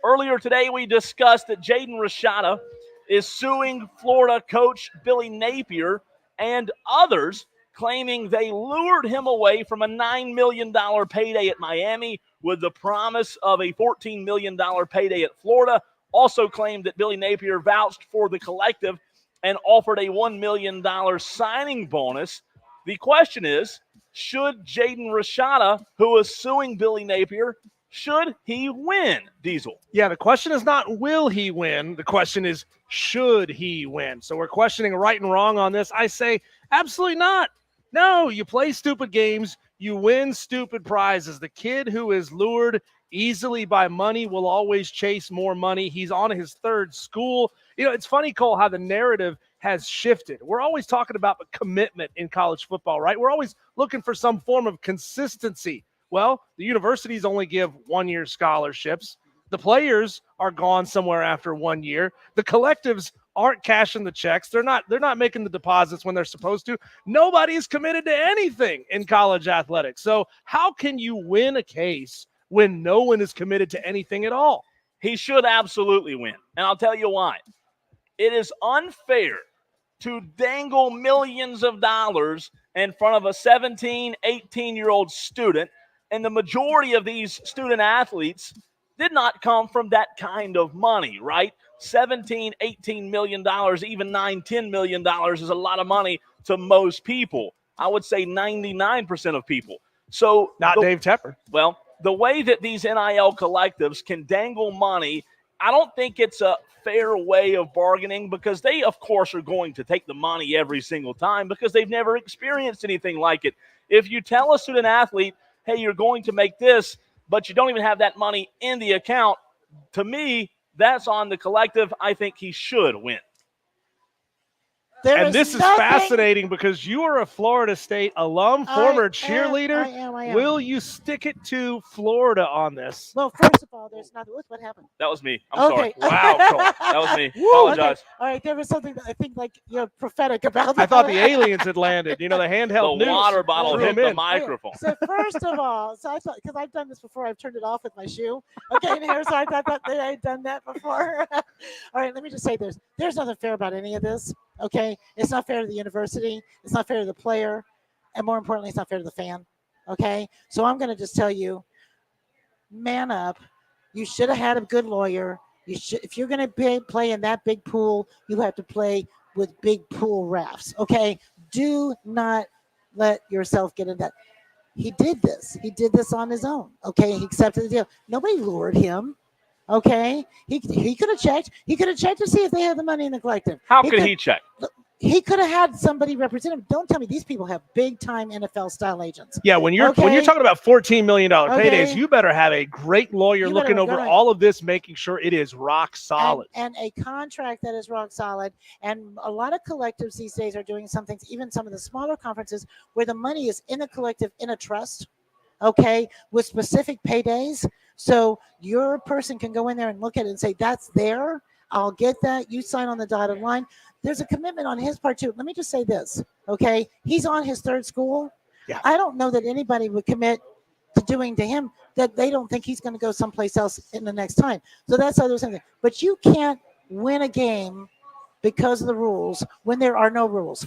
Earlier today, we discussed that Jaden Rashada is suing Florida coach Billy Napier and others, claiming they lured him away from a $9 million payday at Miami with the promise of a $14 million payday at Florida. Also claimed that Billy Napier vouched for the collective and offered a $1 million signing bonus. The question is, should Jaden Rashada, who is suing Billy Napier, should he win, Diesel? Yeah, the question is not will he win. The question is should he win. So we're questioning right and wrong on this. I say absolutely not. No, you play stupid games. You win stupid prizes. The kid who is lured easily by money will always chase more money. He's on his 3rd school. You know, it's funny, Cole, how the narrative has shifted. We're always talking about commitment in college football, right? We're always looking for some form of consistency. Well, the universities only give 1-year scholarships. The players are gone somewhere after 1 year. The collectives aren't cashing the checks. They're not making the deposits when they're supposed to. Nobody is committed to anything in college athletics. So how can you win a case when no one is committed to anything at all? He should absolutely win. And I'll tell you why. It is unfair to dangle millions of dollars in front of a 17, 18-year-old student. And the majority of these student athletes did not come from that kind of money, right? $17, $18 million, even $9, $10 million is a lot of money to most people. I would say 99% of people. So not Dave Tepper. Well, the way that these NIL collectives can dangle money, I don't think it's a fair way of bargaining, because they, of course, are going to take the money every single time because they've never experienced anything like it. If you tell a student athlete, hey, you're going to make this, but you don't even have that money in the account, to me, that's on the collective. I think he should win. This is fascinating because you are a Florida State alum, former cheerleader. I am. Will you stick it to Florida on this? Well, first of all, there's nothing. Look what happened. That was me. I'm sorry. Wow, Cole. That was me. Apologize. Okay. All right, there was something that I think prophetic about that. I thought the aliens had landed. You know, the handheld The noose water bottle threw hit him the in. microphone. So first of all, I thought, because I've done this before, I've turned it off with my shoe. Okay, and here, so I thought that I had done that before. All right, let me just say this. There's nothing fair about any of this. Okay, it's not fair to the university. It's not fair to the player, and more importantly, it's not fair to the fan. Okay, so I'm going to just tell you, man up. You should have had a good lawyer. You should, if you're going to play in that big pool, you have to play with big pool refs. Okay, do not let yourself get in that. He did this. He did this on his own. Okay, he accepted the deal. Nobody lured him. Okay, he could have checked. He could have checked to see if they had the money in the collective. How could he check? he could have had somebody represent him. Don't tell me these people have big time NFL style agents. Yeah, when you're talking about $14 million paydays, you better have a great lawyer looking over all of this, making sure it is rock solid. And a contract that is rock solid. And a lot of collectives these days are doing some things, even some of the smaller conferences, where the money is in a collective, in a trust, with specific paydays. So your person can go in there and look at it and say, that's there. I'll get that. You sign on the dotted line. There's a commitment on his part too. Let me just say this, okay? He's on his third school. Yeah. I don't know that anybody would commit to doing to him that they don't think he's going to go someplace else in the next time. So that's other something. But you can't win a game because of the rules when there are no rules.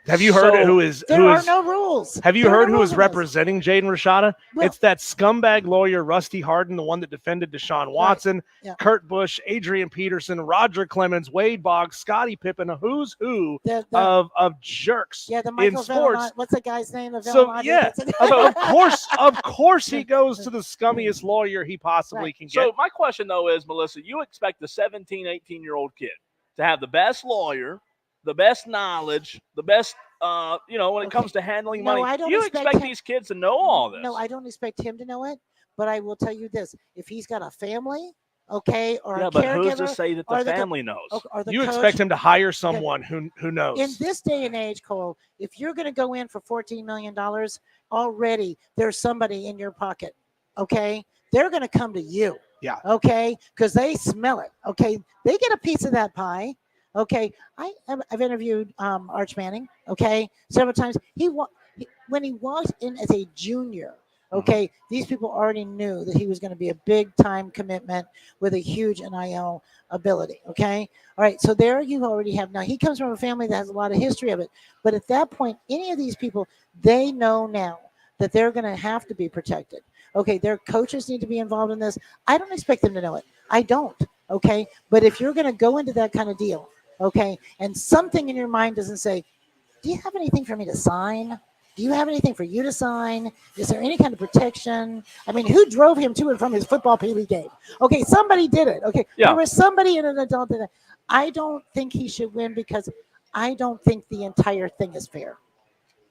Have you heard There are no rules. Have you heard who is representing Jaden Rashada? Well, it's that scumbag lawyer, Rusty Harden, the one that defended Deshaun Watson, right. Yeah. Kurt Busch, Adrian Peterson, Roger Clemens, Wade Boggs, Scottie Pippen, a who's who of jerks in sports. What's the guy's name? So of course he goes to the scummiest lawyer he possibly can get. So my question though is, Melissa, you expect the 17, 18-year-old kid to have the best lawyer, the best knowledge, the best, when it comes to handling money. I don't you expect these kids to know all this. No, I don't expect him to know it, but I will tell you this. If he's got a family, or a caregiver. But who's to say that the family knows? You expect him to hire someone who knows. In this day and age, Cole, if you're going to go in for $14 million, already there's somebody in your pocket, okay? They're going to come to you. Yeah. Okay? Because they smell it, okay? They get a piece of that pie. Okay, I've interviewed Arch Manning, okay, several times. When he walked in as a junior, okay, these people already knew that he was going to be a big-time commitment with a huge NIL ability, okay? All right, so there you already have. Now, he comes from a family that has a lot of history of it, but at that point, any of these people, they know now that they're going to have to be protected. Okay, their coaches need to be involved in this. I don't expect them to know it. I don't, okay? But if you're going to go into that kind of deal, okay, and something in your mind doesn't say, do you have anything for me to sign? Do you have anything for you to sign? Is there any kind of protection? I mean, who drove him to and from his football Pee Wee game? Okay, somebody did it. Okay, There was somebody in an adult that I don't think he should win because I don't think the entire thing is fair.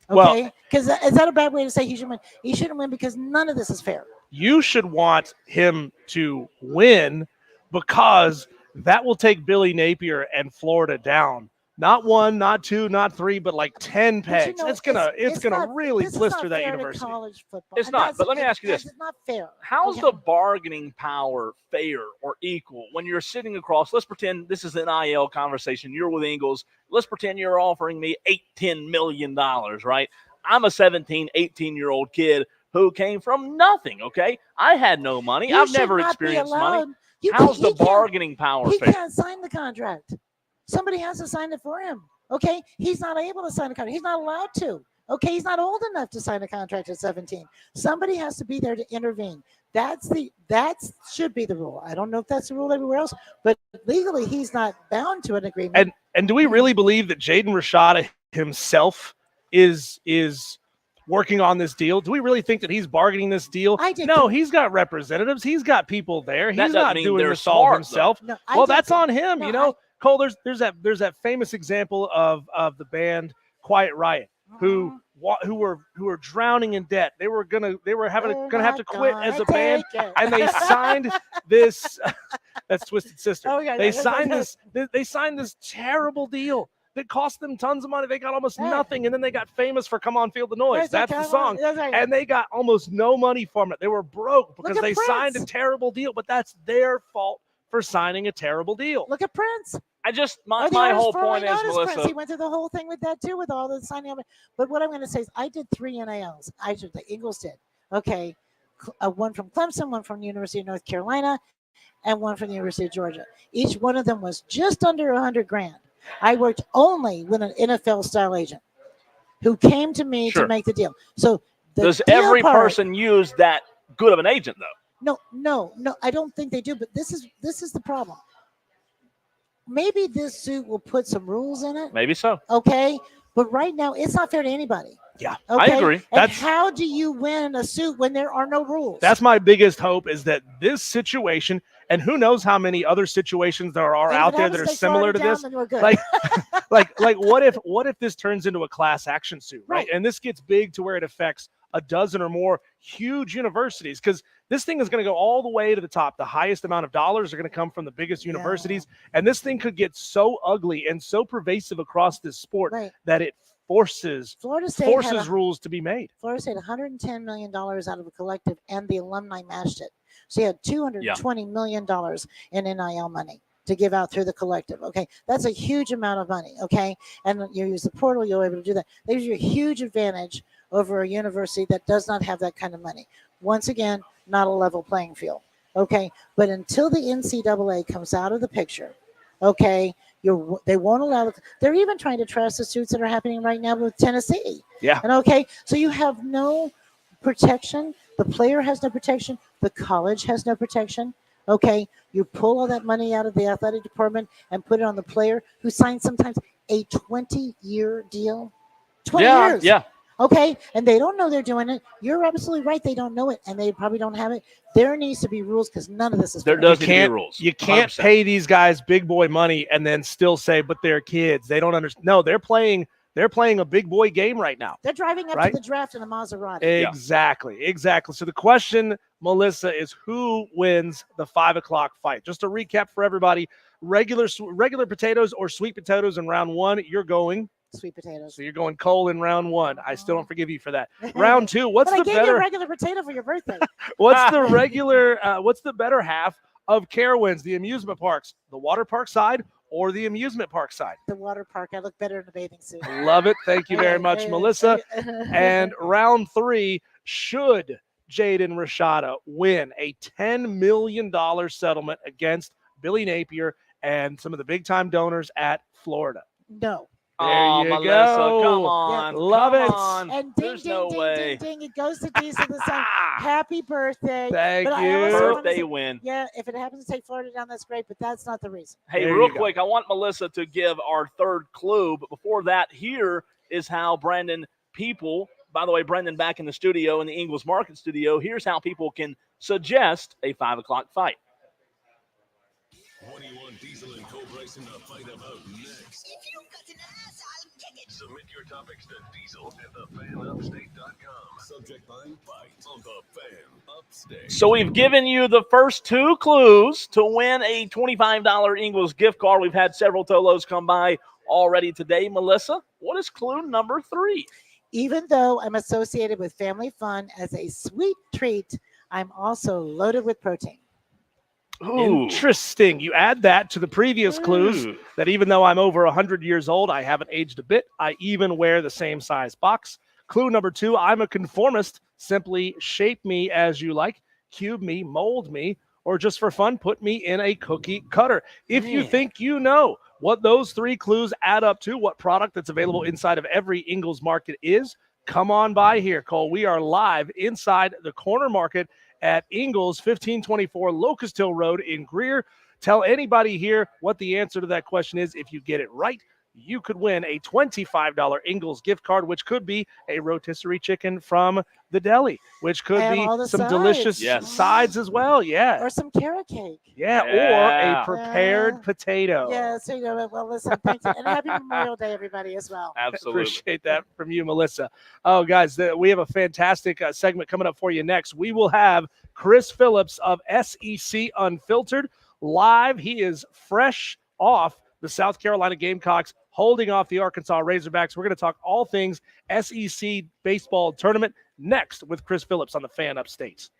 Okay, because is that a bad way to say he should win? He shouldn't win because none of this is fair. You should want him to win because that will take Billy Napier and Florida down. Not one, not two, not three, but like 10 pegs. It's gonna really blister that university. College football. It's not. But let me ask you this: it's not fair. How's the bargaining power fair or equal when you're sitting across? Let's pretend this is an NIL conversation. You're with Ingles. Let's pretend you're offering me $18 million, right? I'm a 17, 18-year-old kid who came from nothing. Okay, I had no money. I've never experienced money. How's the bargaining power fair? He can't sign the contract. Somebody has to sign it for him. Okay, he's not able to sign a contract. He's not allowed to. Okay, he's not old enough to sign a contract at 17. Somebody has to be there to intervene. That should be the rule. I don't know if that's the rule everywhere else, but legally he's not bound to an agreement. And do we really believe that Jaden Rashada himself is working on this deal? Do we really think that he's bargaining this deal? No, he's got representatives. He's got people there. He's not doing this all himself. No, that's on him. No, Cole, there's that famous example of the band Quiet Riot who were drowning in debt. They were gonna have to quit as a band, and they signed this. That's Twisted Sister. Oh, yeah, they signed this. They signed this terrible deal that cost them tons of money. They got almost nothing, and then they got famous for "Come On, Feel the Noise." That's the song, and they got almost no money from it. They were broke because they signed a terrible deal, but that's their fault for signing a terrible deal. Look at Prince. My whole point is, Melissa. Prince. He went through the whole thing with that too, with all the signing of it. But what I'm going to say is, I did 3 NILs. The Eagles did. Okay, one from Clemson, one from the University of North Carolina, and one from the University of Georgia. Each one of them was just under $100,000. I worked only with an NFL style agent who came to me to make the deal. So does every person use that good of an agent though? No, I don't think they do. But this is the problem. Maybe this suit will put some rules in it. Maybe so. Okay, but right now it's not fair to anybody. Yeah, okay? I agree. And how do you win a suit when there are no rules? That's my biggest hope, is that this situation, And who knows how many other situations there are And if out it there happens that are take similar Florida to down, this. then we're good. Like what if this turns into a class action suit, right? Right. And this gets big to where it affects a dozen or more huge universities, because this thing is going to go all the way to the top. The highest amount of dollars are going to come from the biggest Yeah. universities, and this thing could get so ugly and so pervasive across this sport Right. that it forces Florida State had rules to be made. Florida State $110 million out of a collective, and the alumni matched it. So you had $220 million in NIL money to give out through the collective. Okay, that's a huge amount of money. Okay, and you use the portal, you're able to do that. That gives you a huge advantage over a university that does not have that kind of money. Once again, not a level playing field. Okay, but until the NCAA comes out of the picture, okay, they won't allow it. They're even trying to trash the suits that are happening right now with Tennessee. Yeah. And okay, so you have no protection. The player has no protection. The college has no protection. Okay, you pull all that money out of the athletic department and put it on the player who signs sometimes a 20-year deal. 20 years. Yeah. Okay, and they don't know they're doing it. You're absolutely right. They don't know it, and they probably don't have it. There needs to be rules because none of this is There fair. does need to be rules. You can't 100%. pay these guys big boy money and then still say, but they're kids. They don't understand. No, they're playing a big boy game right now. They're driving up Right? to the draft in a Maserati. Exactly. So the question, Melissa, is who wins the 5 o'clock fight? Just a recap for everybody: regular potatoes or sweet potatoes in round one. You're going. Sweet potatoes. So you're going Cole in round one. I still don't forgive you for that. Round two, what's but I the gave you a better? regular potato for your birthday. What's the regular? What's the better half of Carowinds? The amusement parks, the water park side, or the amusement park side? The water park. I look better in a bathing suit. Love it. Thank you very much, Melissa. And round three, should Jaden Rashada win a $10 million settlement against Billy Napier and some of the big-time donors at Florida? No. There you Melissa, go. come on. Love come it. On. And ding, There's ding, no ding, way. ding, ding. It goes to Diesel the Sun. Happy birthday. Thank But I you. also wanna Birthday say- win. Yeah, if it happens to take Florida down, that's great, but that's not the reason. Hey, There real you go. quick, I want Melissa to give our third clue, but before that, here is how Brandon people, by the way, Brendan back in the studio, in the Ingles Market studio, here's how people can suggest a 5 o'clock fight. What do you want Diesel and Cole Bryson to fight about next? If you got an ass, I'll kick it. Submit your topics to Diesel at thefanupstate.com. Subject line fight on the Fan Upstate. So we've given you the first two clues to win a $25 Ingles gift card. We've had several Tolos come by already today. Melissa, what is clue number 3? Even though I'm associated with family fun as a sweet treat, I'm also loaded with protein. Interesting. You add that to the previous clues that even though I'm over 100 years old, I haven't aged a bit. I even wear the same size box. Clue number 2, I'm a conformist. Simply shape me as you like, cube me, mold me, or just for fun, put me in a cookie cutter. If you think you know what those 3 clues add up to, what product that's available inside of every Ingles Market is, come on by here, Cole. We are live inside the corner market at Ingles, 1524 Locust Hill Road in Greer. Tell anybody here what the answer to that question is. If you get it right, you could win a $25 Ingles gift card, which could be a rotisserie chicken from the deli, which could And be all the some sides. delicious Yes. sides as well. Yeah. Or some carrot cake. Yeah. Or Yeah. a prepared Yeah. potato. Yeah, so you know, well, listen, thank you. And happy Memorial Day, everybody, as well. Absolutely. Appreciate that from you, Melissa. Oh, guys, we have a fantastic segment coming up for you next. We will have Chris Phillips of SEC Unfiltered live. He is fresh off the South Carolina Gamecocks, holding off the Arkansas Razorbacks. We're going to talk all things SEC baseball tournament next with Chris Phillips on the Fan Upstate.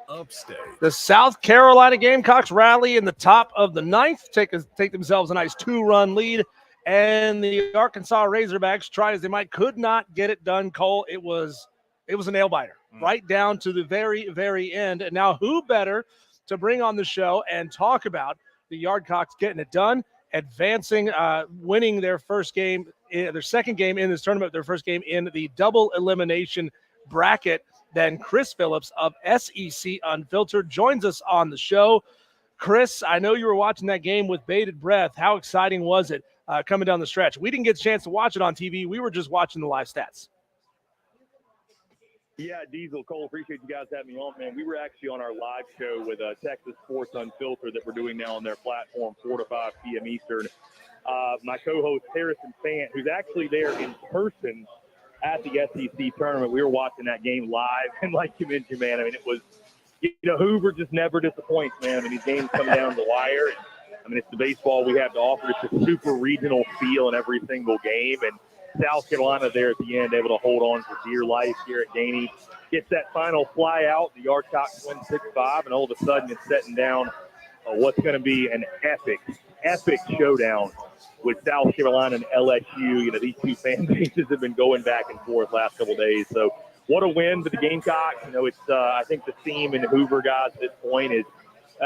Upstate. The South Carolina Gamecocks rally in the top of the ninth, take themselves a nice 2-run lead, and the Arkansas Razorbacks, try as they might, could not get it done. Cole, it was a nail biter right down to the very, very end. And now, who better to bring on the show and talk about the Yardcocks getting it done, advancing, winning their first game, their second game in this tournament, their first game in the double elimination bracket. Then Chris Phillips of SEC Unfiltered joins us on the show. Chris, I know you were watching that game with bated breath. How exciting was it coming down the stretch? We didn't get a chance to watch it on TV. We were just watching the live stats. Yeah, Diesel, Cole, appreciate you guys having me on, man. We were actually on our live show with Texas Sports Unfiltered that we're doing now on their platform, 4 to 5 p.m. Eastern. My co-host, Harrison Fant, who's actually there in person at the SEC tournament. We were watching that game live, and like you mentioned, man, I mean, it was, Hoover just never disappoints, man. I mean, these games come down the wire. And, it's the baseball we have to offer. It's a super regional feel in every single game, and South Carolina there at the end, able to hold on for dear life. Garrett Gainey gets that final fly out. The Yardcocks win 6-5, and all of a sudden it's setting down what's going to be an epic showdown with South Carolina and LSU. These two fan bases have been going back and forth last couple of days. So what a win for the Gamecocks. It's I think the theme in the Hoover guys at this point is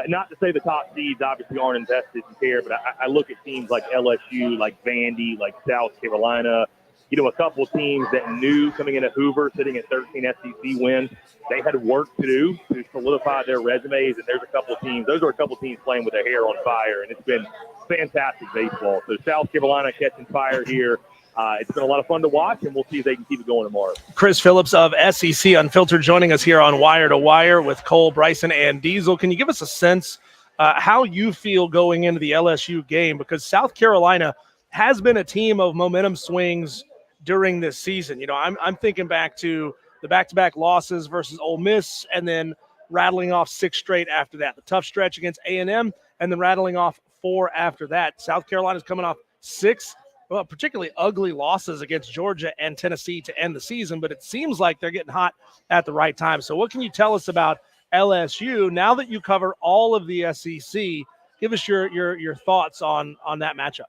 not to say the top seeds obviously aren't invested in care, but I look at teams like LSU, like Vandy, like South Carolina, a couple of teams that knew coming into Hoover, sitting at 13 SEC wins, they had work to do to solidify their resumes. And those are a couple of teams playing with their hair on fire, and it's been fantastic baseball. So South Carolina catching fire here. It's been a lot of fun to watch, and we'll see if they can keep it going tomorrow. Chris Phillips of SEC Unfiltered joining us here on Wire to Wire with Cole, Bryson, and Diesel. Can you give us a sense how you feel going into the LSU game? Because South Carolina has been a team of momentum swings during this season. I'm thinking back to the back-to-back losses versus Ole Miss, and then rattling off 6 straight after that. The tough stretch against A&M, and then rattling off 4 after that. South Carolina's coming off 6 particularly ugly losses against Georgia and Tennessee to end the season, but it seems like they're getting hot at the right time. So what can you tell us about LSU now that you cover all of the SEC? Give us your thoughts on that matchup.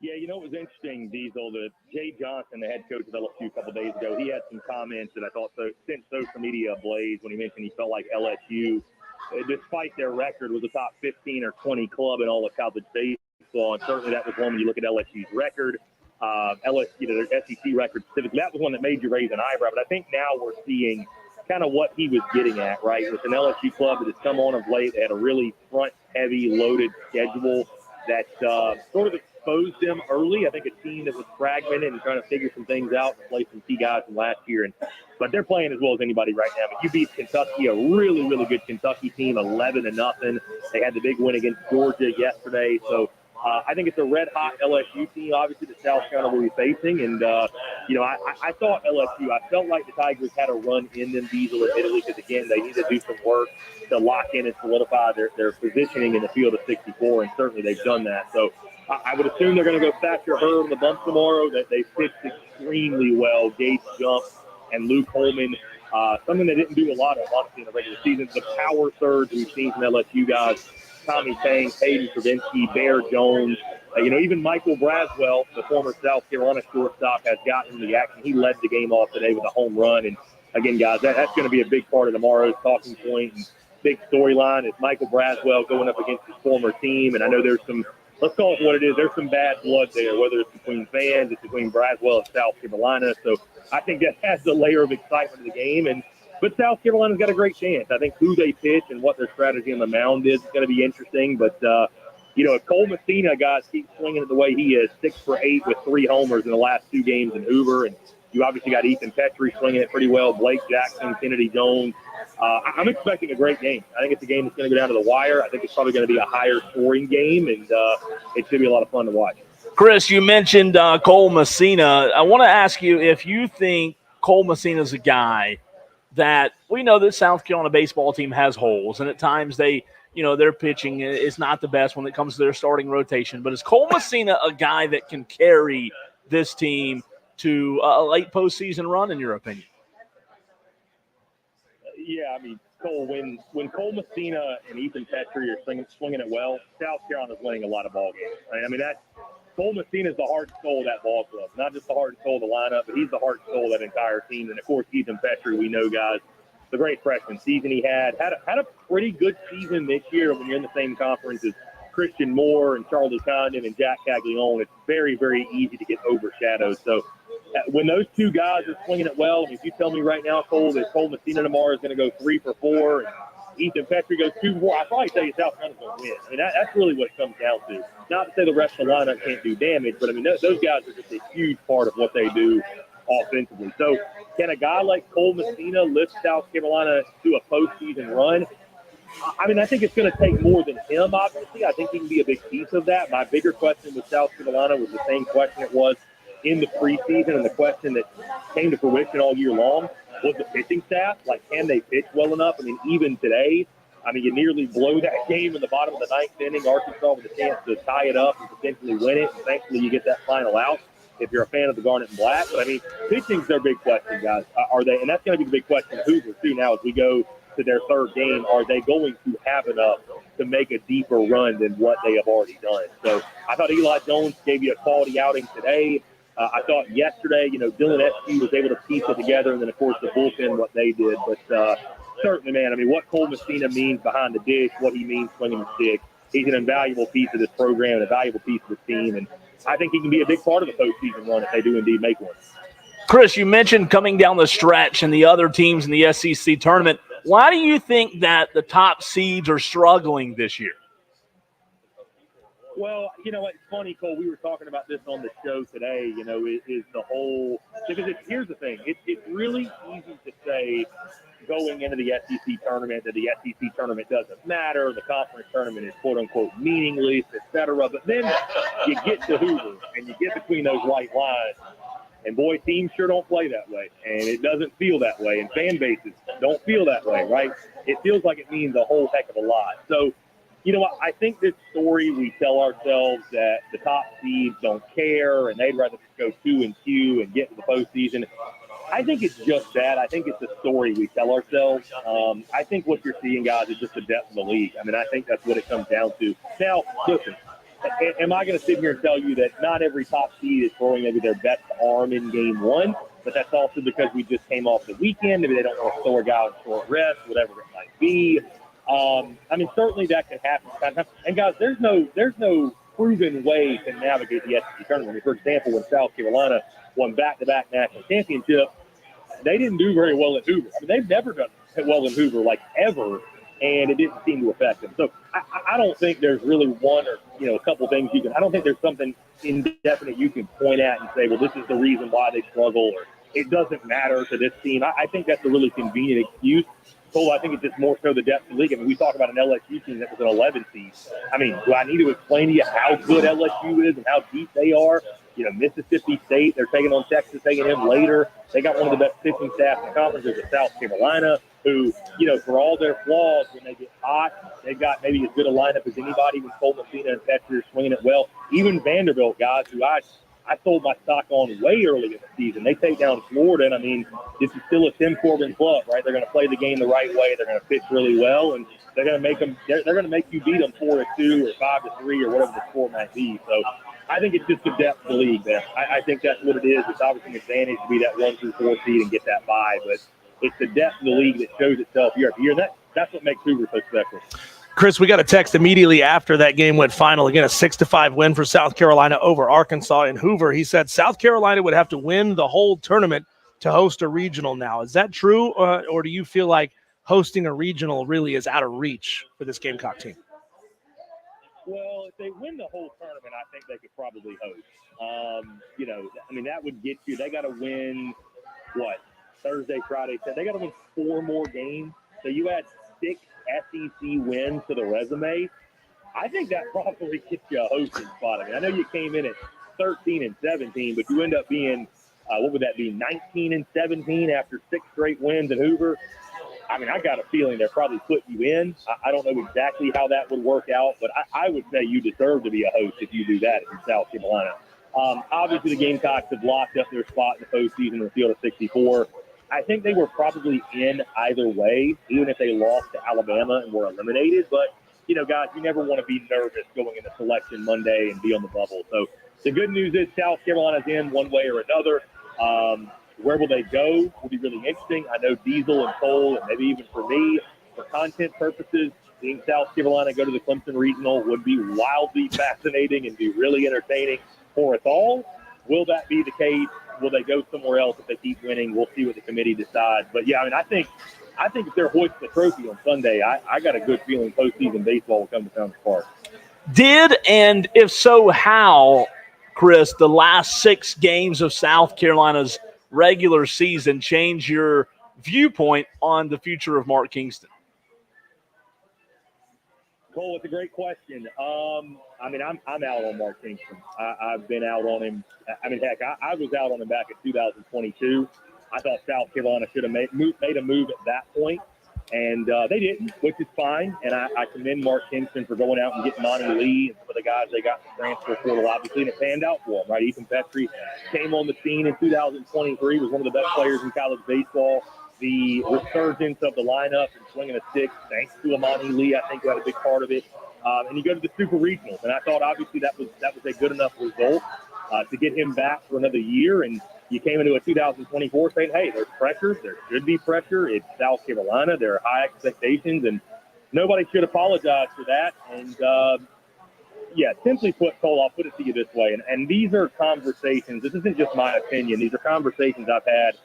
Yeah, it was interesting, Diesel, that Jay Johnson, the head coach of LSU a couple of days ago, he had some comments that I thought sent social media ablaze when he mentioned he felt like LSU, despite their record, was a top 15 or 20 club in all of college baseball, and certainly that was one when you look at LSU's record, LSU, their SEC record specifically. That was one that made you raise an eyebrow, but I think now we're seeing kind of what he was getting at, right? It's an LSU club that has come on of late. They had a really front-heavy, loaded schedule that sort of exposed them early. I think a team that was fragmented and trying to figure some things out and play some key guys from last year. But they're playing as well as anybody right now. You beat Kentucky, a really, really good Kentucky team, 11-0. They had the big win against Georgia yesterday. So I think it's a red-hot LSU team, obviously, that South Carolina will be facing. And, I thought LSU, I felt like the Tigers had a run in them, Diesel, admittedly, because, again, they need to do some work to lock in and solidify their positioning in the field of 64, and certainly they've done that. So I would assume they're going to go Thatcher Hurd on the bump tomorrow, that they pitched extremely well. Gates Jump and Luke Holman, something they didn't do a lot of, honestly, in the regular season. The power surge we've seen from LSU guys, Tommy Tang, Hayden Stravinsky, Bear Jones, even Michael Braswell, the former South Carolina shortstop, has gotten the action. He led the game off today with a home run. And, again, guys, that's going to be a big part of tomorrow's talking point and big storyline is Michael Braswell going up against his former team. And I know there's some, let's call it what it is, there's some bad blood there, whether it's between fans, it's between Braswell and South Carolina. So I think that adds a layer of excitement to the game. But South Carolina's got a great chance. I think who they pitch and what their strategy on the mound is going to be interesting. But, if Cole Messina, guys, keeps swinging it the way he is, 6 for 8 with 3 homers in the last 2 games in Hoover. And you obviously got Ethan Petrie swinging it pretty well, Blake Jackson, Kennedy Jones. I'm expecting a great game. I think it's a game that's going to go down to the wire. I think it's probably going to be a higher scoring game, and it should be a lot of fun to watch. Chris, you mentioned Cole Messina. I want to ask you if you think Cole Messina is a guy that we know that South Carolina baseball team has holes, and at times their pitching is not the best when it comes to their starting rotation. But is Cole Messina a guy that can carry this team to a late postseason run, in your opinion? Yeah, I mean, Cole, when Cole Messina and Ethan Petrie are swinging it well, South Carolina's winning a lot of ball games. I mean, Cole Messina is the heart and soul of that ball club. Not just the heart and soul of the lineup, but he's the heart and soul of that entire team. And, of course, Ethan Petrie, we know, guys, the great freshman season he had a pretty good season this year when you're in the same conference as Christian Moore and Charlie Condon and Jack Caglione. It's very, very easy to get overshadowed. So when those two guys are swinging it well, I mean, if you tell me right now, Cole, that Cole Messina tomorrow is going to go 3 for 4 and Ethan Petrie goes 2 for 4, I'd probably tell you South Carolina's going to win. I mean, that's really what it comes down to. Not to say the rest of the lineup can't do damage, but, I mean, those guys are just a huge part of what they do offensively. So can a guy like Cole Messina lift South Carolina to a postseason run? I mean, I think it's going to take more than him, obviously. I think he can be a big piece of that. My bigger question with South Carolina was the same question it was in the preseason, and the question that came to fruition all year long was the pitching staff. Like, can they pitch well enough? I mean, even today, I mean, you nearly blow that game in the bottom of the ninth inning. Arkansas with a chance to tie it up and potentially win it. And thankfully, you get that final out if you're a fan of the Garnet and Black. But, I mean, pitching's their big question, guys. Are they? And that's going to be the big question of Hoover, too, now as we go to their third game. Are they going to have enough to make a deeper run than what they have already done? So I thought Eli Jones gave you a quality outing today. I thought yesterday, Dylan Eskew was able to piece it together, and then, of course, the bullpen, what they did. But certainly, man, I mean, what Cole Messina means behind the dish, what he means swinging the stick, he's an invaluable piece of this program and a valuable piece of the team. And I think he can be a big part of the postseason run if they do indeed make one. Chris, you mentioned coming down the stretch and the other teams in the SEC tournament. Why do you think that the top seeds are struggling this year? Well, it's funny, Cole. We were talking about this on the show today, is the whole – because here's the thing. It's really easy to say going into the SEC tournament that the SEC tournament doesn't matter, the conference tournament is quote-unquote meaningless, et cetera. But then you get to Hoover and you get between those white lines, and, boy, teams sure don't play that way. And it doesn't feel that way. And fan bases don't feel that way, right? It feels like it means a whole heck of a lot. So, I think this story we tell ourselves that the top seeds don't care and they'd rather just go 2-2 and get to the postseason. I think it's just that. I think it's the story we tell ourselves. I think what you're seeing, guys, is just the depth of the league. I mean, I think that's what it comes down to. Now, listen, am I going to sit here and tell you that not every top seed is throwing maybe their best arm in game one? But that's also because we just came off the weekend. Maybe they don't want to throw a guy on short rest, whatever it might be. I mean, certainly that can happen. And, guys, there's no proven way to navigate the SEC tournament. I mean, for example, when South Carolina won back-to-back national championships, they didn't do very well at Hoover. I mean, they've never done well in Hoover, like, ever, and it didn't seem to affect them. So I don't think there's really one or, a couple things you can – I don't think there's something indefinite you can point at and say, well, this is the reason why they struggle, or it doesn't matter to this team. I think that's a really convenient excuse. Cole, I think it's just more so the depth of the league. I mean, we talk about an LSU team that was an 11 seed. I mean, do I need to explain to you how good LSU is and how deep they are? Mississippi State, they're taking on Texas A&M later. They got one of the best pitching staffs in the conference. There's South Carolina, who, for all their flaws, when they get hot, they've got maybe as good a lineup as anybody with Cole Messina and Petrie are swinging it well. Even Vanderbilt, guys, who I sold my stock on way early in the season. They take down Florida, and, I mean, this is still a Tim Corbin club, right? They're going to play the game the right way. They're going to pitch really well, and they're going to make them. They're going to make you beat them 4-2 or 5-3 or whatever the score might be. So I think it's just the depth of the league, man. I think that's what it is. It's obviously an advantage to be that 1-4 seed and get that bye, but it's the depth of the league that shows itself year after year, and that's what makes Hoover so special. Chris, we got a text immediately after that game went final. Again, a 6-5 win for South Carolina over Arkansas in Hoover. He said South Carolina would have to win the whole tournament to host a regional now. Is that true, or do you feel like hosting a regional really is out of reach for this Gamecock team? Well, if they win the whole tournament, I think they could probably host. I mean, that would get you – they got to win, Thursday, Friday, Saturday. They got to win 4 more games. So you add 6 SEC wins to the resume. I think that probably gets you a hosting spot. I mean, I know you came in at 13-17, but you end up being, what would that be, 19-17 after 6 straight wins in Hoover. I mean, I got a feeling they're probably putting you in. I don't know exactly how that would work out, but I would say you deserve to be a host if you do that in South Carolina. Obviously, the Gamecocks have locked up their spot in the postseason in the field of 64. I think they were probably in either way, even if they lost to Alabama and were eliminated. But, guys, you never want to be nervous going into selection Monday and be on the bubble. So the good news is South Carolina's in one way or another. Where will they go will be really interesting. I know Diesel and Cole, and maybe even for me, for content purposes, seeing South Carolina go to the Clemson Regional would be wildly fascinating and be really entertaining for us all. Will that be the case? Will they go somewhere else if they keep winning? We'll see what the committee decides. But, yeah, I think if they're hoisting the trophy on Sunday, I got a good feeling postseason baseball will come to Fountain Park. Did, and if so, how, Chris, the last 6 games of South Carolina's regular season change your viewpoint on the future of Mark Kingston? Cole, it's a great question. I'm out on Mark Kingston. I've been out on him. Heck, I was out on him back in 2022. I thought South Carolina should have made a move at that point, and they didn't, which is fine. And I commend Mark Kingston for going out and getting Monty Lee and some of the guys they got in the transfer portal, obviously, and it panned out for them, right? Ethan Petrie came on the scene in 2023, was one of the best players in college baseball. The resurgence of the lineup and swinging a stick, thanks to Amani Lee, I think, who had a big part of it. And you go to the Super Regionals, and I thought obviously that was a good enough result to get him back for another year. And you came into a 2024 saying, hey, there's pressure, there should be pressure. It's South Carolina, there are high expectations, and nobody should apologize for that. And simply put, Cole, I'll put it to you this way, and these are conversations. This isn't just my opinion. These are conversations I've had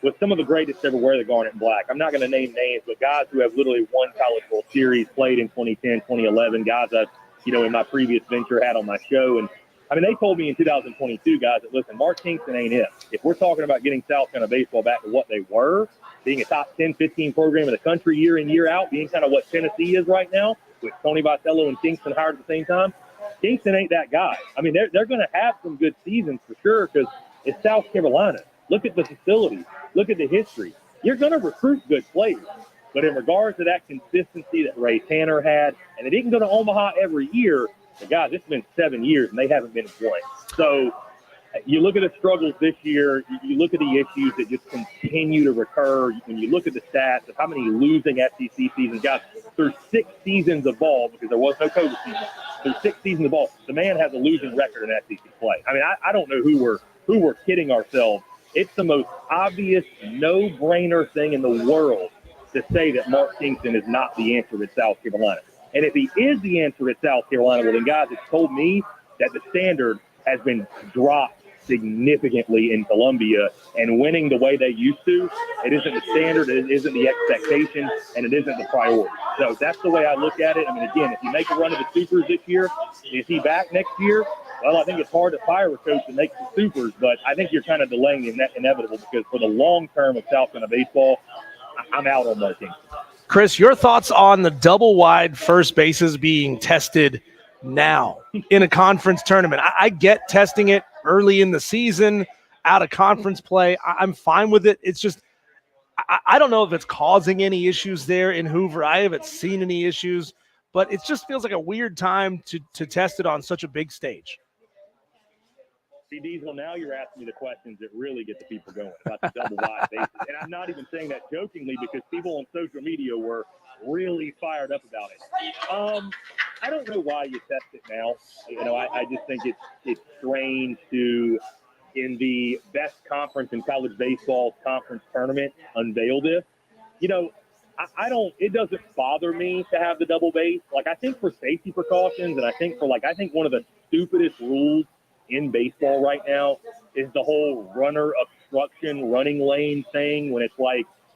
with some of the greatest ever wear the garnet and black. I'm not going to name names, but guys who have literally won College World Series, played in 2010, 2011, guys I've, in my previous venture had on my show. And, they told me in 2022, guys, that, listen, Mark Kingston ain't it. If we're talking about getting South Carolina baseball back to what they were, being a top 10, 15 program in the country year in, year out, being kind of what Tennessee is right now, with Tony Vitello and Kingston hired at the same time, Kingston ain't that guy. They're going to have some good seasons for sure because it's South Carolina. Look at the facility. Look at the history. You're going to recruit good players. But in regards to that consistency that Ray Tanner had, and they didn't go to Omaha every year, but guys, it's been 7 years, and they haven't been playing. So you look at the struggles this year, you look at the issues that just continue to recur. When you look at the stats of how many losing SEC seasons, guys, through 6 seasons of ball, because there was no COVID season, through 6 seasons of ball, the man has a losing record in SEC play. I don't know who we're kidding ourselves. It's the most obvious, no-brainer thing in the world to say that Mark Kingston is not the answer at South Carolina. And if he is the answer at South Carolina, well, then, guys, it's told me that the standard has been dropped significantly in Columbia, and winning the way they used to, it isn't the standard, it isn't the expectation, and it isn't the priority. So that's the way I look at it. Again, if you make a run of the Supers this year, is he back next year? Well, I think it's hard to fire a coach that makes the Supers, but I think you're kind of delaying the inevitable because for the long term of South Carolina baseball, I'm out on Mark Kingston. Chris, your thoughts on the double wide first bases being tested now in a conference tournament? I get testing it early in the season, out of conference play. I'm fine with it. It's just I don't know if it's causing any issues there in Hoover. I haven't seen any issues, but it just feels like a weird time to test it on such a big stage. See, Diesel, now you're asking me the questions that really get the people going about the double wide bases. And I'm not even saying that jokingly because people on social media were really fired up about it. I don't know why you test it now. I just think it's strange to, in the best conference in college baseball conference tournament, unveil this. It doesn't bother me to have the double base. I think for safety precautions, and I think one of the stupidest rules in baseball right now is the whole runner obstruction running lane thing, when it's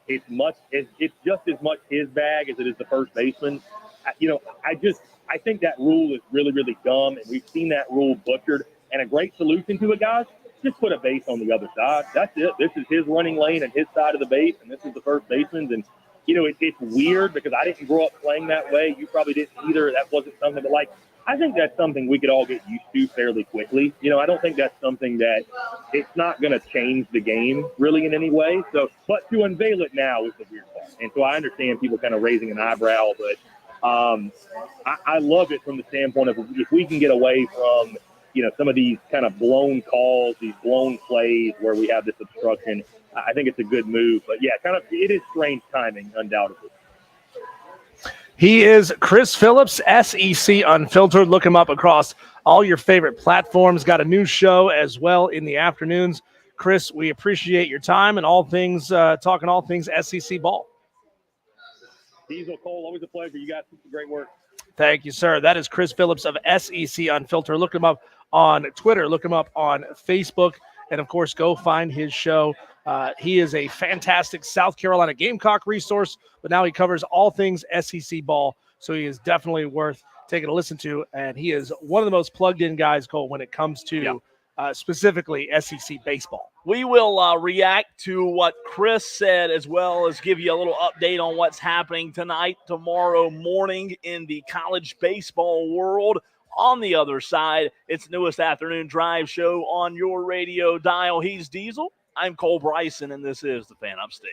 it's just as much his bag as it is the first baseman. I think that rule is really, really dumb, and we've seen that rule butchered. And a great solution to it, guys, just put a base on the other side. That's it. This is his running lane and his side of the base, and this is the first baseman's. And it's weird because I didn't grow up playing that way. You probably didn't either. That wasn't something, but I think that's something we could all get used to fairly quickly. I don't think that's something that it's not going to change the game really in any way. So, but to unveil it now is the weird part. And so I understand people kind of raising an eyebrow, but I love it from the standpoint of if we can get away from some of these kind of blown calls, these blown plays where we have this obstruction. I think it's a good move. But, yeah, it is strange timing, undoubtedly. He is Chris Phillips, SEC Unfiltered. Look him up across all your favorite platforms. Got a new show as well in the afternoons. Chris, we appreciate your time and talking all things SEC ball. Diesel, Cole, always a pleasure. You guys do some great work. Thank you, sir. That is Chris Phillips of SEC Unfiltered. Look him up on Twitter. Look him up on Facebook. And, of course, go find his show. He is a fantastic South Carolina Gamecock resource, but now he covers all things SEC ball. So he is definitely worth taking a listen to. And he is one of the most plugged-in guys, Cole, when it comes to specifically SEC baseball. We will react to what Chris said as well as give you a little update on what's happening tonight, tomorrow morning in the college baseball world. On the other side, it's newest afternoon drive show on your radio dial. He's Diesel. I'm Cole Bryson, and this is the Fan Upstate.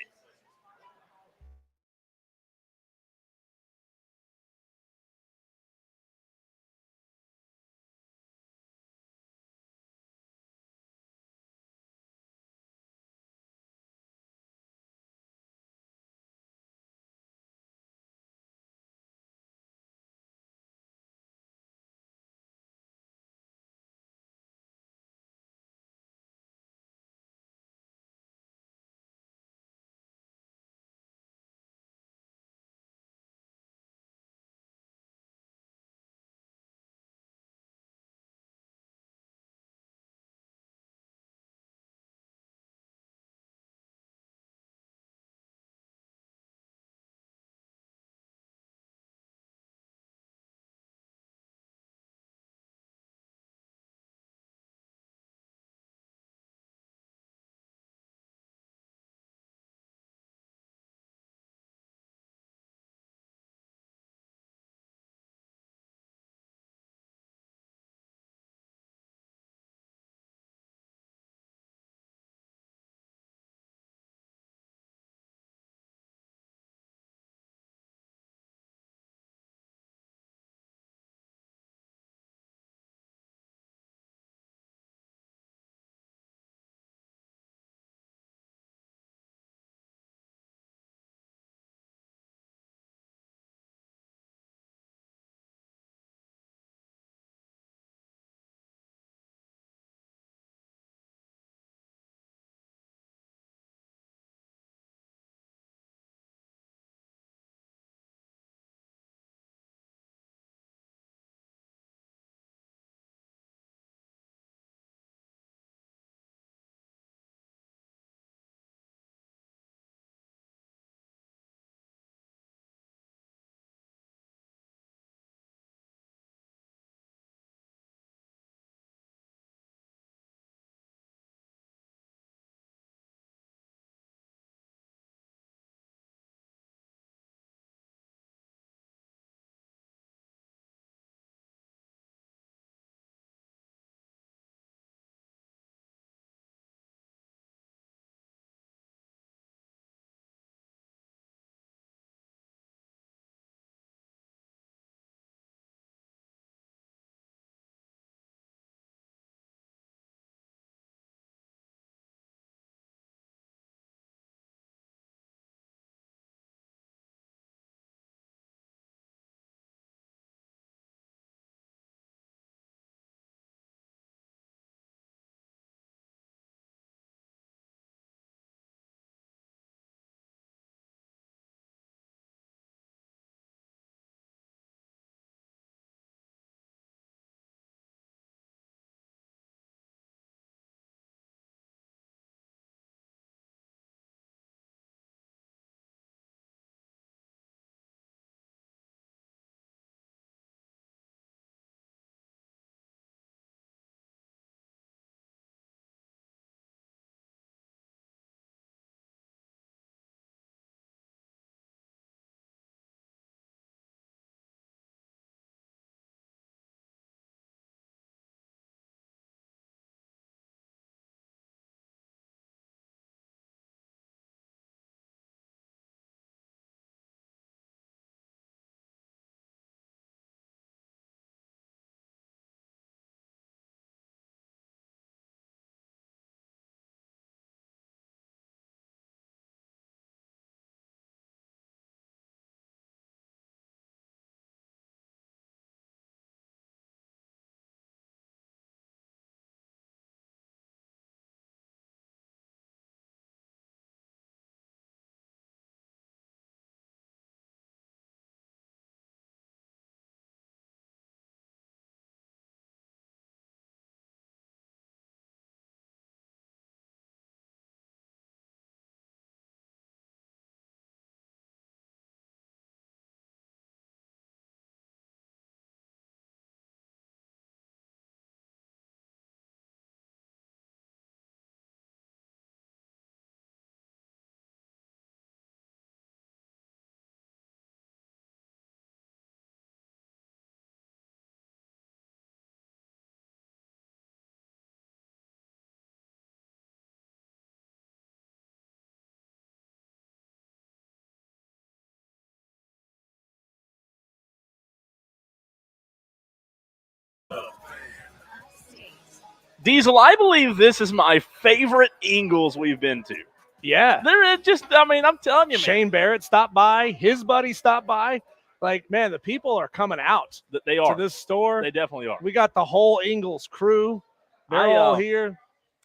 Diesel, I believe this is my favorite Ingles we've been to. Yeah. They're just, I mean, I'm telling you, man. Shane Barrett stopped by. His buddy stopped by. Like, man, the people are coming out They are. to this store. They definitely are. We got the whole Ingles crew. They're all here.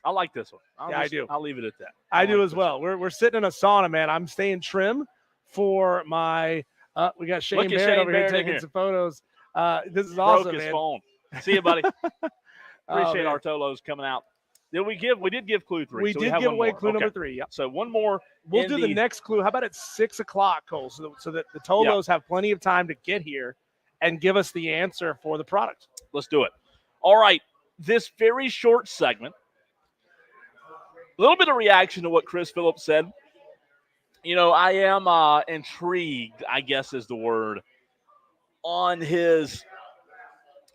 I like this one. I do. I'll leave it at that. I do as well. We're sitting in a sauna, man. I'm staying trim for my we got Shane Barrett over here taking some photos. This is awesome, Broke his man. phone. See you, buddy. Appreciate man. our Tolos coming out. We did give clue 3. We so did have give one away more. clue number 3. Yep. So one more. We'll do the next clue. How about at 6 o'clock, Cole, so that the Tolos have plenty of time to get here and give us the answer for the product. Let's do it. All right. This very short segment, a little bit of reaction to what Chris Phillips said. You know, I am intrigued, I guess is the word, on his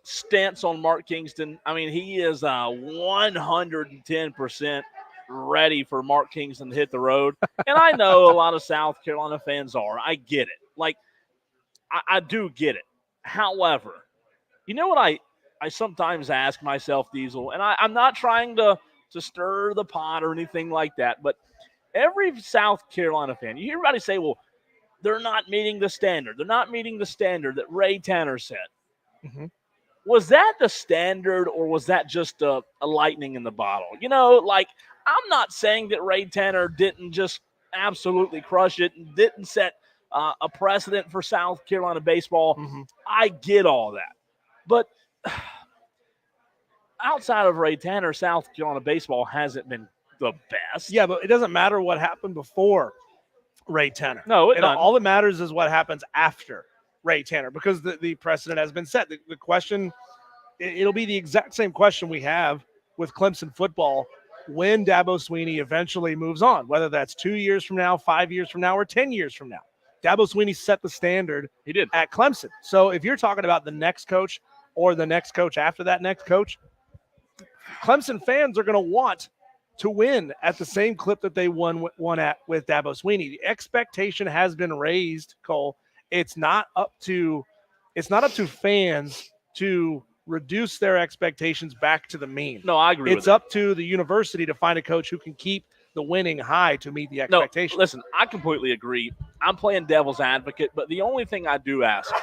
stance on Mark Kingston. I mean, he is 110% ready for Mark Kingston to hit the road. And I know a lot of South Carolina fans are. I get it. Like, I do get it. However, you know what I sometimes ask myself, Diesel, and I'm not trying to stir the pot or anything like that, but every South Carolina fan, you hear everybody say, well, they're not meeting the standard. They're not meeting the standard that Ray Tanner set. Mm-hmm. Was that the standard, or was that just a lightning in the bottle? You know, like, I'm not saying that Ray Tanner didn't just absolutely crush it and didn't set a precedent for South Carolina baseball. Mm-hmm. I get all that. But outside of Ray Tanner, South Carolina baseball hasn't been the best. Yeah, but it doesn't matter what happened before Ray Tanner. No, it doesn't. All that matters is what happens after Ray Tanner, because the precedent has been set. The question, it'll be the exact same question we have with Clemson football when Dabo Swinney eventually moves on, whether that's 2 years from now, 5 years from now, or 10 years from now. Dabo Swinney set the standard at Clemson. So if you're talking about the next coach or the next coach after that next coach, Clemson fans are going to want to win at the same clip that they won at with Dabo Swinney. The expectation has been raised, Cole. It's not up to fans to reduce their expectations back to the mean. No, I agree. It's up to the university to find a coach who can keep the winning high to meet the expectation. No, listen, I completely agree. I'm playing devil's advocate, but the only thing I do ask,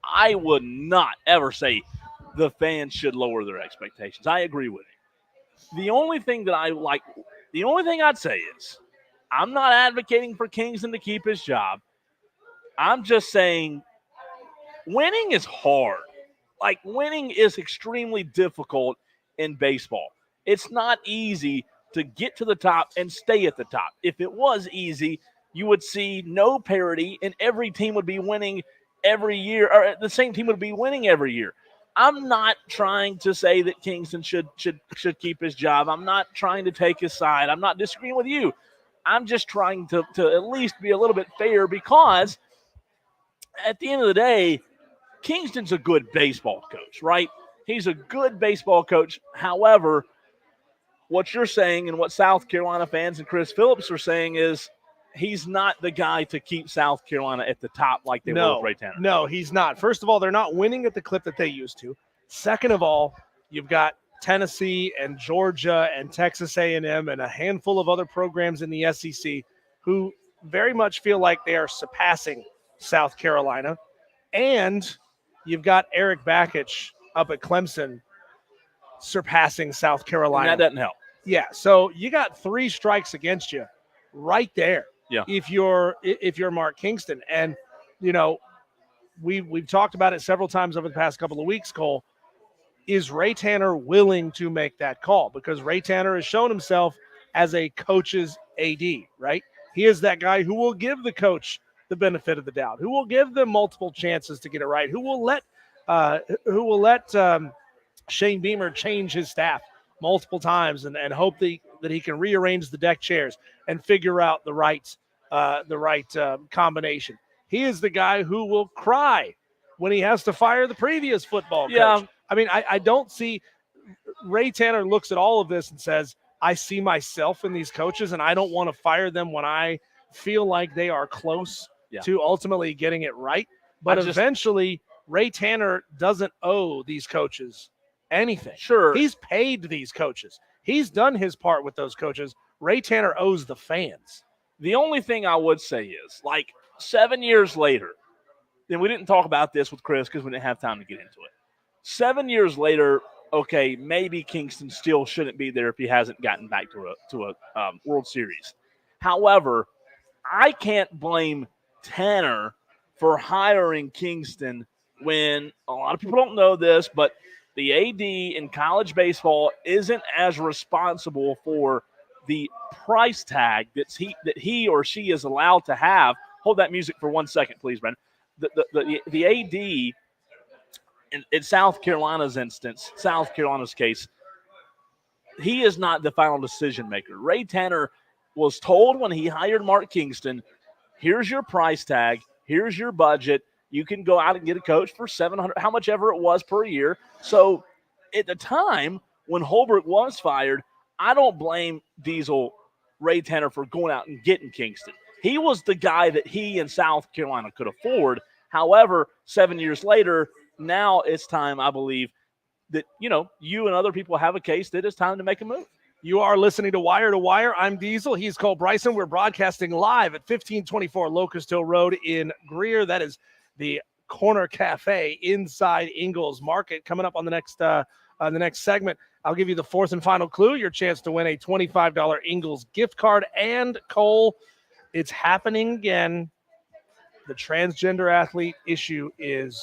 I would not ever say the fans should lower their expectations. I agree with it. The only thing I'd say is I'm not advocating for Kingston to keep his job. I'm just saying winning is hard. Like, winning is extremely difficult in baseball. It's not easy to get to the top and stay at the top. If it was easy, you would see no parity and every team would be winning every year, or the same team would be winning every year. I'm not trying to say that Kingston should keep his job. I'm not trying to take his side. I'm not disagreeing with you. I'm just trying to at least be a little bit fair, because at the end of the day, Kingston's a good baseball coach, right? He's a good baseball coach. However, what you're saying and what South Carolina fans and Chris Phillips are saying is he's not the guy to keep South Carolina at the top like they were with Ray Tanner. No, he's not. First of all, they're not winning at the clip that they used to. Second of all, you've got Tennessee and Georgia and Texas A&M and a handful of other programs in the SEC who very much feel like they are surpassing South Carolina. And you've got Eric Bakich up at Clemson surpassing South Carolina. And that doesn't help. Yeah, so you got 3 strikes against you right there. Yeah. If you're Mark Kingston. And, you know, we've talked about it several times over the past couple of weeks, Cole. Is Ray Tanner willing to make that call? Because Ray Tanner has shown himself as a coach's AD, right? He is that guy who will give the coach the benefit of the doubt, who will give them multiple chances to get it right, who will let Shane Beamer change his staff multiple times and hope that he can rearrange the deck chairs and figure out the right combination. He is the guy who will cry when he has to fire the previous football coach. I mean, I don't see – Ray Tanner looks at all of this and says, I see myself in these coaches, and I don't want to fire them when I feel like they are close to ultimately getting it right. But eventually, Ray Tanner doesn't owe these coaches anything. Sure. He's paid these coaches. He's done his part with those coaches. Ray Tanner owes the fans. The only thing I would say is, like, 7 years later, and we didn't talk about this with Chris because we didn't have time to get into it. 7 years later, okay, maybe Kingston still shouldn't be there if he hasn't gotten back to a World Series. However, I can't blame Tanner for hiring Kingston when a lot of people don't know this, but the AD in college baseball isn't as responsible for the price tag that he or she is allowed to have. Hold that music for 1 second, please, Brendan. The AD in South Carolina's case, he is not the final decision maker. Ray Tanner was told when he hired Mark Kingston, here's your price tag, here's your budget. You can go out and get a coach for $700, how much ever it was per year. So at the time when Holbrook was fired, I don't blame Diesel Ray Tanner for going out and getting Kingston. He was the guy that he and South Carolina could afford. However, 7 years later, now it's time, I believe, that, you and other people have a case that it's time to make a move. You are listening to Wire to Wire. I'm Diesel. He's Cole Bryson. We're broadcasting live at 1524 Locust Hill Road in Greer. That is the Corner Cafe inside Ingalls Market. Coming up on the next segment, I'll give you the fourth and final clue, your chance to win a $25 Ingalls gift card. And, Cole, it's happening again. The transgender athlete issue is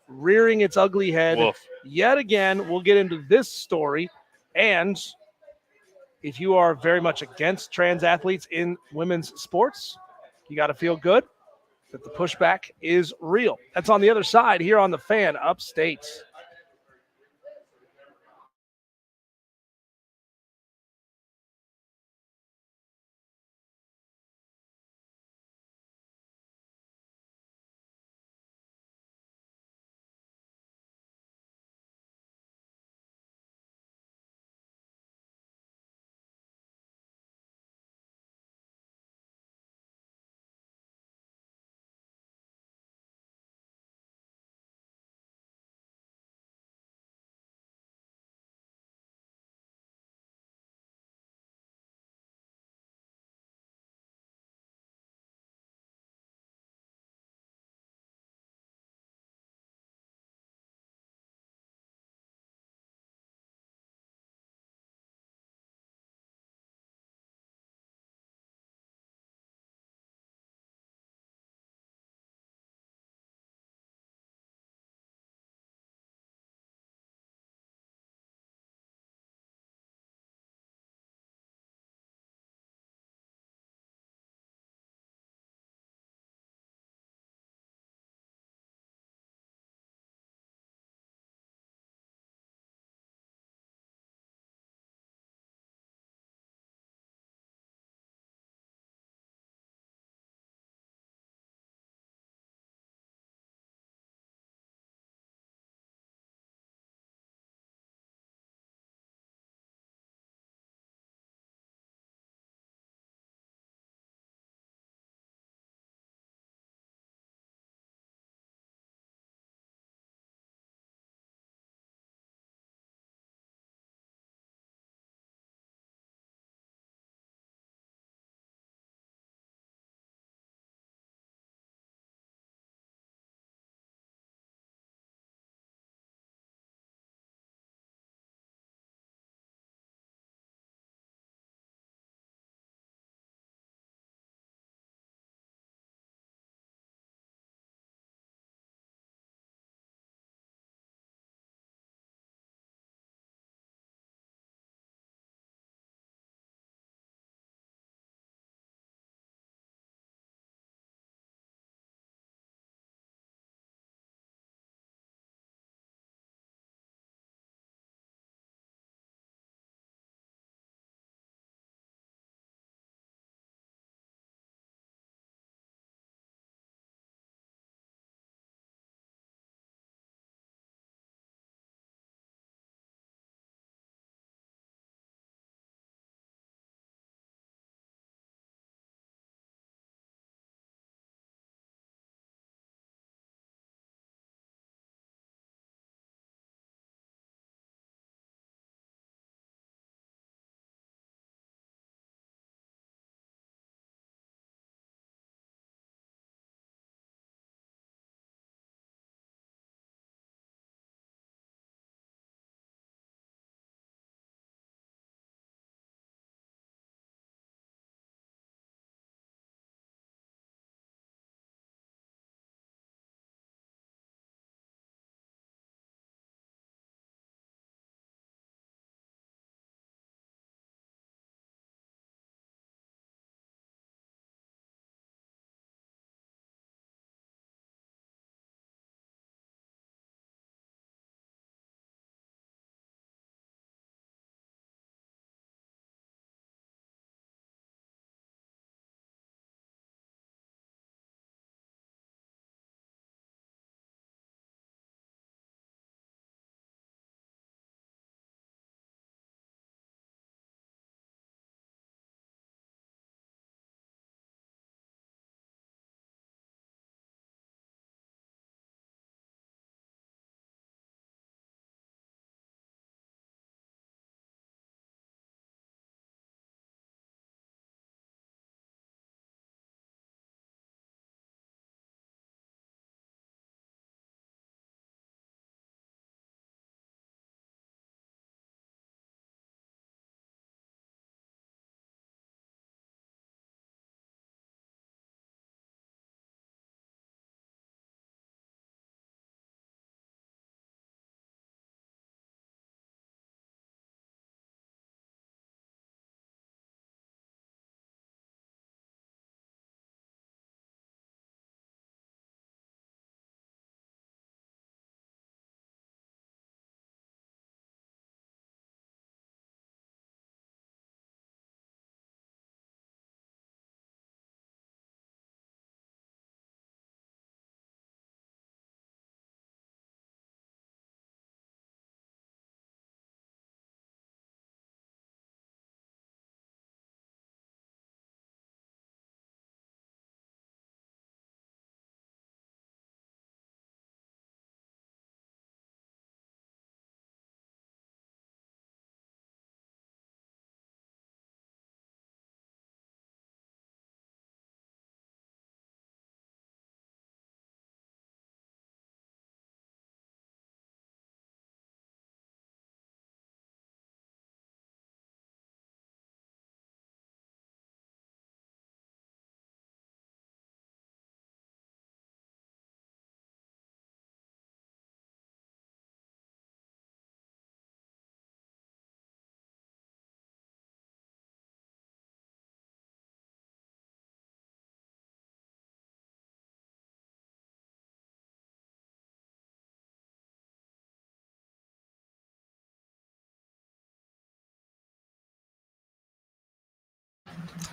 rearing its ugly head. Woof. Yet again. We'll get into this story. And if you are very much against trans athletes in women's sports, you got to feel good that the pushback is real. That's on the other side here on the Fan Upstate.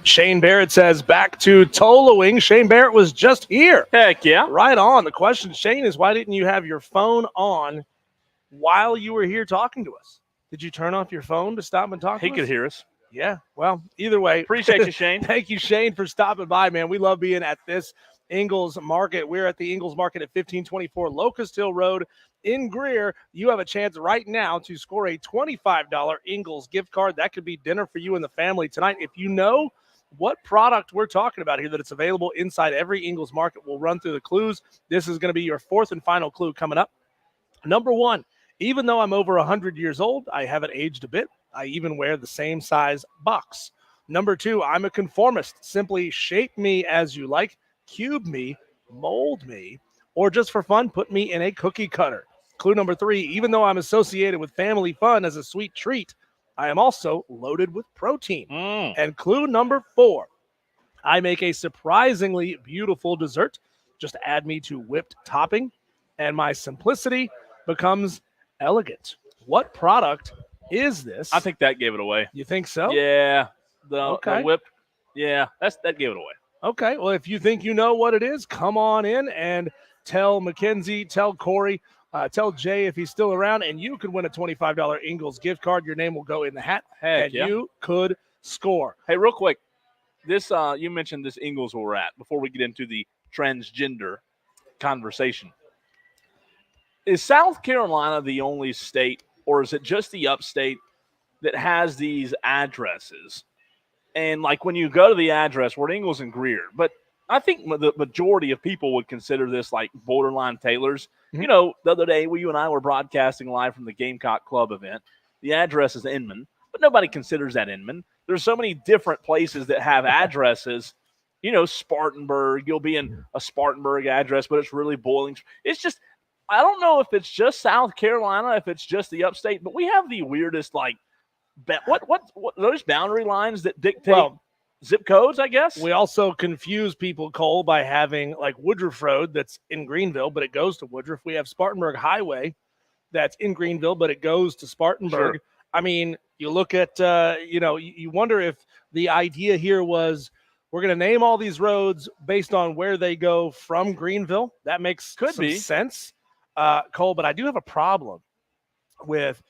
Shane Barrett says, back to Toloing. Shane Barrett was just here. Heck yeah. Right on. The question, Shane, is why didn't you have your phone on while you were here talking to us? Did you turn off your phone to stop and talk to He us? could hear us. Yeah. Well, either way. Appreciate you, Shane. Thank you, Shane, for stopping by, man. We love being at this Ingalls Market. We're at the Ingalls Market at 1524 Locust Hill Road in Greer. You have a chance right now to score a $25 Ingalls gift card. That could be dinner for you and the family tonight. If you know what product we're talking about here, that it's available inside every Ingalls Market, we'll run through the clues. This is going to be your fourth and final clue coming up. Number one, even though I'm over 100 years old, I haven't aged a bit. I even wear the same size box. Number two, I'm a conformist. Simply shape me as you like, cube me, mold me, or just for fun, put me in a cookie cutter. Clue number three, even though I'm associated with family fun as a sweet treat, I am also loaded with protein. And clue number four, I make a surprisingly beautiful dessert. Just add me to whipped topping, and my simplicity becomes elegant. What product is this? I think that gave it away. You think so? Yeah. The Okay. whip. Yeah, that gave it away. Okay. Well, if you think you know what it is, come on in and tell Mackenzie, tell Corey, tell Jay if he's still around, and you could win a $25 Ingalls gift card. Your name will go in the hat, Heck and yeah. you could score. Hey, real quick, this you mentioned this Ingalls where we're at before we get into the transgender conversation. Is South Carolina the only state, or is it just the upstate that has these addresses? And like when you go to the address, we're at Ingalls and Greer, but I think the majority of people would consider this like borderline tailors. Mhm. You know, the other day, you and I were broadcasting live from the Gamecock Club event. The address is Inman, but nobody considers that Inman. There's so many different places that have addresses. You know, Spartanburg, you'll be in a Spartanburg address, but it's really Boiling. It's just, I don't know if it's just South Carolina, if it's just the upstate, but we have the weirdest, like, what those boundary lines that dictate zip codes, I guess? We also confuse people, Cole, by having like Woodruff Road that's in Greenville, but it goes to Woodruff. We have Spartanburg Highway that's in Greenville, but it goes to Spartanburg. Sure. I mean, you look at, you wonder if the idea here was we're going to name all these roads based on where they go from Greenville. That makes some sense, Cole, but I do have a problem with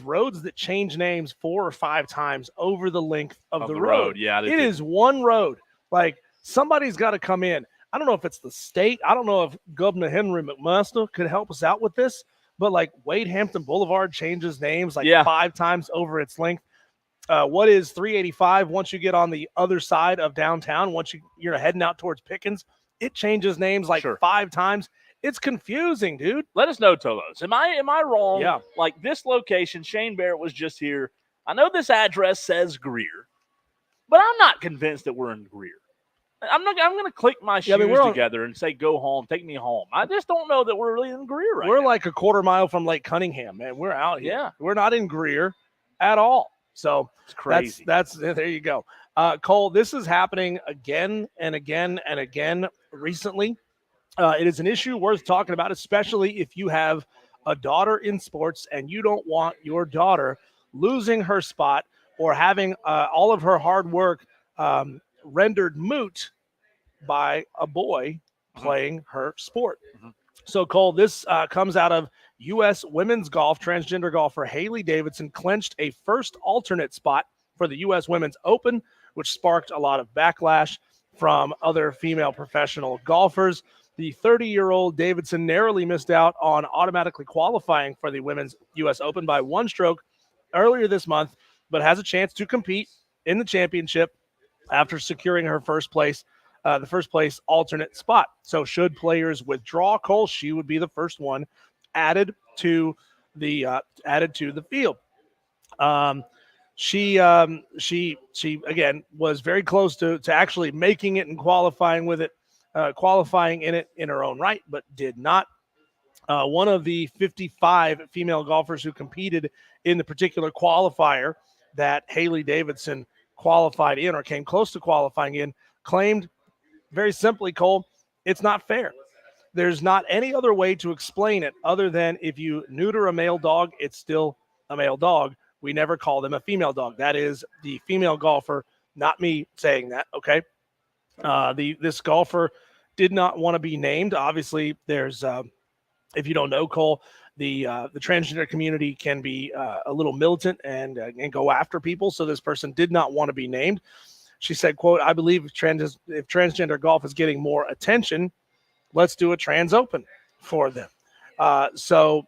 roads that change names 4 or 5 times over the length of the road. Yeah, it is one road. Like, somebody's got to come in. I don't know if it's the state. I don't know if Governor Henry McMaster could help us out with this, but like Wade Hampton Boulevard changes names like 5 times over its length. What is 385 once you get on the other side of downtown? Once you're heading out towards Pickens, it changes names like 5 times. It's confusing, dude. Let us know, Tolos. Am I wrong? Yeah. Like this location, Shane Barrett was just here. I know this address says Greer, but I'm not convinced that we're in Greer. I'm going to click my shoes together and say, go home, take me home. I just don't know that we're really in Greer right now. We're like a quarter mile from Lake Cunningham, man. We're out here. Yeah. We're not in Greer at all. So it's crazy. That's there you go. Cole, this is happening again and again and again recently. It is an issue worth talking about, especially if you have a daughter in sports and you don't want your daughter losing her spot or having all of her hard work rendered moot by a boy playing her sport. So, Cole, this comes out of U.S. women's golf. Transgender golfer Haley Davidson clinched a first alternate spot for the U.S. Women's Open, which sparked a lot of backlash from other female professional golfers. The 30-year-old Davidson narrowly missed out on automatically qualifying for the Women's U.S. Open by 1 stroke earlier this month, but has a chance to compete in the championship after securing her first place alternate spot. So should players withdraw, Cole, she would be the first one added to the field. She again was very close to actually making it and qualifying in it in her own right, but did not. One of the 55 female golfers who competed in the particular qualifier that Haley Davidson qualified in or came close to qualifying in claimed very simply, Cole, it's not fair. There's not any other way to explain it other than if you neuter a male dog, it's still a male dog. We never call them a female dog. That is the female golfer not me saying that. Okay. This golfer did not want to be named. Obviously, there's if you don't know, Cole, the transgender community can be a little militant and go after people. So this person did not want to be named. She said, "quote I believe if transgender golf is getting more attention, let's do a trans open for them." So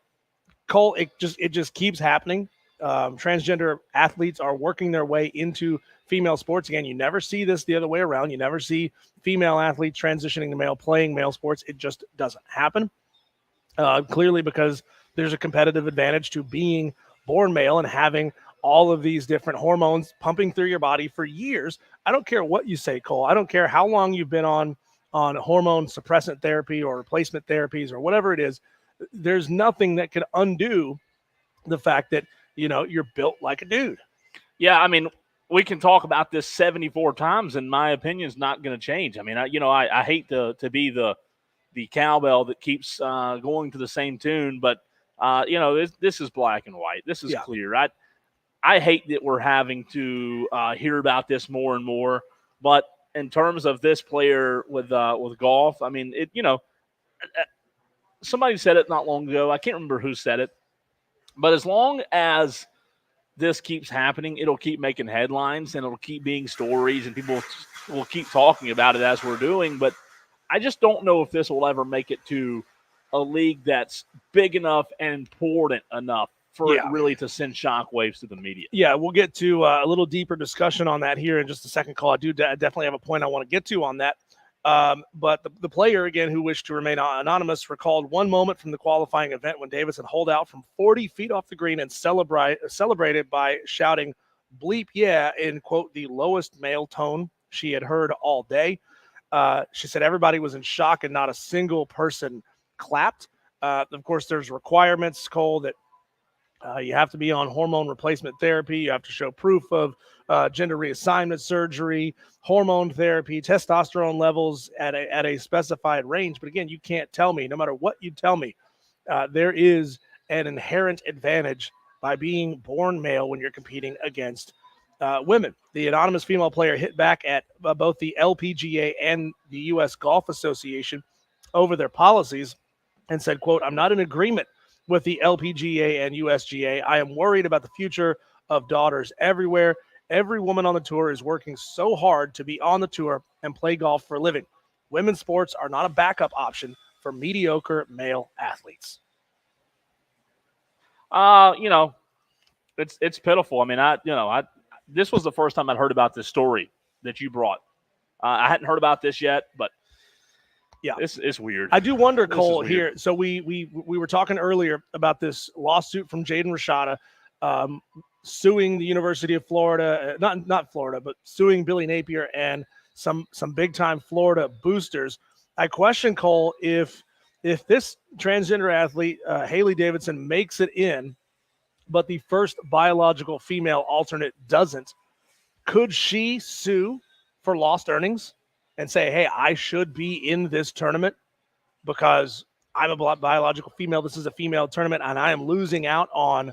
Cole, it just keeps happening. Transgender athletes are working their way into female sports again. You never see this the other way around. You never see female athletes transitioning to male, playing male sports. It just doesn't happen. Clearly because there's a competitive advantage to being born male and having all of these different hormones pumping through your body for years. I don't care what you say, Cole. I don't care how long you've been on hormone suppressant therapy or replacement therapies or whatever it is. There's nothing that can undo the fact that, you're built like a dude. Yeah, I mean, we can talk about this 74 times, and my opinion's not going to change. I mean, I hate to be the cowbell that keeps going to the same tune, but this is black and white. This is clear. I hate that we're having to hear about this more and more, but in terms of this player with golf, I mean, somebody said it not long ago. I can't remember who said it, but as long as this keeps happening, it'll keep making headlines and it'll keep being stories, and people will keep talking about it as we're doing. But I just don't know if this will ever make it to a league that's big enough and important enough for it really to send shockwaves to the media. Yeah, we'll get to a little deeper discussion on that here in just a second, Cole. I do definitely have a point I want to get to on that. But the player, again, who wished to remain anonymous, recalled one moment from the qualifying event when Davidson holed out from 40 feet off the green and celebrated by shouting "bleep yeah" in, quote, the lowest male tone she had heard all day. She said everybody was in shock and not a single person clapped. Of course, there's requirements, Cole, that you have to be on hormone replacement therapy. You have to show proof of gender reassignment surgery, hormone therapy, testosterone levels at a specified range. But again, you can't tell me, no matter what you tell me, there is an inherent advantage by being born male when you're competing against women. The anonymous female player hit back at both the LPGA and the U.S. Golf Association over their policies and said, quote, "I'm not in agreement with the LPGA and USGA. I am worried about the future of daughters everywhere. Every woman on the tour is working so hard to be on the tour and play golf for a living. Women's sports are not a backup option for mediocre male athletes." It's pitiful. I mean, this was the first time I'd heard about this story that you brought. I hadn't heard about this yet, but yeah, it's weird. I do wonder, Cole, here. So we were talking earlier about this lawsuit from Jaden Rashada, suing the University of Florida, not Florida, but suing Billy Napier and some big time Florida boosters. I question, Cole, if this transgender athlete, Haley Davidson, makes it in, but the first biological female alternate doesn't, could she sue for lost earnings and say, hey, I should be in this tournament because I'm a biological female. This is a female tournament, and I am losing out on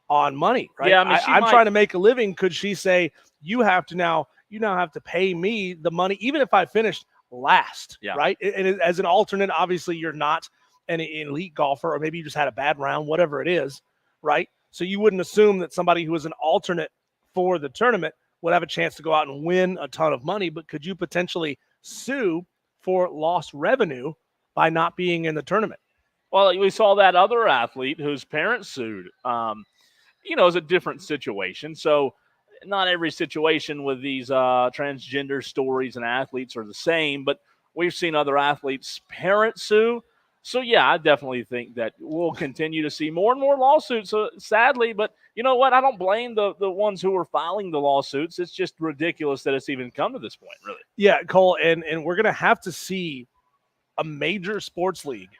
money, right? Yeah, I mean, I'm trying to make a living. Could she say, you now have to pay me the money, even if I finished last, right? And as an alternate, obviously you're not an elite golfer, or maybe you just had a bad round, whatever it is, right? So you wouldn't assume that somebody who is an alternate for the tournament would have a chance to go out and win a ton of money, but could you potentially sue for lost revenue by not being in the tournament? Well, we saw that other athlete whose parents sued. It's a different situation. So not every situation with these transgender stories and athletes are the same, but we've seen other athletes' parents sue. So, yeah, I definitely think that we'll continue to see more and more lawsuits, sadly. But you know what? I don't blame the ones who are filing the lawsuits. It's just ridiculous that it's even come to this point, really. Yeah, Cole, and we're going to have to see a major sports league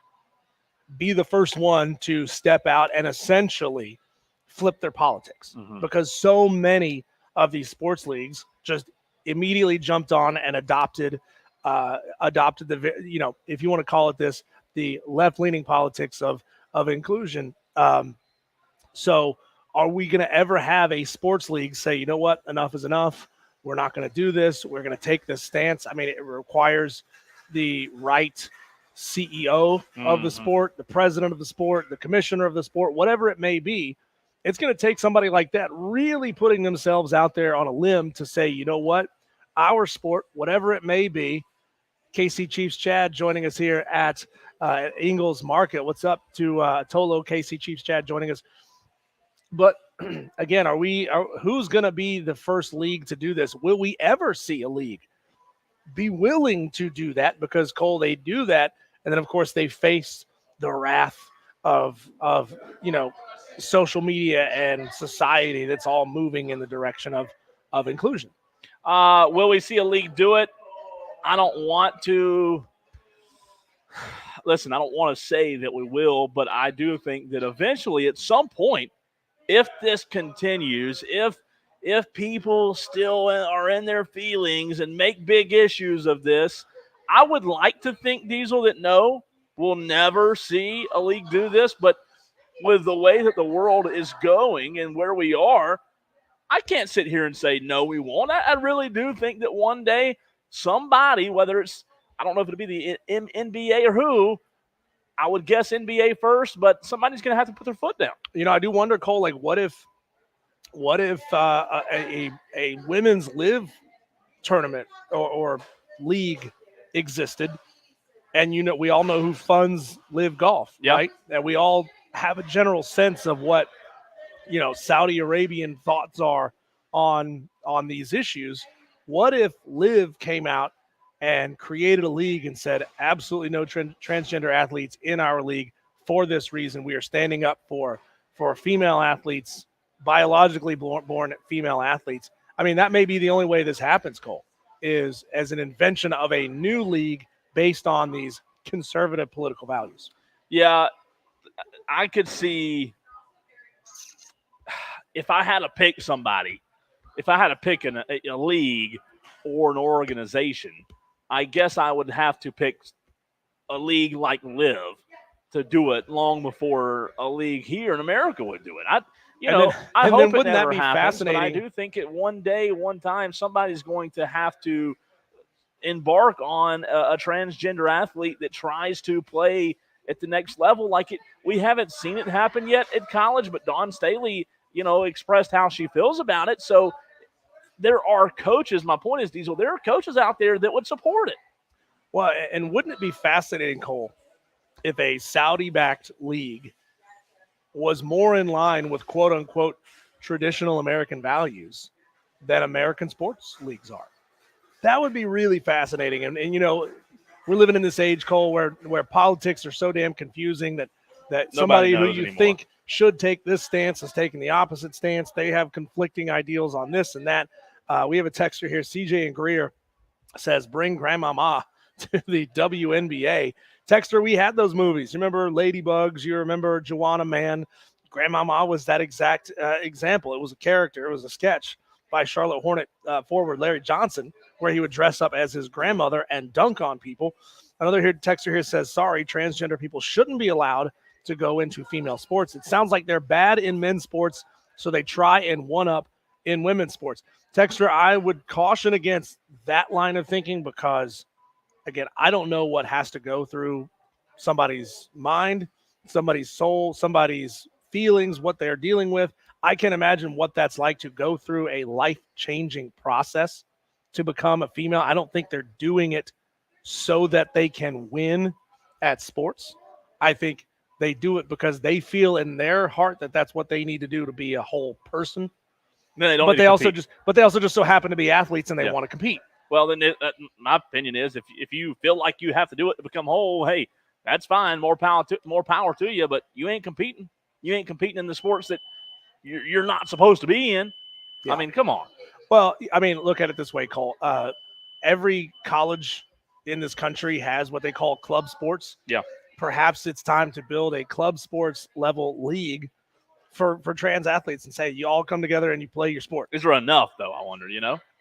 be the first one to step out and essentially flip their politics, because so many of these sports leagues just immediately jumped on and adopted the, if you want to call it this, the left-leaning politics of inclusion. So are we going to ever have a sports league say, you know what, enough is enough? we're not going to do this. We're going to take this stance. I mean, it requires the right CEO of the sport, the president of the sport, the commissioner of the sport, whatever it may be. It's going to take somebody like that really putting themselves out there on a limb to say, you know what, our sport, whatever it may be. KC Chiefs Chad joining us here at Ingles Market. What's up to Tolo, KC Chiefs Chad joining us. But again, who's going to be the first league to do this? Will we ever see a league be willing to do that? Because, Cole, they do that, and then, of course, they face the wrath of social media and society that's all moving in the direction of inclusion. Will we see a league do it? I don't want to listen. I don't want to say that we will, but I do think that eventually, at some point, if this continues, if people still are in their feelings and make big issues of this, I would like to think, Diesel, that no, we'll never see a league do this. But with the way that the world is going and where we are, I can't sit here and say, no, we won't. I really do think that one day somebody, whether it's, I don't know if it'll be the NBA or who, I would guess NBA first, but somebody's going to have to put their foot down. I do wonder, Cole, like what if a women's live tournament or league existed, and we all know who funds live golf, right? And we all have a general sense of what Saudi Arabian thoughts are on these issues. What if Liv came out and created a league and said, absolutely no transgender athletes in our league for this reason? We are standing up for female athletes, biologically born female athletes. I mean, that may be the only way this happens, Cole, is as an invention of a new league based on these conservative political values. Yeah, I could see if I had to pick somebody, if I had to pick a league or an organization, I guess I would have to pick a league like Liv to do it long before a league here in America would do it. I hope it never happens, but I do think it one day, one time, somebody's going to have to embark on a transgender athlete that tries to play at the next level. We haven't seen it happen yet at college, but Dawn Staley, expressed how she feels about it. So there are coaches. My point is, Diesel, there are coaches out there that would support it. Well, and wouldn't it be fascinating, Cole, if a Saudi-backed league was more in line with quote-unquote traditional American values than American sports leagues are? That would be really fascinating. And we're living in this age, Cole, where politics are so damn confusing that somebody who you think should take this stance is taking the opposite stance. They have conflicting ideals on this and that. We have a texter here, CJ and Greer, says, bring Grandmama to the WNBA. Texter, we had those movies. You remember Ladybugs? You remember Joanna Man? Grandmama was that exact example. It was a character. It was a sketch by Charlotte Hornet forward Larry Johnson, where he would dress up as his grandmother and dunk on people. Another texter here says, sorry, transgender people shouldn't be allowed to go into female sports. It sounds like they're bad in men's sports, so they try and one-up in women's sports. Texter, I would caution against that line of thinking because, again, I don't know what has to go through somebody's mind, somebody's soul, somebody's feelings, what they're dealing with. I can imagine what that's like to go through a life-changing process to become a female. I don't think they're doing it so that they can win at sports. I think they do it because they feel in their heart that that's what they need to do to be a whole person. No, they also just so happen to be athletes and they want to compete. Well, then my opinion is if you feel like you have to do it to become whole, hey, that's fine. More power to you, but you ain't competing. You ain't competing in the sports that you're not supposed to be in. Yeah. I mean, come on. Well, I mean, look at it this way, Cole. Every college in this country has what they call club sports. Yeah. Perhaps it's time to build a club sports level league for trans athletes and say you all come together and you play your sport. Is there enough, though, I wonder,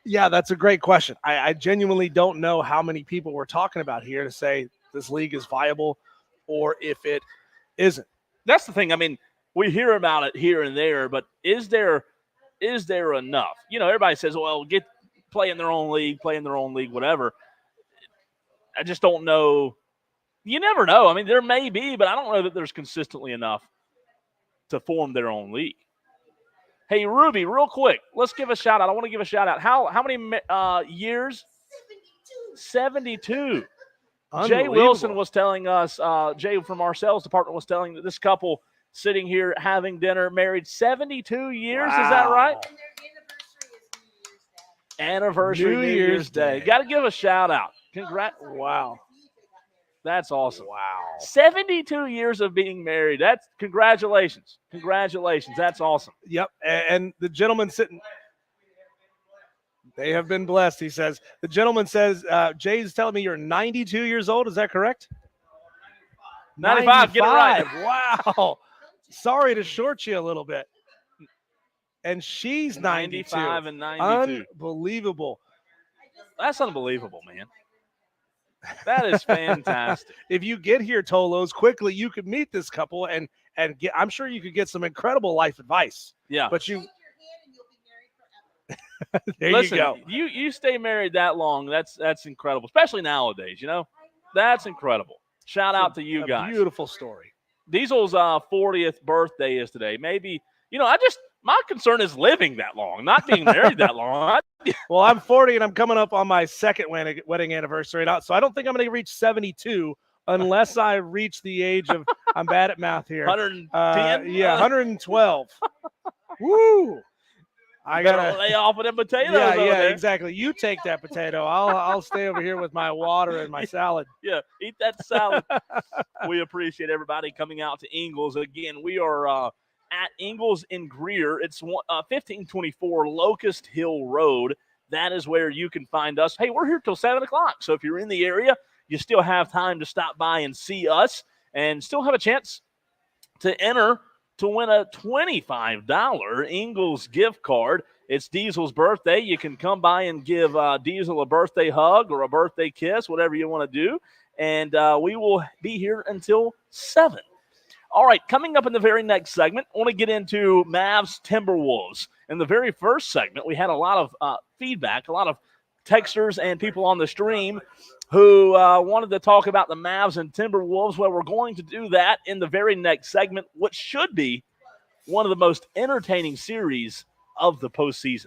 Yeah, that's a great question. I genuinely don't know how many people we're talking about here to say this league is viable or if it isn't. That's the thing. I mean, we hear about it here and there, but is there enough? Everybody says, well, play in their own league, whatever. I just don't know. You never know. I mean, there may be, but I don't know that there's consistently enough to form their own league. Hey, Ruby, real quick, let's give a shout out. I want to give a shout out. How many years? 72. Jay Wilson was telling us, Jay from our sales department was telling that this couple sitting here having dinner married 72 years. Wow. Is that right? And their anniversary New Year's Day. Got to give a shout out. Wow. That's awesome. Wow. 72 years of being married. That's congratulations. Congratulations. That's awesome. Yep. And the gentleman sitting, they have been blessed, he says. The gentleman says, Jay's telling me you're 92 years old. Is that correct? 95. Get it right. Wow. Sorry to short you a little bit. And she's 92. 95 and 92. Unbelievable. That's unbelievable, man. That is fantastic. If you get here, Tolos, quickly, you could meet this couple and get. I'm sure you could get some incredible life advice. Yeah, but you. There Listen, you go. You stay married that long. That's incredible, especially nowadays. You know, that's incredible. Shout out to you guys. Beautiful story. Diesel's 40th birthday is today. Maybe my concern is living that long, not being married that long. Well, I'm 40 and I'm coming up on my second wedding anniversary. So I don't think I'm going to reach 72 unless I reach the age of, I'm bad at math here. 110? Yeah, 112. Woo! I got to lay off of them potatoes. Yeah, exactly. You take that potato. I'll stay over here with my water and my salad. Yeah, eat that salad. We appreciate everybody coming out to Ingles. Again, we are at Ingles in Greer. It's 1524 Locust Hill Road. That is where you can find us. Hey, we're here till 7 o'clock. So if you're in the area, you still have time to stop by and see us and still have a chance to enter to win a $25 Ingles gift card. It's Diesel's birthday. You can come by and give Diesel a birthday hug or a birthday kiss, whatever you want to do. And we will be here until 7. All right, coming up in the very next segment, I want to get into Mavs Timberwolves. In the very first segment, we had a lot of feedback, a lot of texters and people on the stream who wanted to talk about the Mavs and Timberwolves. Well, we're going to do that in the very next segment, which should be one of the most entertaining series of the postseason.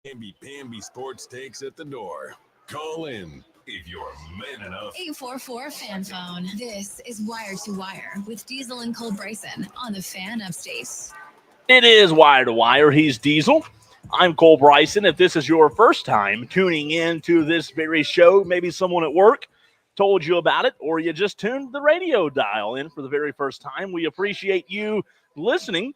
Pamby Sports Takes at the door. Call in if you're man enough. 844 Fan Phone. This is Wire to Wire with Diesel and Cole Bryson on the Fan Upstate. It is Wire to Wire. He's Diesel. I'm Cole Bryson. If this is your first time tuning in to this very show, maybe someone at work told you about it, or you just tuned the radio dial in for the very first time, we appreciate you listening.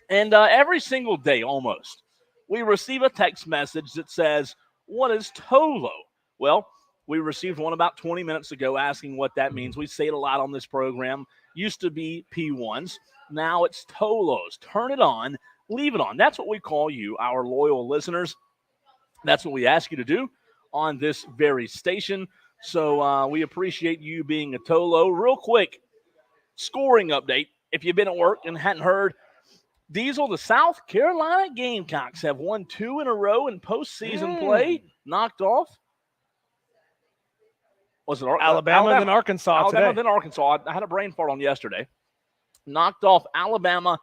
And every single day, almost, we receive a text message that says, "What is Tolo?" Well, we received one about 20 minutes ago asking what that means. We say it a lot on this program. Used to be P1s. Now it's Tolos. Turn it on. Leave it on. That's what we call you, our loyal listeners. That's what we ask you to do on this very station. So we appreciate you being a Tolo. Real quick, scoring update. If you've been at work and hadn't heard, Diesel, the South Carolina Gamecocks have won 2 in a row in postseason play. Knocked off. Was it Alabama and then Arkansas Alabama today. then Arkansas. I had a brain fart on yesterday. Knocked off Alabama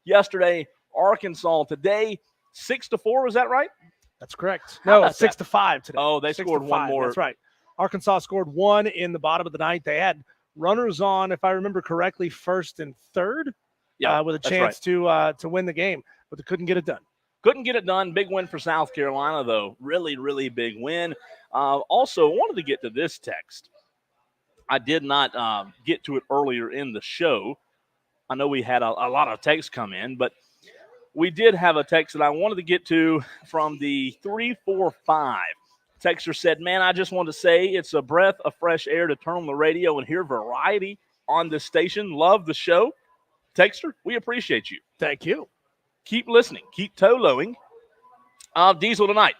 yesterday. Arkansas today, 6-4. Was that right? That's correct. How No, about 6-5 today. Oh, they 6 scored to one 5. more. That's right. Arkansas scored 1 in the bottom of the ninth. They had runners on, if I remember correctly, first and third, with a chance to win the game, but they couldn't get it done. Couldn't get it done. Big win for South Carolina, though. Really, really big win. Also, wanted to get to this text. I did not get to it earlier in the show. I know we had a lot of texts come in, but we did have a text that I wanted to get to from the 345. Texter said, "Man, I just want to say it's a breath of fresh air to turn on the radio and hear variety on this station. Love the show." Texter, we appreciate you. Thank you. Keep listening. Keep Toloing. Diesel tonight.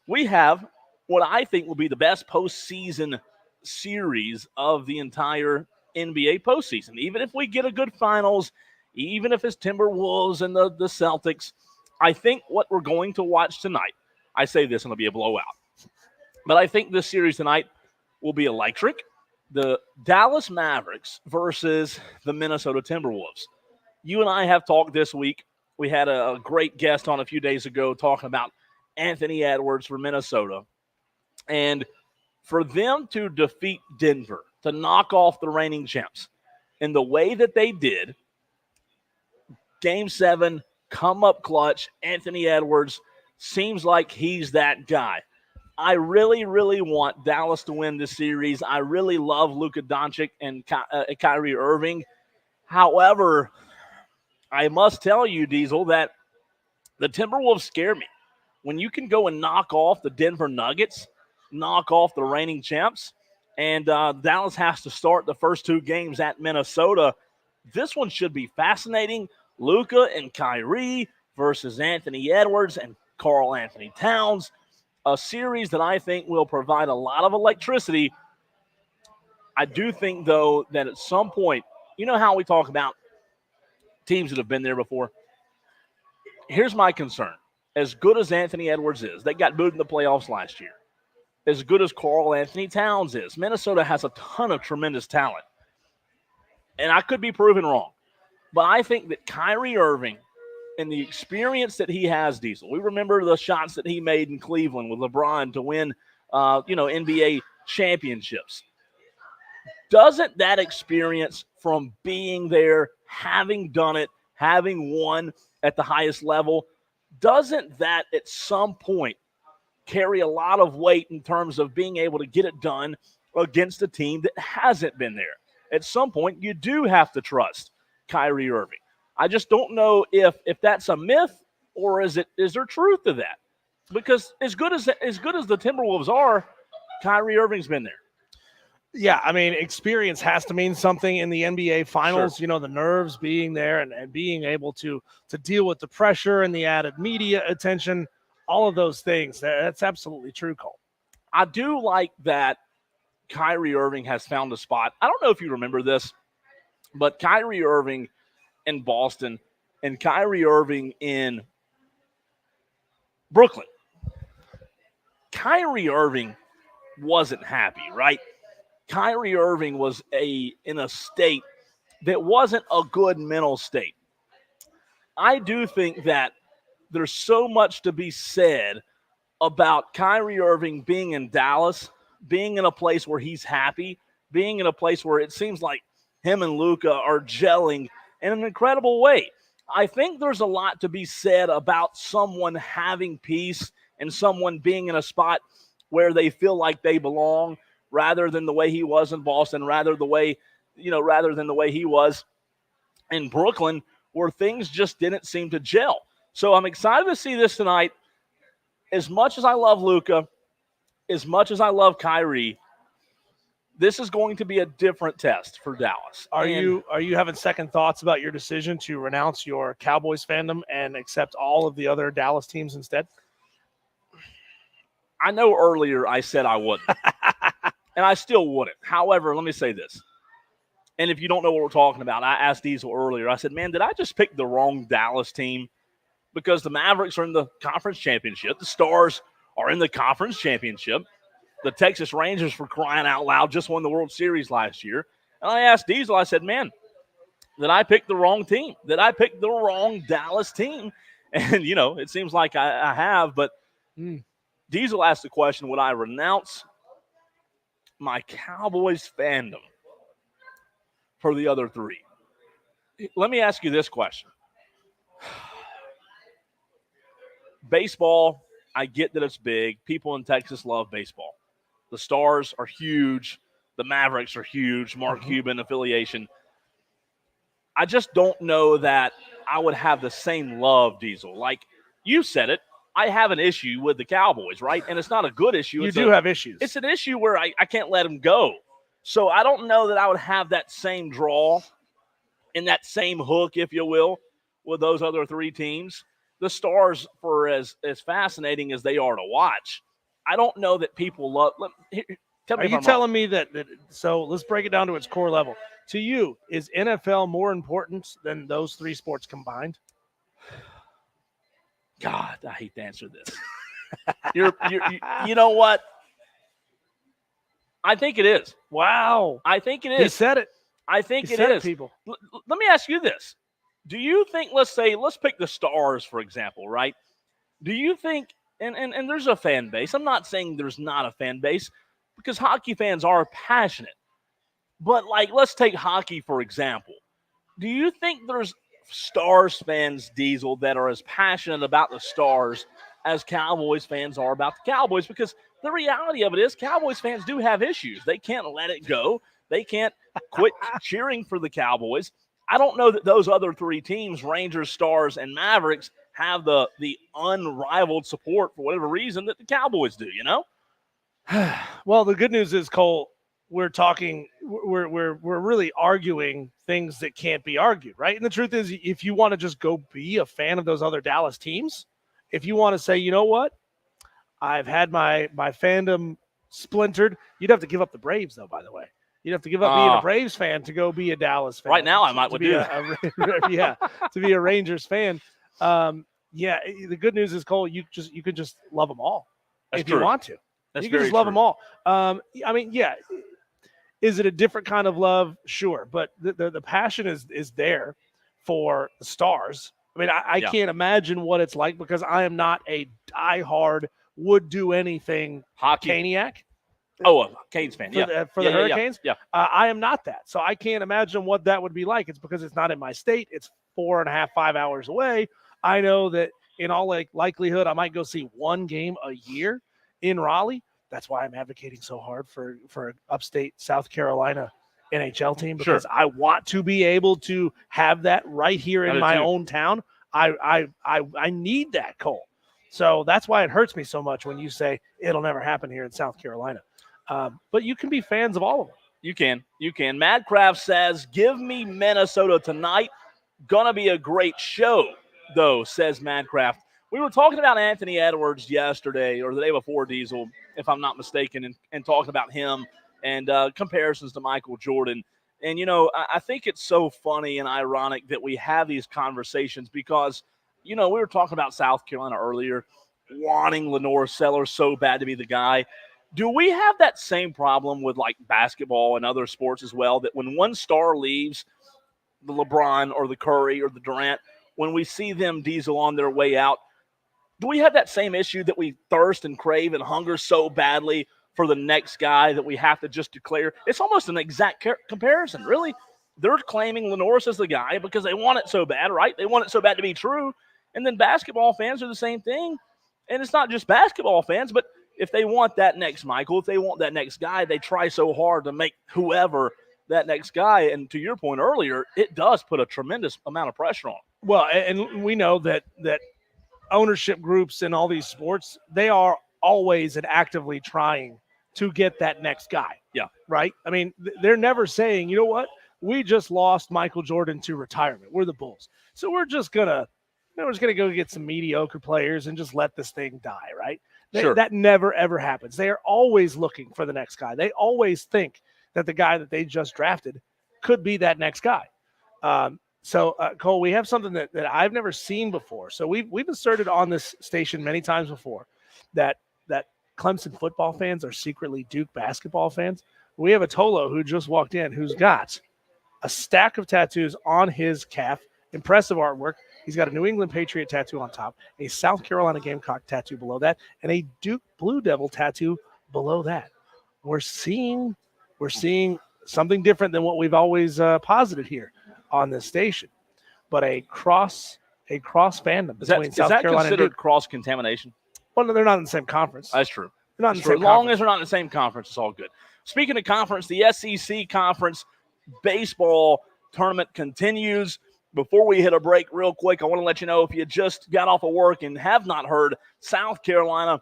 We have what I think will be the best postseason series of the entire NBA postseason. Even if we get a good finals, even if it's Timberwolves and the Celtics, I think what we're going to watch tonight, I say this and it'll be a blowout, but I think this series tonight will be electric. The Dallas Mavericks versus the Minnesota Timberwolves. You and I have talked this week. We had a great guest on a few days ago talking about Anthony Edwards for Minnesota. And for them to defeat Denver, to knock off the reigning champs in the way that they did, Game 7, come up clutch, Anthony Edwards seems like he's that guy. I really, really want Dallas to win this series. I really love Luka Doncic and Kyrie Irving. However, I must tell you, Diesel, that the Timberwolves scare me. When you can go and knock off the Denver Nuggets, knock off the reigning champs, and Dallas has to start the first 2 games at Minnesota, this one should be fascinating. Luka and Kyrie versus Anthony Edwards and Karl Anthony Towns. A series that I think will provide a lot of electricity. I do think, though, that at some point, you know how we talk about teams that have been there before? Here's my concern. As good as Anthony Edwards is, they got booed in the playoffs last year. As good as Karl Anthony Towns is, Minnesota has a ton of tremendous talent. And I could be proven wrong. But I think that Kyrie Irving and the experience that he has, Diesel, we remember the shots that he made in Cleveland with LeBron to win, NBA championships. Doesn't that experience from being there, having done it, having won at the highest level, doesn't that at some point carry a lot of weight in terms of being able to get it done against a team that hasn't been there? At some point, you do have to trust Kyrie Irving. I just don't know if that's a myth or is there truth to that? Because as good as the Timberwolves are, Kyrie Irving's been there. Yeah, I mean, experience has to mean something in the NBA Finals. Sure. You know, the nerves being there and being able to deal with the pressure and the added media attention, all of those things. That's absolutely true, Cole. I do like that Kyrie Irving has found a spot. I don't know if you remember this, but Kyrie Irving in Boston and Kyrie Irving in Brooklyn. Kyrie Irving wasn't happy, right? Kyrie Irving was in a state that wasn't a good mental state. I do think that there's so much to be said about Kyrie Irving being in Dallas, being in a place where he's happy, being in a place where it seems like him and Luka are gelling in an incredible way. I think there's a lot to be said about someone having peace and someone being in a spot where they feel like they belong, rather than the way he was in Boston, rather than the way he was in Brooklyn, where things just didn't seem to gel. So I'm excited to see this tonight. As much as I love Luka, as much as I love Kyrie, this is going to be a different test for Dallas. Are you having second thoughts about your decision to renounce your Cowboys fandom and accept all of the other Dallas teams instead? I know earlier I said I wouldn't, and I still wouldn't. However, let me say this. And if you don't know what we're talking about, I asked Diesel earlier. I said, man, did I just pick the wrong Dallas team? Because the Mavericks are in the conference championship. The Stars are in the conference championship. The Texas Rangers, for crying out loud, just won the World Series last year. And I asked Diesel, I said, man, did I pick the wrong team? Did I pick the wrong Dallas team? And, it seems like I have. But Diesel asked the question, would I renounce my Cowboys fandom for the other three? Let me ask you this question. Baseball, I get that it's big. People in Texas love baseball. The Stars are huge. The Mavericks are huge. Mark Cuban affiliation. I just don't know that I would have the same love, Diesel. Like you said it, I have an issue with the Cowboys, right? And it's not a good issue. You do have issues. It's an issue where I can't let them go. So I don't know that I would have that same draw and that same hook, if you will, with those other three teams. The Stars, for as fascinating as they are to watch, I don't know that people love. Are you telling me that? So let's break it down to its core level. To you, is NFL more important than those three sports combined? God, I hate to answer this. You know what? I think it is. Wow. I think it is. He said it. I think it said is. People. Let me ask you this. Do you think, let's pick the Stars, for example, right? Do you think, and there's a fan base. I'm not saying there's not a fan base, because hockey fans are passionate. But, let's take hockey, for example. Do you think there's Stars fans, Diesel, that are as passionate about the Stars as Cowboys fans are about the Cowboys? Because the reality of it is Cowboys fans do have issues. They can't let it go. They can't quit cheering for the Cowboys. I don't know that those other three teams, Rangers, Stars, and Mavericks, have the unrivaled support for whatever reason that the Cowboys do, Well, the good news is, Cole, we're really arguing things that can't be argued, right? And the truth is, if you want to just go be a fan of those other Dallas teams, if you want to say, you know what, I've had my fandom splintered, you'd have to give up the Braves, though, by the way. You'd have to give up being a Braves fan to go be a Dallas fan. Right now, I might do that. To be a Rangers fan. The good news is, Cole, you could just love them all. That's if true. You want to. That's you can just love them all. Is it a different kind of love? Sure, but the passion is there for the Stars. I mean, I can't imagine what it's like, because I am not a diehard, would do anything hockey Caniac. Oh, a Canes fan, For the Hurricanes? Yeah. I am not that. So I can't imagine what that would be like. It's because it's not in my state. It's 4.5, 5 hours away. I know that in all likelihood, I might go see one game a year in Raleigh. That's why I'm advocating so hard for an upstate South Carolina NHL team, because I want to be able to have that right here in my own town. I need that, Cole. So that's why it hurts me so much when you say it'll never happen here in South Carolina. But you can be fans of all of them. You can. Madcraft says, give me Minnesota tonight. Gonna be a great show, though, says Madcraft. We were talking about Anthony Edwards yesterday, or the day before, Diesel, if I'm not mistaken, and talking about him and comparisons to Michael Jordan. And, I think it's so funny and ironic that we have these conversations, because, we were talking about South Carolina earlier, wanting Lenore Sellers so bad to be the guy. Do we have that same problem with basketball and other sports as well, that when one star leaves, the LeBron or the Curry or the Durant, when we see them, Diesel, on their way out, do we have that same issue that we thirst and crave and hunger so badly for the next guy that we have to just declare? It's almost an exact comparison, really. They're claiming Lenoris as the guy because they want it so bad, right? They want it so bad to be true. And then basketball fans are the same thing. And it's not just basketball fans, but if they want that next Michael, if they want that next guy, they try so hard to make whoever that next guy. And to your point earlier, it does put a tremendous amount of pressure on. Well, and we know that ownership groups in all these sports, they are always and actively trying to get that next guy. Yeah. Right? I mean, they're never saying, you know what? We just lost Michael Jordan to retirement. We're the Bulls. So we're just going to go get some mediocre players and just let this thing die, right? Sure. That never, ever happens. They are always looking for the next guy. They always think that the guy that they just drafted could be that next guy. So, Cole, we have something that I've never seen before. So we've asserted on this station many times before that Clemson football fans are secretly Duke basketball fans. We have a Tolo who just walked in who's got a stack of tattoos on his calf, impressive artwork. He's got a New England Patriot tattoo on top, a South Carolina Gamecock tattoo below that, and a Duke Blue Devil tattoo below that. We're seeing something different than what we've always posited here on this station, but a cross fandom between South Carolina and Duke. Is that considered cross contamination? Well, no, they're not in the same conference. That's true. They're not in the same as long conference. as they're not in the same conference, it's all good. Speaking of conference, the SEC conference baseball tournament continues. Before we hit a break real quick, I want to let you know, if you just got off of work and have not heard, South Carolina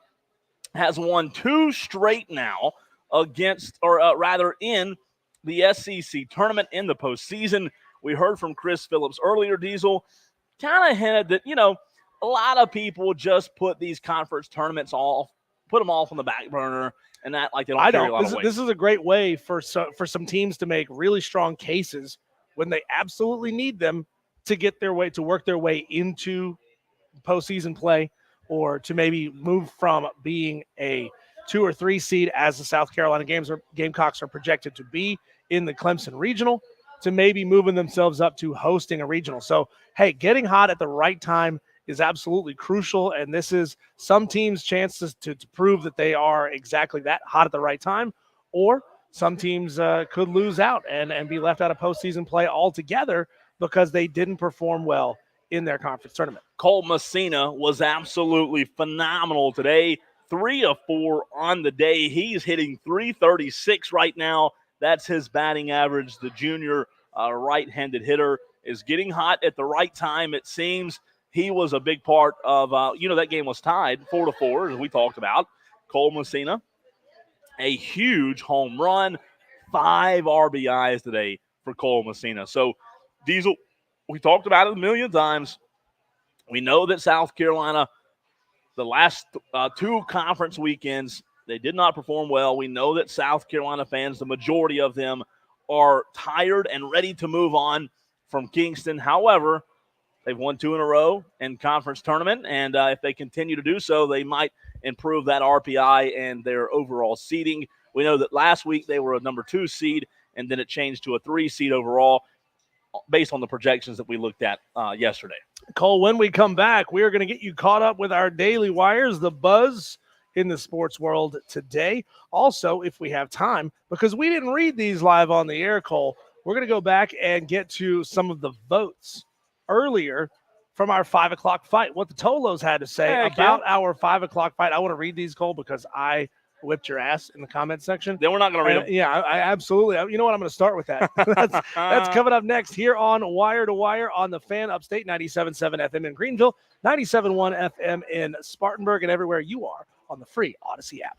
has won 2 straight now in the SEC tournament in the postseason. We heard from Chris Phillips earlier, Diesel, kind of hinted that, a lot of people just put these conference tournaments off, put them off on the back burner, and act like they don't carry a lot of weight. This is a great way for some teams to make really strong cases when they absolutely need them to work their way into postseason play, or to maybe move from being a 2 or 3 seed, as the South Carolina Gamecocks are projected to be in the Clemson regional, to maybe moving themselves up to hosting a regional. So, hey, getting hot at the right time is absolutely crucial, and this is some teams' chances to prove that they are exactly that, hot at the right time, or some teams could lose out and be left out of postseason play altogether because they didn't perform well in their conference tournament. Cole Messina was absolutely phenomenal today. 3 of 4 on the day. He's hitting .336 right now. That's his batting average. The junior right-handed hitter is getting hot at the right time, it seems. He was a big part of, that game was tied 4-4, as we talked about. Cole Messina, a huge home run, 5 RBIs today for Cole Messina. So, Diesel, we talked about it a million times. We know that South Carolina, the last 2 conference weekends, they did not perform well. We know that South Carolina fans, the majority of them, are tired and ready to move on from Kingston. However, they've won 2 in a row in conference tournament, and if they continue to do so, they might improve that RPI and their overall seeding. We know that last week they were a number 2 seed, and then it changed to a 3 seed overall based on the projections that we looked at yesterday. Cole, when we come back, we are going to get you caught up with our daily wires, the buzz in the sports world today. Also, if we have time, because we didn't read these live on the air, Cole, we're going to go back and get to some of the votes earlier from our 5 o'clock fight, what the Tolos had to say about our 5 o'clock fight. I want to read these, Cole, because I whipped your ass in the comment section. Then we're not going to read them. Yeah, I absolutely. You know what? I'm going to start with that. That's coming up next here on Wire to Wire on the Fan Upstate, 97.7 FM in Greenville, 97.1 FM in Spartanburg, and everywhere you are on the free Odyssey app.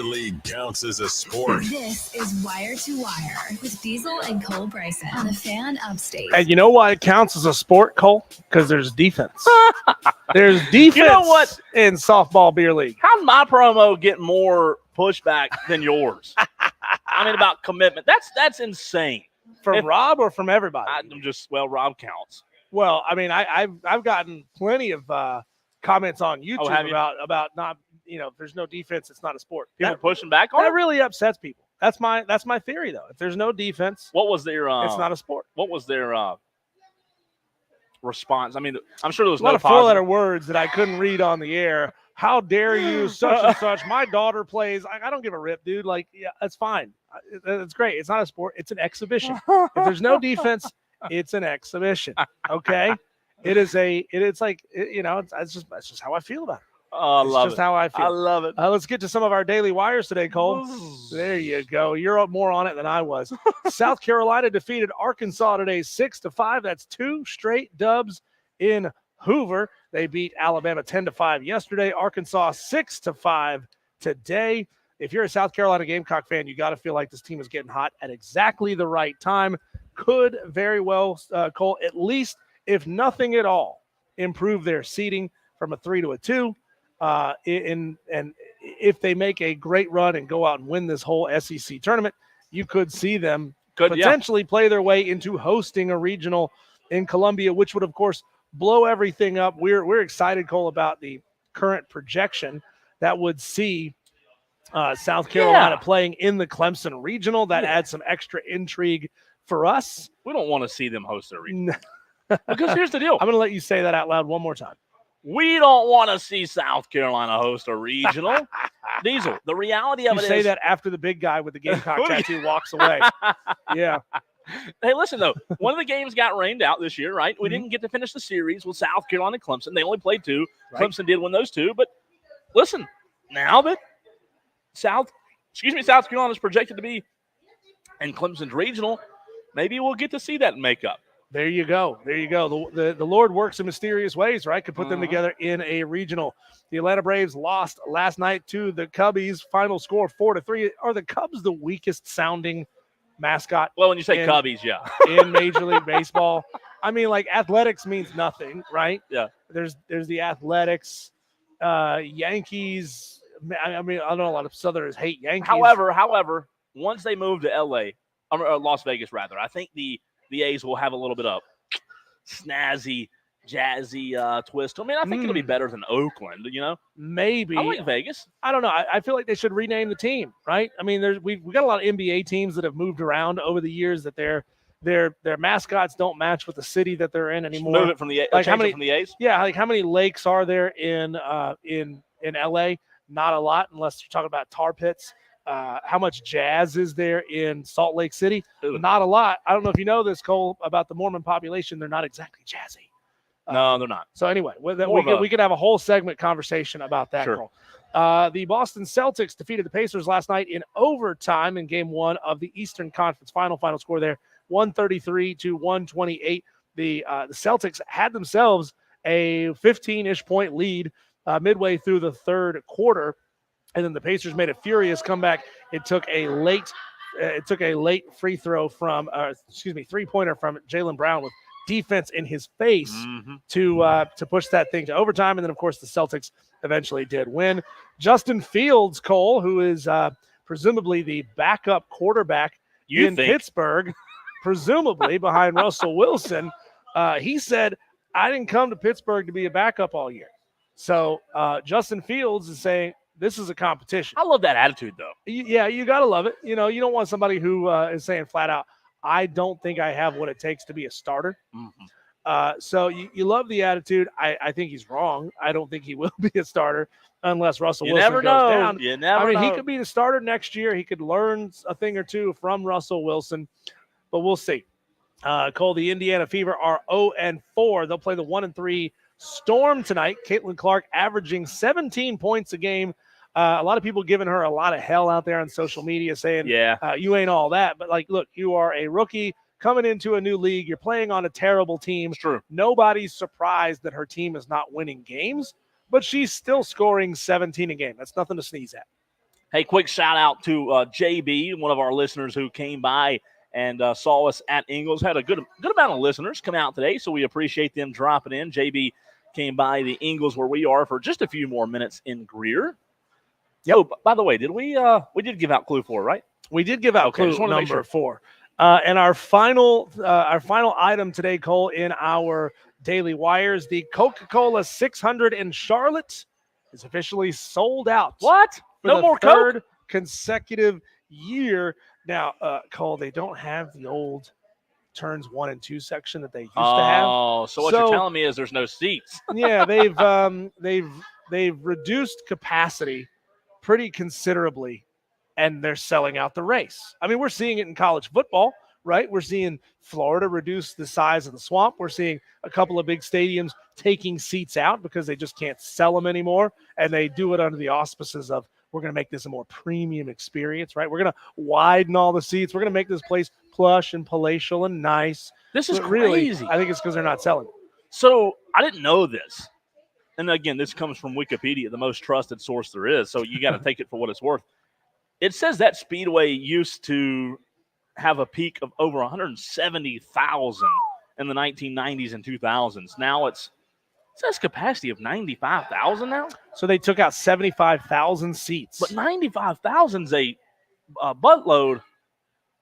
League counts as a sport. This is Wire to Wire with Diesel and Cole Bryson on the Fan Upstate. And you know why it counts as a sport, Cole? Because there's defense. There's defense You know what? in softball beer league. How's my promo get more pushback than yours? I mean, about commitment. That's insane. From Rob or from everybody? Rob counts. Well, I mean, I've gotten plenty of comments on YouTube about not, if there's no defense, it's not a sport. People pushing back on that it? really upsets people. That's my theory, though. If there's no defense, what was their? It's not a sport. What was their response? I mean, I'm sure there was a lot no of four-letter words that I couldn't read on the air. How dare you, such and such? My daughter plays. I don't give a rip, dude. Like, yeah, that's fine. It's great. It's not a sport. It's an exhibition. If there's no defense, it's an exhibition. Okay, it's just how I feel about it. Oh, I love just it. how I feel. I love it. Let's get to some of our daily wires today, Cole. There you go. You're up more on it than I was. South Carolina defeated Arkansas today 6-5. That's 2 straight dubs in Hoover. They beat Alabama 10-5 yesterday. Arkansas 6-5 today. If you're a South Carolina Gamecock fan, you got to feel like this team is getting hot at exactly the right time. Could very well, Cole, at least, if nothing at all, improve their seeding from a 3 to a 2. And if they make a great run and go out and win this whole SEC tournament, you could see them potentially play their way into hosting a regional in Columbia, which would, of course, blow everything up. We're excited, Cole, about the current projection that would see South Carolina playing in the Clemson regional. That adds some extra intrigue for us. We don't want to see them host their regional. Because here's the deal. I'm going to let you say that out loud one more time. We don't want to see South Carolina host a regional. Diesel, the reality of it is... You say that after the big guy with the Gamecock tattoo walks away. Yeah. Hey, listen, though. One of the games got rained out this year, right? We didn't get to finish the series with South Carolina and Clemson. They only played 2. Right. Clemson did win those 2. But listen, now that South Carolina is projected to be in Clemson's regional, maybe we'll get to see that makeup. There you go. The Lord works in mysterious ways, right? Could put them together in a regional. The Atlanta Braves lost last night to the Cubbies. Final score 4-3. Are the Cubs the weakest sounding mascot? Well, when you say Cubbies, yeah. In Major League Baseball. I mean, like, athletics means nothing, right? Yeah. There's the Athletics, Yankees. I mean, I know a lot of Southerners hate Yankees. However, once they move to LA, or Las Vegas rather, I think the A's will have a little bit of snazzy, jazzy twist. I mean, I think it'll be better than Oakland, Maybe. I like Vegas. I don't know. I feel like they should rename the team, right? I mean, we've got a lot of NBA teams that have moved around over the years that their mascots don't match with the city that they're in anymore. Move it from the from the A's? Yeah, like how many lakes are there in LA? Not a lot, unless you're talking about tar pits. How much jazz is there in Salt Lake City? Ooh. Not a lot. I don't know if you know this, Cole, about the Mormon population. They're not exactly jazzy. No, they're not. So anyway, we could have a whole segment conversation about that, sure. Cole. The Boston Celtics defeated the Pacers last night in overtime in Game 1 of the Eastern Conference final score there, 133-128. The Celtics had themselves a 15-ish point lead midway through the third quarter. And then the Pacers made a furious comeback. It took a late three-pointer from Jaylen Brown with defense in his face to push that thing to overtime. And then, of course, the Celtics eventually did win. Justin Fields, Cole, who is presumably the backup quarterback Pittsburgh, presumably behind Russell Wilson, he said, I didn't come to Pittsburgh to be a backup all year. So Justin Fields is saying, this is a competition. I love that attitude, though. Yeah, you got to love it. You don't want somebody who is saying flat out, I don't think I have what it takes to be a starter. So you love the attitude. I think he's wrong. I don't think he will be a starter unless Russell Wilson goes down. You never know. He could be the starter next year. He could learn a thing or two from Russell Wilson, but we'll see. Cole, the Indiana Fever are 0-4. They'll play the 1-3 Storm tonight. Caitlin Clark averaging 17 points a game. A lot of people giving her a lot of hell out there on social media saying, you ain't all that. But, look, you are a rookie coming into a new league. You're playing on a terrible team. It's true. Nobody's surprised that her team is not winning games, but she's still scoring 17 a game. That's nothing to sneeze at. Hey, quick shout out to JB, one of our listeners who came by and saw us at Ingles. Had a good amount of listeners come out today, so we appreciate them dropping in. JB came by the Ingles where we are for just a few more minutes in Greer. Yep. Oh, by the way, did we did give out clue 4, right? We did give out Okay, just clue wanted to make number sure. 4. And our final item today, Cole, in our Daily Wires, the Coca-Cola 600 in Charlotte is officially sold out. What? For No the more third Coke? consecutive year. Now, Cole, they don't have the old turns 1 and 2 section that they used to have. Oh, so what you're telling me is there's no seats. Yeah, they've reduced capacity pretty considerably, and they're selling out the race. I mean, we're seeing it in college football, right? We're seeing Florida reduce the size of the Swamp. We're seeing a couple of big stadiums taking seats out because they just can't sell them anymore, and they do it under the auspices of, we're going to make this a more premium experience, right? We're going to widen all the seats. We're going to make this place plush and palatial and nice. This is But really, crazy. I think it's because they're not selling. So I didn't know this. And again, this comes from Wikipedia, the most trusted source there is. So you got to take it for what it's worth. It says that Speedway used to have a peak of over 170,000 in the 1990s and 2000s. Now it says capacity of 95,000 now. So they took out 75,000 seats. But 95,000 is a buttload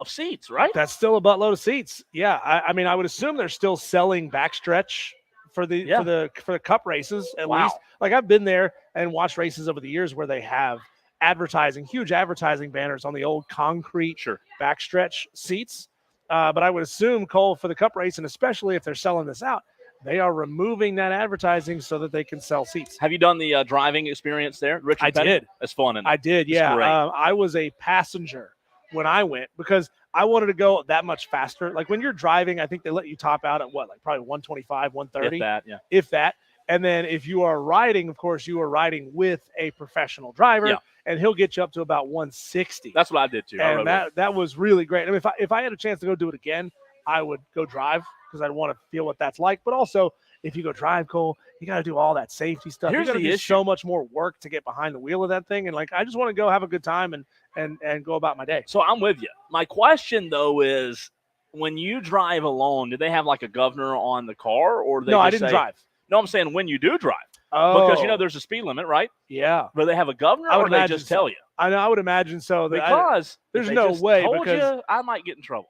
of seats, right? That's still a buttload of seats. Yeah, I mean, I would assume they're still selling backstretch for the cup races at least. Like, I've been there and watched races over the years where they have huge advertising banners on the old concrete backstretch seats. But I would assume, Cole, for the cup race, and especially if they're selling this out, they are removing that advertising so that they can sell seats. Have you done the driving experience there, Richard? I did. It's fun. I did, yeah. I was a passenger when I went because I wanted to go that much faster. Like, when you're driving, I think they let you top out at what, like probably 125, 130? If that, yeah. If that. And then if you are riding, of course, you are riding with a professional driver, and he'll get you up to about 160. That's what I did too. And that was really great. I mean, if I had a chance to go do it again, I would go drive because I'd want to feel what that's like. But also, if you go drive, Cole, you got to do all that safety stuff. Here's you got to the do issue. so much more work to get behind the wheel of that thing. And, like, I just want to go have a good time and go about my day. So I'm with you. My question, though, is when you drive alone, do they have like a governor on the car? Or do they No, just I didn't drive. No, I'm saying when you do drive. Oh. Because, there's a speed limit, right? Yeah. Do they have a governor or they just tell you? I know. I would imagine so. Because there's if they no just way. told Because you, I might get in trouble.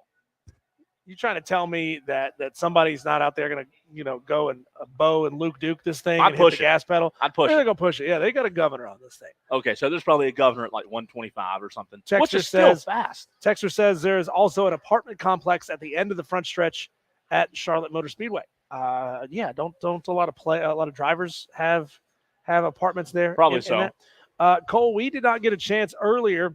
you trying to tell me that somebody's not out there going to, go and Bo and Luke Duke this thing and hit the gas pedal? I'd push They're it. going to push it. Yeah, they got a governor on this thing. Okay, so there's probably a governor at like 125 or something, Texter which is still says, fast. Texter says there's also an apartment complex at the end of the front stretch at Charlotte Motor Speedway. Don't a lot of drivers have apartments there? Probably in so. that? Cole, we did not get a chance earlier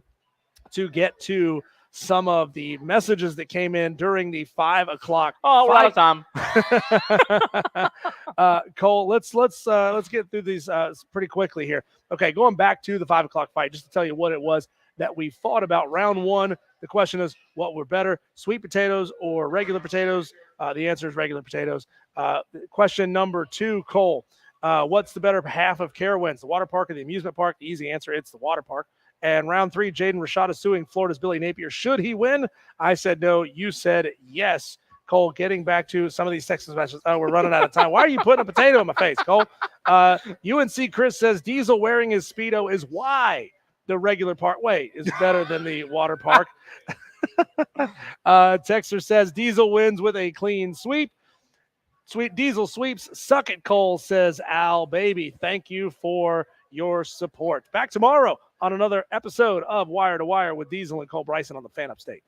to get to some of the messages that came in during the 5 o'clock. Oh, we're out of time. Cole, let's get through these pretty quickly here. Okay, going back to the 5 o'clock fight, just to tell you what it was that we thought about round one. The question is, what were better, sweet potatoes or regular potatoes? The answer is regular potatoes. Question number 2, Cole, what's the better half of Carowinds, the water park or the amusement park? The easy answer, it's the water park. And round 3, Jaden Rashad is suing Florida's Billy Napier. Should he win? I said no. You said yes. Cole, getting back to some of these Texas messages. Oh, we're running out of time. Why are you putting a potato in my face, Cole? UNC Chris says Diesel wearing his Speedo is why the regular park way is better than the water park. Texter says Diesel wins with a clean sweep. Sweet Diesel sweeps. Suck it, Cole, says Al. Baby, thank you for your support. Back tomorrow on another episode of Wire to Wire with Diesel and Cole Bryson on the Fan Upstate.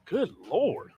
Good Lord.